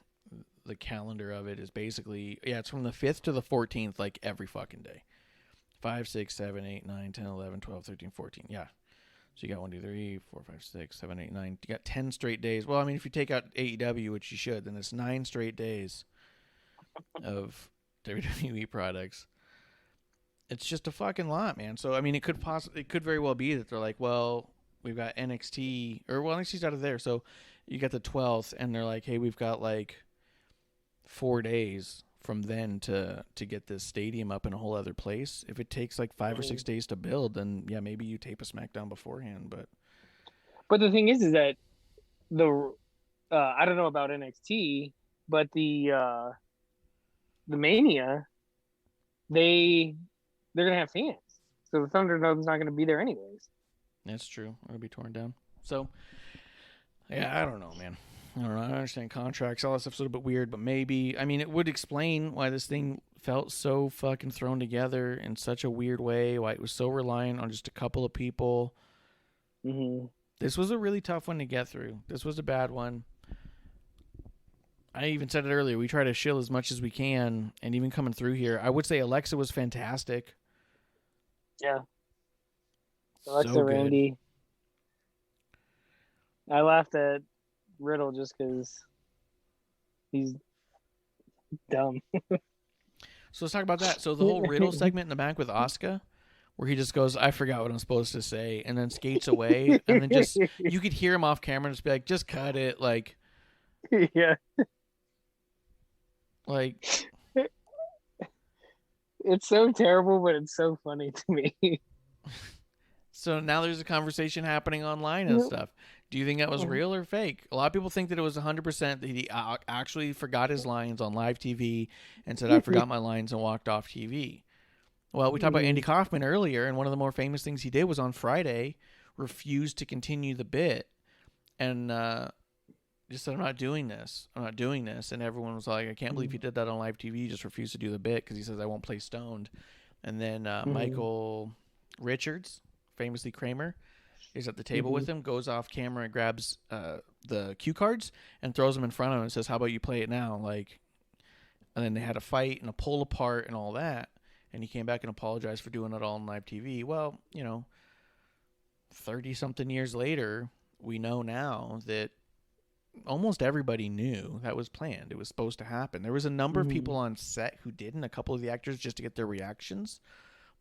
Speaker 4: The calendar of it is basically, it's from the 5th to the 14th, like every fucking day. 5, 6, 7, 8, 9, 10, 11, 12, 13, 14. Yeah. So you got 1, 2, 3, 4, 5, 6, 7, 8, 9. You got 10 straight days. Well, I mean, if you take out AEW, which you should, then it's 9 straight days of WWE products. It's just a fucking lot, man. So I mean, it could very well be that they're like, well, we've got NXT, or well, NXT's out of there, so you got the 12th, and they're like, hey, we've got like 4 days from then to get this stadium up in a whole other place. If it takes like 5 or 6 days to build, then yeah, maybe you tape a SmackDown beforehand. But
Speaker 5: the thing is that I don't know about NXT, but the Mania, they're gonna have fans, so the Thunderdome's not gonna be there anyways.
Speaker 4: That's true. It'll be torn down. So yeah, I don't know, man. I don't know. I understand contracts. All that stuff's a little bit weird, but maybe, I mean, it would explain why this thing felt so fucking thrown together in such a weird way, why it was so reliant on just a couple of people.
Speaker 5: Mm-hmm.
Speaker 4: This was a really tough one to get through. This was a bad one. I even said it earlier. We try to shill as much as we can, and even coming through here, I would say Alexa was fantastic.
Speaker 5: Yeah. Alexa,
Speaker 4: so
Speaker 5: Randy. I laughed at Riddle just because he's dumb.
Speaker 4: So let's talk about that. So the whole Riddle segment in the back with Asuka, where he just goes, I forgot what I'm supposed to say, and then skates away, and then just, you could hear him off camera and just be like, just cut it, like.
Speaker 5: Yeah.
Speaker 4: Like.
Speaker 5: It's so terrible, but it's so funny to me.
Speaker 4: So now there's a conversation happening online and stuff. Do you think that was real or fake? A lot of people think that it was 100% that he actually forgot his lines on live TV and said, I forgot my lines, and walked off TV. Well, we talked about Andy Kaufman earlier, and one of the more famous things he did was on Friday, refused to continue the bit and just said, I'm not doing this. I'm not doing this. And everyone was like, I can't believe he did that on live TV. He just refused to do the bit because he says, I won't play stoned. And then Michael Richards, famously Kramer, is at the table with him, goes off camera and grabs the cue cards and throws them in front of him and says, how about you play it now? Like, and then they had a fight and a pull apart and all that. And he came back and apologized for doing it all on live TV. Well, 30-something years later, we know now that almost everybody knew that was planned. It was supposed to happen. There was a number of people on set who didn't, a couple of the actors, just to get their reactions.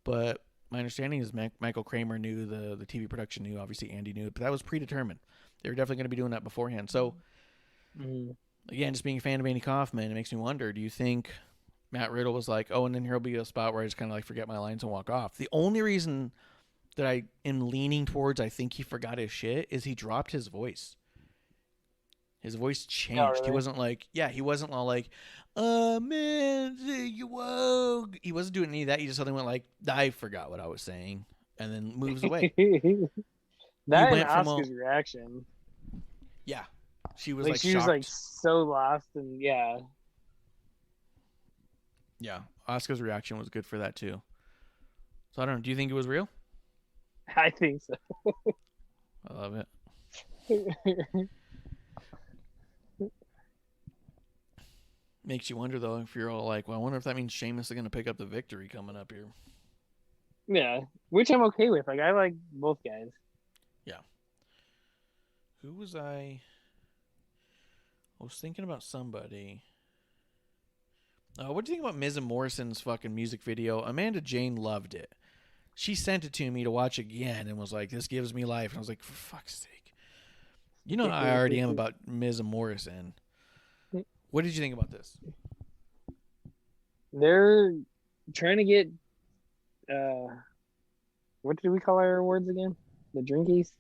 Speaker 4: But my understanding is Michael Kramer knew, the TV production knew, obviously Andy knew, but that was predetermined. They were definitely going to be doing that beforehand. So, again, just being a fan of Andy Kaufman, it makes me wonder, do you think Matt Riddle was like, oh, and then here'll be a spot where I just kind of like forget my lines and walk off? The only reason that I am leaning towards I think he forgot his shit is he dropped his voice. His voice changed.
Speaker 5: Oh, really?
Speaker 4: He wasn't like, he wasn't all like, man, you woke. He wasn't doing any of that. He just suddenly went like, I forgot what I was saying, and then moves away.
Speaker 5: That and Asuka's reaction.
Speaker 4: Yeah. She was like
Speaker 5: she
Speaker 4: shocked.
Speaker 5: was like so lost, and yeah.
Speaker 4: Yeah. Asuka's reaction was good for that too. So I don't know. Do you think it was real?
Speaker 5: I think so.
Speaker 4: I love it. Makes you wonder, though, if you're all like, well, I wonder if that means Sheamus is going to pick up the victory coming up here.
Speaker 5: Yeah, which I'm okay with. Like, I like both guys.
Speaker 4: Yeah. Who was I? I was thinking about somebody. What do you think about Miz and Morrison's fucking music video? Amanda Jane loved it. She sent it to me to watch again and was like, "This gives me life." And I was like, "For fuck's sake!" You know how I already am about Miz and Morrison. What did you think about this?
Speaker 5: They're trying to get what did we call our awards again? The drinkies?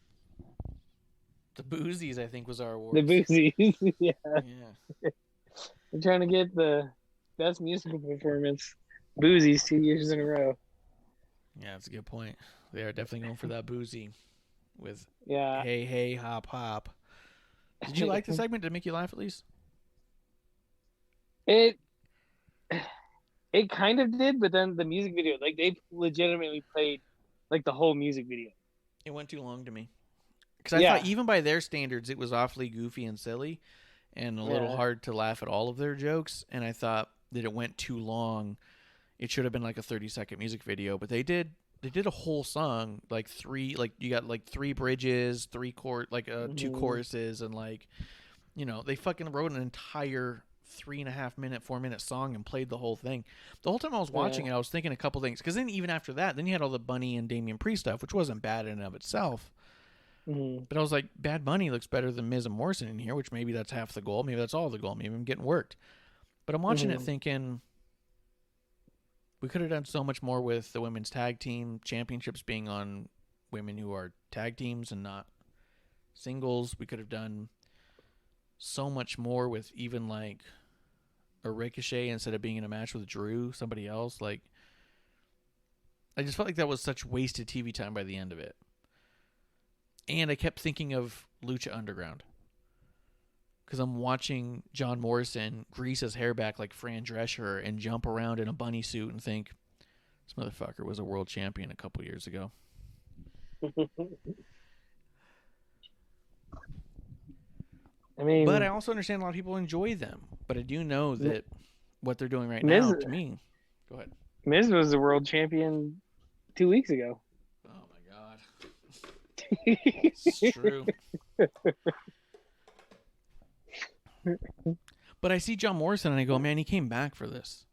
Speaker 4: The Boozies, I think, was our award.
Speaker 5: The boozies. Yeah.
Speaker 4: Yeah.
Speaker 5: They're trying to get the best musical performance boozies 2 years in a row.
Speaker 4: Yeah, that's a good point. They are definitely going for that boozy with
Speaker 5: Yeah.
Speaker 4: hey, hey, hop, hop. Did you like the segment? Did it make you laugh at least?
Speaker 5: It kind of did, but then the music video, like they legitimately played like the whole music video.
Speaker 4: It went too long to me. Because I thought even by their standards, it was awfully goofy and silly and a little hard to laugh at all of their jokes. And I thought that it went too long. It should have been like a 30-second music video, but they did a whole song, like you got like 3 bridges, 2 choruses, and like, you know, they fucking wrote an entire 3.5 minute, 4 minute song and played the whole thing. The whole time I was watching it, I was thinking a couple things. Because then even after that, then you had all the Bunny and Damian Priest stuff, which wasn't bad in and of itself.
Speaker 5: Mm-hmm.
Speaker 4: But I was like, Bad Bunny looks better than Miz and Morrison in here, which maybe that's half the goal. Maybe that's all the goal. Maybe I'm getting worked. But I'm watching it thinking, we could have done so much more with the women's tag team championships being on women who are tag teams and not singles. We could have done so much more with even like a Ricochet instead of being in a match with Drew, somebody else. Like, I just felt like that was such wasted TV time by the end of it. And I kept thinking of Lucha Underground. Because I'm watching John Morrison grease his hair back like Fran Drescher and jump around in a bunny suit and think, this motherfucker was a world champion a couple years ago.
Speaker 5: I mean,
Speaker 4: but I also understand a lot of people enjoy them. But I do know that what they're doing right now, to me... Go ahead.
Speaker 5: Miz was the world champion 2 weeks ago.
Speaker 4: Oh, my God. It's true. But I see John Morrison and I go, man, he came back for this.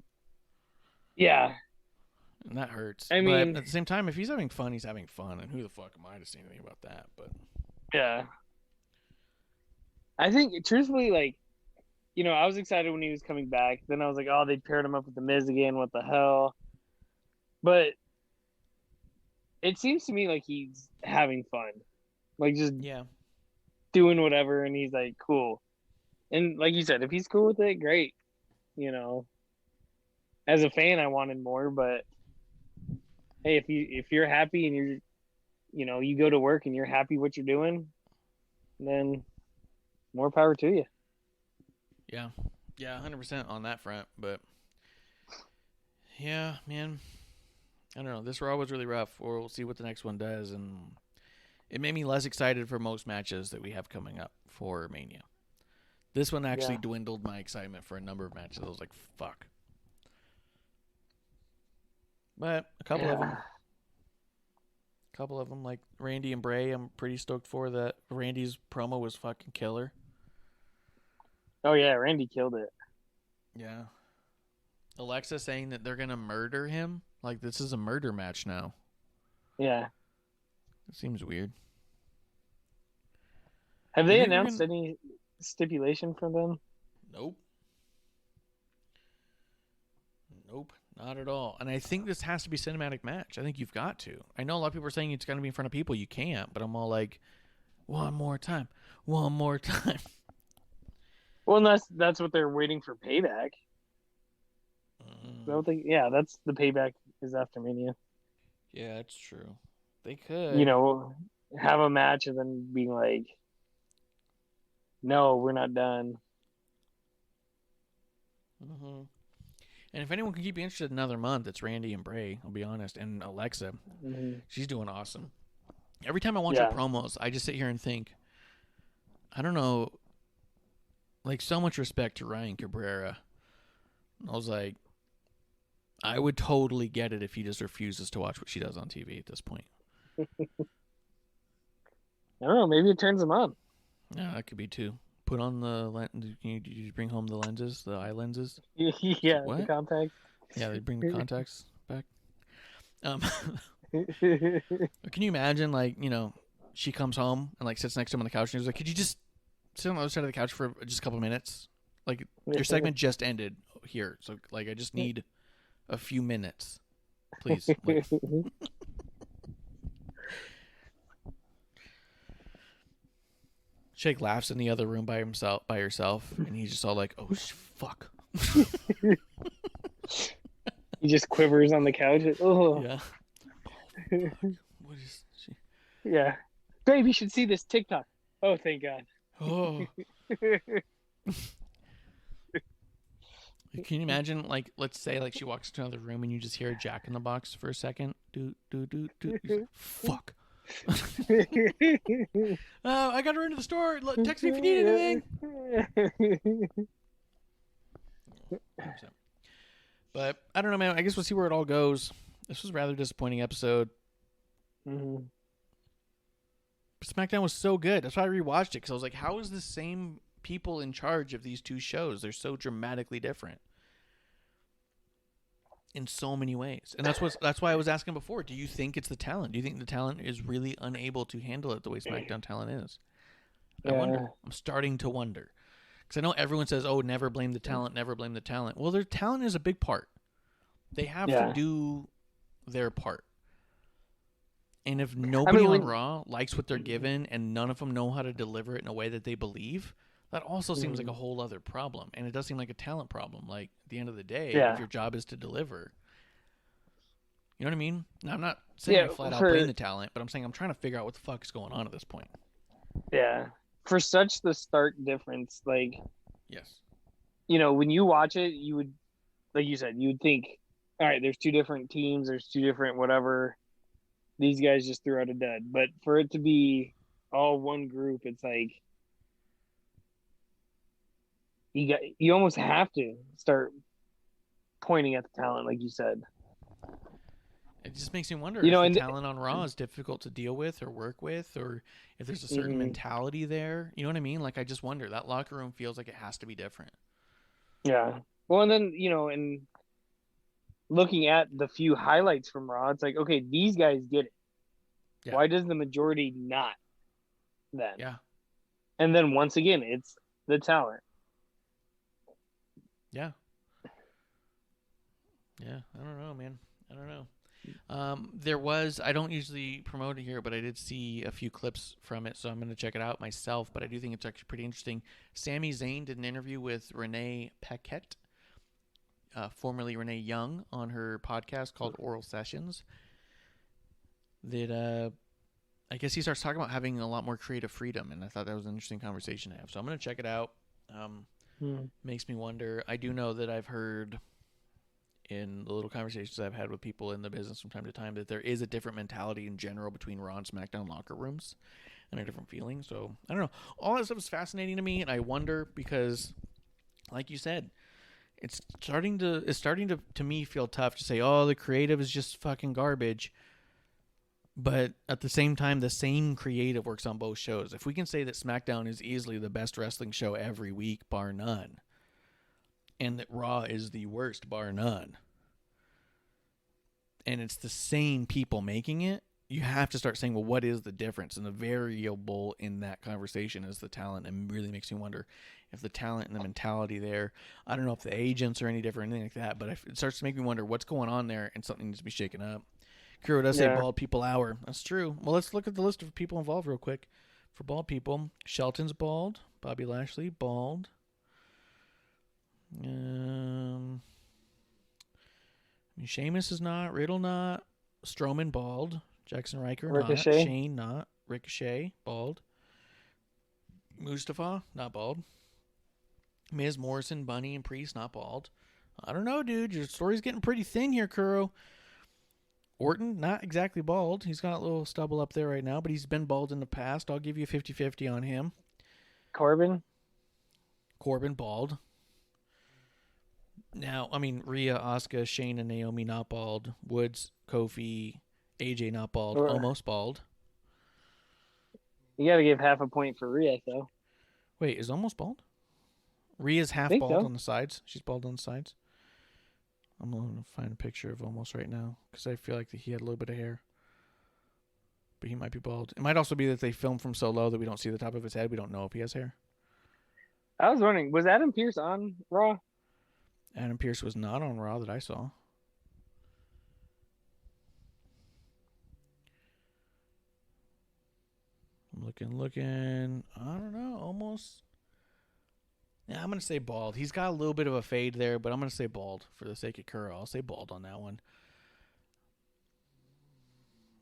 Speaker 5: Yeah.
Speaker 4: And that hurts.
Speaker 5: I mean,
Speaker 4: but at the same time, if he's having fun, he's having fun. And who the fuck am I to say anything about that? But
Speaker 5: yeah. I think, truthfully, like, you know, I was excited when he was coming back. Then I was like, oh, they paired him up with The Miz again. What the hell? But it seems to me like he's having fun. Like, just doing whatever. And he's like, cool. And like you said, if he's cool with it, great. You know, as a fan, I wanted more. But hey, if you're happy and you go to work and you're happy what you're doing, then more power to you.
Speaker 4: Yeah, 100% on that front. But yeah, man, I don't know. This Raw was really rough. We'll see what the next one does, and it made me less excited for most matches that we have coming up for Mania. This one actually dwindled my excitement for a number of matches. I was like, fuck. But a couple of them, like Randy and Bray, I'm pretty stoked for that. Randy's promo was fucking killer.
Speaker 5: Oh, yeah, Randy killed it.
Speaker 4: Yeah. Alexa saying that they're going to murder him. Like, this is a murder match now.
Speaker 5: Yeah.
Speaker 4: It seems weird.
Speaker 5: Have they announced any stipulation for them?
Speaker 4: Nope, not at all. And I think this has to be a cinematic match. I think you've got to. I know a lot of people are saying it's going to be in front of people. You can't, but I'm all like, one more time.
Speaker 5: Well, that's what they're waiting for payback. That's the payback is after Mania.
Speaker 4: Yeah, that's true. They could,
Speaker 5: have a match and then being like, no, we're not done.
Speaker 4: Mm-hmm. And if anyone can keep you interested another month, it's Randy and Bray, I'll be honest. And Alexa. Mm-hmm. She's doing awesome. Every time I watch her promos, I just sit here and think, I don't know, like, so much respect to Ryan Cabrera. I was like, I would totally get it if he just refuses to watch what she does on TV at this point.
Speaker 5: I don't know. Maybe it turns him on.
Speaker 4: Yeah, that could be too. Put on the lens. Did you bring home the lenses, the eye lenses?
Speaker 5: Yeah,
Speaker 4: What?
Speaker 5: the contacts.
Speaker 4: Yeah, they bring the contacts back. Can you imagine, like, she comes home and like sits next to him on the couch and he's like, "Could you just sit on the other side of the couch for just a couple of minutes? Like, your segment just ended here, so like I just need a few minutes, please." Like, Shake laughs in the other room by herself, and he's just all like, "Oh fuck."
Speaker 5: He just quivers on the couch. Oh
Speaker 4: Yeah. What is she?
Speaker 5: yeah, babe, you should see this TikTok. Oh, thank God.
Speaker 4: Oh. Can you imagine, like, let's say, like, she walks into another room and you just hear a Jack in the Box for a second? Fuck. Oh, I got to run to the store. Text me if you need anything. But I don't know, man. I guess we'll see where it all goes. This was a rather disappointing episode.
Speaker 5: Mm-hmm.
Speaker 4: SmackDown was so good. That's why I rewatched it, because I was like, how is the same people in charge of these two shows? They're so dramatically different in so many ways. And that's why I was asking before, do you think it's the talent? Do you think the talent is really unable to handle it the way SmackDown talent is? I wonder. I'm starting to wonder. Because I know everyone says, oh, never blame the talent, never blame the talent. Well, their talent is a big part. They have to do their part. And if nobody on Raw likes what they're given and none of them know how to deliver it in a way that they believe, that also seems like a whole other problem. And it does seem like a talent problem. Like, at the end of the day, if your job is to deliver. You know what I mean? Now, I'm not saying I flat out blame the talent, but I'm saying I'm trying to figure out what the fuck is going on at this point.
Speaker 5: Yeah. For such the stark difference, like,
Speaker 4: yes,
Speaker 5: when you watch it, you would, like you said, you would think, all right, there's two different teams, there's two different whatever. These guys just threw out a dud. But for it to be all one group, it's like you almost have to start pointing at the talent, like you said.
Speaker 4: It just makes me wonder if the talent on Raw is difficult to deal with or work with, or if there's a certain mentality there. You know what I mean? Like, I just wonder. That locker room feels like it has to be different.
Speaker 5: Yeah. Well, and then, and looking at the few highlights from Raw, it's like, okay, these guys get it. Yeah. Why does the majority not then?
Speaker 4: Yeah.
Speaker 5: And then once again, it's the talent.
Speaker 4: Yeah. Yeah. I don't know, man. I don't know. There was, I don't usually promote it here, but I did see a few clips from it, so I'm going to check it out myself, but I do think it's actually pretty interesting. Sami Zayn did an interview with Renee Paquette, formerly Renee Young, on her podcast called Oral Sessions. That I guess he starts talking about having a lot more creative freedom, and I thought that was an interesting conversation to have. So I'm going to check it out. Makes me wonder. I do know that I've heard in the little conversations I've had with people in the business from time to time that there is a different mentality in general between Raw and SmackDown locker rooms and a different feeling. So I don't know. All that stuff is fascinating to me, and I wonder because, like you said, it's starting to me feel tough to say, oh, the creative is just fucking garbage. But at the same time, the same creative works on both shows. If we can say that SmackDown is easily the best wrestling show every week, bar none, and that Raw is the worst, bar none, and it's the same people making it, you have to start saying, well, what is the difference? And the variable in that conversation is the talent, and really makes me wonder if the talent and the mentality there, I don't know if the agents are any different or anything like that, but it starts to make me wonder what's going on there, and something needs to be shaken up. Kuro does say Bald People Hour. That's true. Well, let's look at the list of people involved real quick. For bald people, Shelton's bald. Bobby Lashley, bald. Sheamus is not. Riddle not. Strowman, bald. Jackson Riker,
Speaker 5: Ricochet.
Speaker 4: not. Shane, not. Ricochet, bald. Mustafa, not bald. Miz, Morrison, Bunny, and Priest, not bald. I don't know, dude. Your story's getting pretty thin here, Kuro. Orton, not exactly bald. He's got a little stubble up there right now, but he's been bald in the past. I'll give you 50-50 on him.
Speaker 5: Corbin,
Speaker 4: bald. Now, I mean, Rhea, Asuka, Shane, and Naomi not bald. Woods, Kofi, AJ not bald. Almost bald.
Speaker 5: You got to give half a point for Rhea, though.
Speaker 4: Wait, is Almost bald? Rhea's half bald on the sides. She's bald on the sides. I'm going to find a picture of Almost right now because I feel like he had a little bit of hair. But he might be bald. It might also be that they filmed from so low that we don't see the top of his head. We don't know if he has hair.
Speaker 5: I was wondering, was Adam Pearce on Raw?
Speaker 4: Adam Pearce was not on Raw that I saw. I'm looking. I don't know. Almost. Yeah, I'm going to say bald. He's got a little bit of a fade there, but I'm going to say bald for the sake of Kuro. I'll say bald on that one.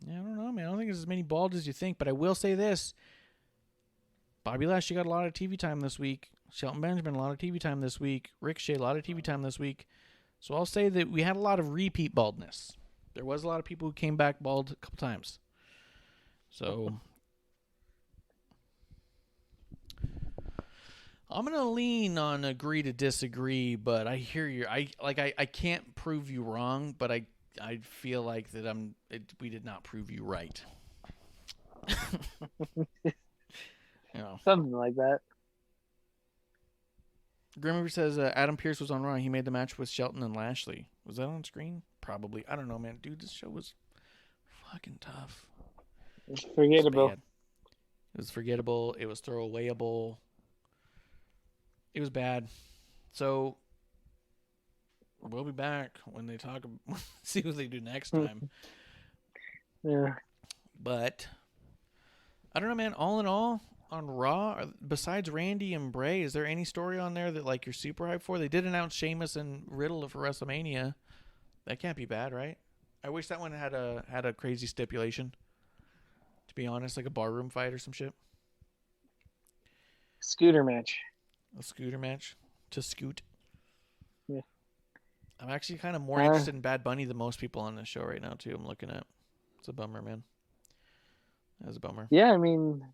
Speaker 4: Yeah, I don't know, man. I don't think there's as many bald as you think, but I will say this. Bobby Lashley got a lot of TV time this week. Shelton Benjamin, a lot of TV time this week. Ricochet, a lot of TV time this week. So I'll say that we had a lot of repeat baldness. There was a lot of people who came back bald a couple times. So I'm going to lean on agree to disagree, but I hear you. I can't prove you wrong, but I feel like that we did not prove you right.
Speaker 5: Something like that.
Speaker 4: Grimmer says Adam Pearce was on Raw. He made the match with Shelton and Lashley. Was that on screen? Probably. I don't know, man. Dude, this show was fucking tough.
Speaker 5: It's forgettable.
Speaker 4: It was forgettable. It was throwawayable. It was bad. So we'll be back when they talk. See what they do next time.
Speaker 5: Yeah.
Speaker 4: But I don't know, man. All in all, on Raw, besides Randy and Bray, is there any story on there that like you're super hyped for? They did announce Sheamus and Riddle for WrestleMania. That can't be bad, right? I wish that one had a crazy stipulation. To be honest, like a barroom fight or some shit.
Speaker 5: Scooter match.
Speaker 4: A scooter match to scoot.
Speaker 5: Yeah.
Speaker 4: I'm actually kind of more interested in Bad Bunny than most people on this show right now, too. I'm looking at. It's a bummer, man. That's a bummer.
Speaker 5: Yeah, I mean,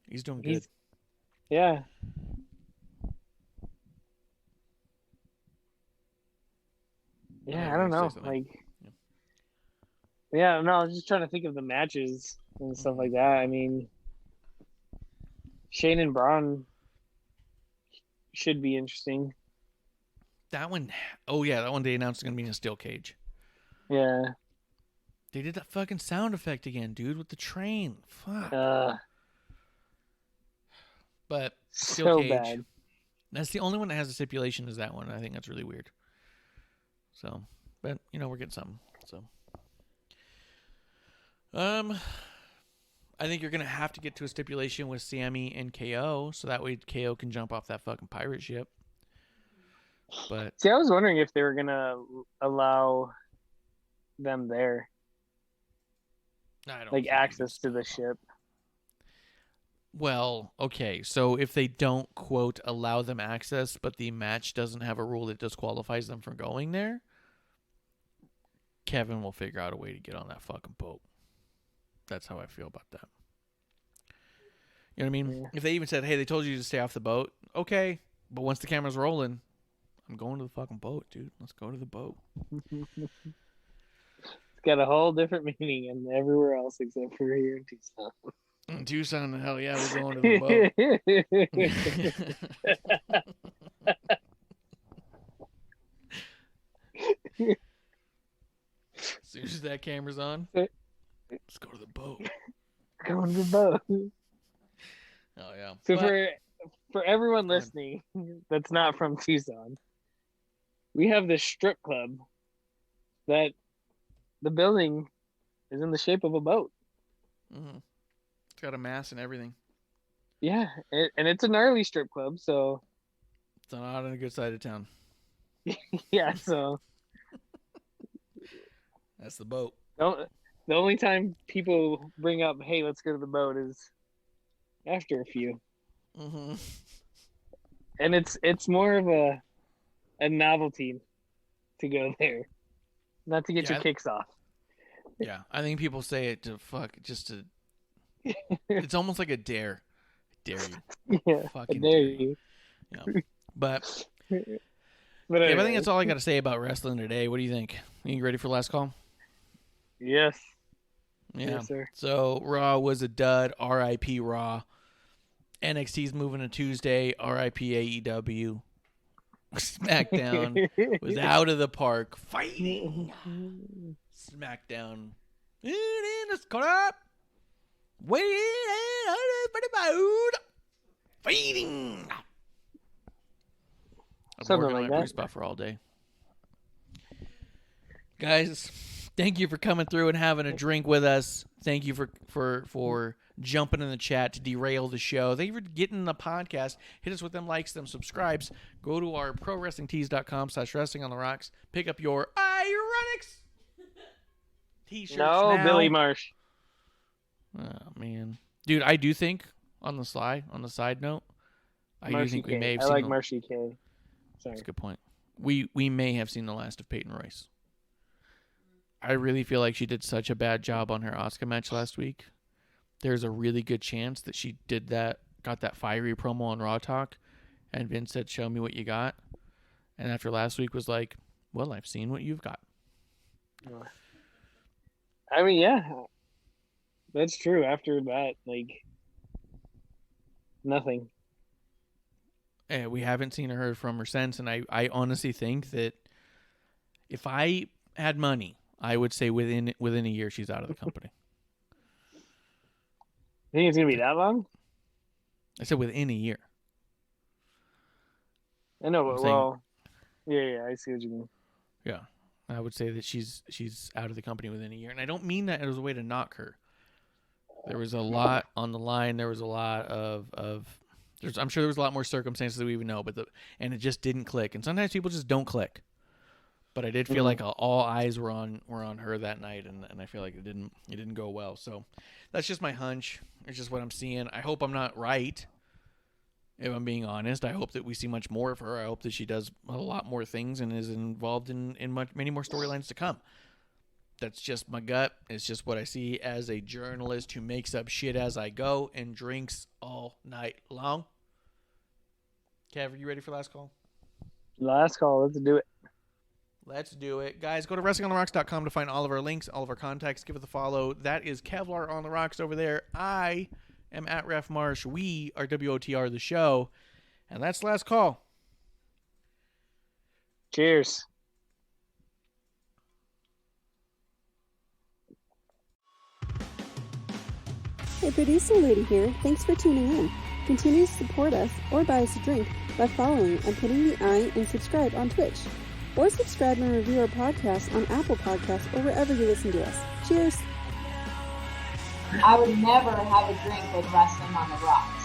Speaker 4: he's doing good.
Speaker 5: Yeah. Yeah, I don't know. Like, yeah, no, I was just trying to think of the matches and stuff like that. I mean, Shane and Braun should be interesting.
Speaker 4: That one, that one they announced it's going to be in a steel cage.
Speaker 5: Yeah.
Speaker 4: They did that fucking sound effect again, dude, with the train. Fuck. But steel
Speaker 5: so
Speaker 4: cage.
Speaker 5: Bad.
Speaker 4: That's the only one that has a stipulation is that one. I think that's really weird. So, but, we're getting something. So, I think you're going to have to get to a stipulation with Sammy and KO, so that way KO can jump off that fucking pirate ship. But
Speaker 5: see, I was wondering if they were going to allow them there.
Speaker 4: I don't
Speaker 5: like access to the ship.
Speaker 4: Well, okay, so if they don't, quote, allow them access, but the match doesn't have a rule that disqualifies them from going there, Kevin will figure out a way to get on that fucking boat. That's how I feel about that. You know what I mean? Yeah. If they even said, hey, they told you to stay off the boat, okay, but once the camera's rolling, I'm going to the fucking boat, dude. Let's go to the boat.
Speaker 5: It's got a whole different meaning and everywhere else except for here in Tucson.
Speaker 4: In Tucson, hell yeah, we're going to the boat. As soon as that camera's on, let's go to the boat.
Speaker 5: Going to the boat.
Speaker 4: Oh yeah.
Speaker 5: So for everyone listening that's not from Tucson, we have this strip club that the building is in the shape of a boat.
Speaker 4: Mm-hmm. It's got a mast and everything.
Speaker 5: Yeah, and it's a gnarly strip club, so
Speaker 4: it's not on a good side of town.
Speaker 5: Yeah, so
Speaker 4: that's the boat.
Speaker 5: The only time people bring up, hey, let's go to the boat is after a few.
Speaker 4: Mm-hmm.
Speaker 5: And it's more of a novelty to go there, not to get your kicks off.
Speaker 4: Yeah, I think people say it to just to. It's almost like a dare. I dare you.
Speaker 5: Yeah,
Speaker 4: fucking
Speaker 5: I dare you.
Speaker 4: Yeah, but
Speaker 5: But
Speaker 4: I think that's all I got to say about wrestling today. What do you think? You ready for last call?
Speaker 5: Yes.
Speaker 4: Yeah.
Speaker 5: Yes, sir.
Speaker 4: So Raw was a dud. R.I.P. Raw. NXT's moving to Tuesday. R.I.P. AEW. SmackDown was out of the park. Fighting. SmackDown. Let's call up. Fighting. I've been working on my spot for all day. Guys, thank you for coming through and having a drink with us. Thank you for jumping in the chat to derail the show. Thank you for getting the podcast. Hit us with them likes, them subscribes. Go to our prowrestlingtees.com/wrestling on the rocks. Pick up your IIronics t-shirts now.
Speaker 5: Billy Marsh.
Speaker 4: Oh, man. Dude, I do think, on the side note, I do think we may have seen...
Speaker 5: I like Marshy K. Sorry.
Speaker 4: That's a good point. We may have seen the last of Peyton Royce. I really feel like she did such a bad job on her Asuka match last week. There's a really good chance that she got that fiery promo on Raw Talk, and Vince said, "Show me what you got." And after last week was like, "Well, I've seen what you've got."
Speaker 5: I mean, yeah, that's true. After that, like, nothing.
Speaker 4: And we haven't seen or heard from her since, and I honestly think that if I had money, I would say within a year she's out of the company.
Speaker 5: You think it's gonna be that long?
Speaker 4: I said within a year.
Speaker 5: I know, but yeah, I see what you mean.
Speaker 4: Yeah, I would say that she's out of the company within a year, and I don't mean that as a way to knock her. There was a lot on the line. There was a lot of I'm sure there was a lot more circumstances that we even know, and it just didn't click. And sometimes people just don't click. But I did feel like all eyes were on her that night, and I feel like it didn't go well. So that's just my hunch. It's just what I'm seeing. I hope I'm not right. If I'm being honest, I hope that we see much more of her. I hope that she does a lot more things and is involved in many more storylines to come. That's just my gut. It's just what I see as a journalist who makes up shit as I go and drinks all night long. Kev, are you ready for last call?
Speaker 5: Last call. Let's do it.
Speaker 4: Let's do it. Guys, go to WrestlingOnTheRocks.com to find all of our links, all of our contacts. Give it a follow. That is Kevlar on the Rocks over there. I am at Ref Marsh. We are WOTR the show. And that's last call.
Speaker 5: Cheers.
Speaker 7: Hey, producer lady here. Thanks for tuning in. Continue to support us or buy us a drink by following and putting the I in subscribe on Twitch. Or subscribe and review our podcast on Apple Podcasts or wherever you listen to us. Cheers!
Speaker 3: I would never have a drink with wrestling on the rocks.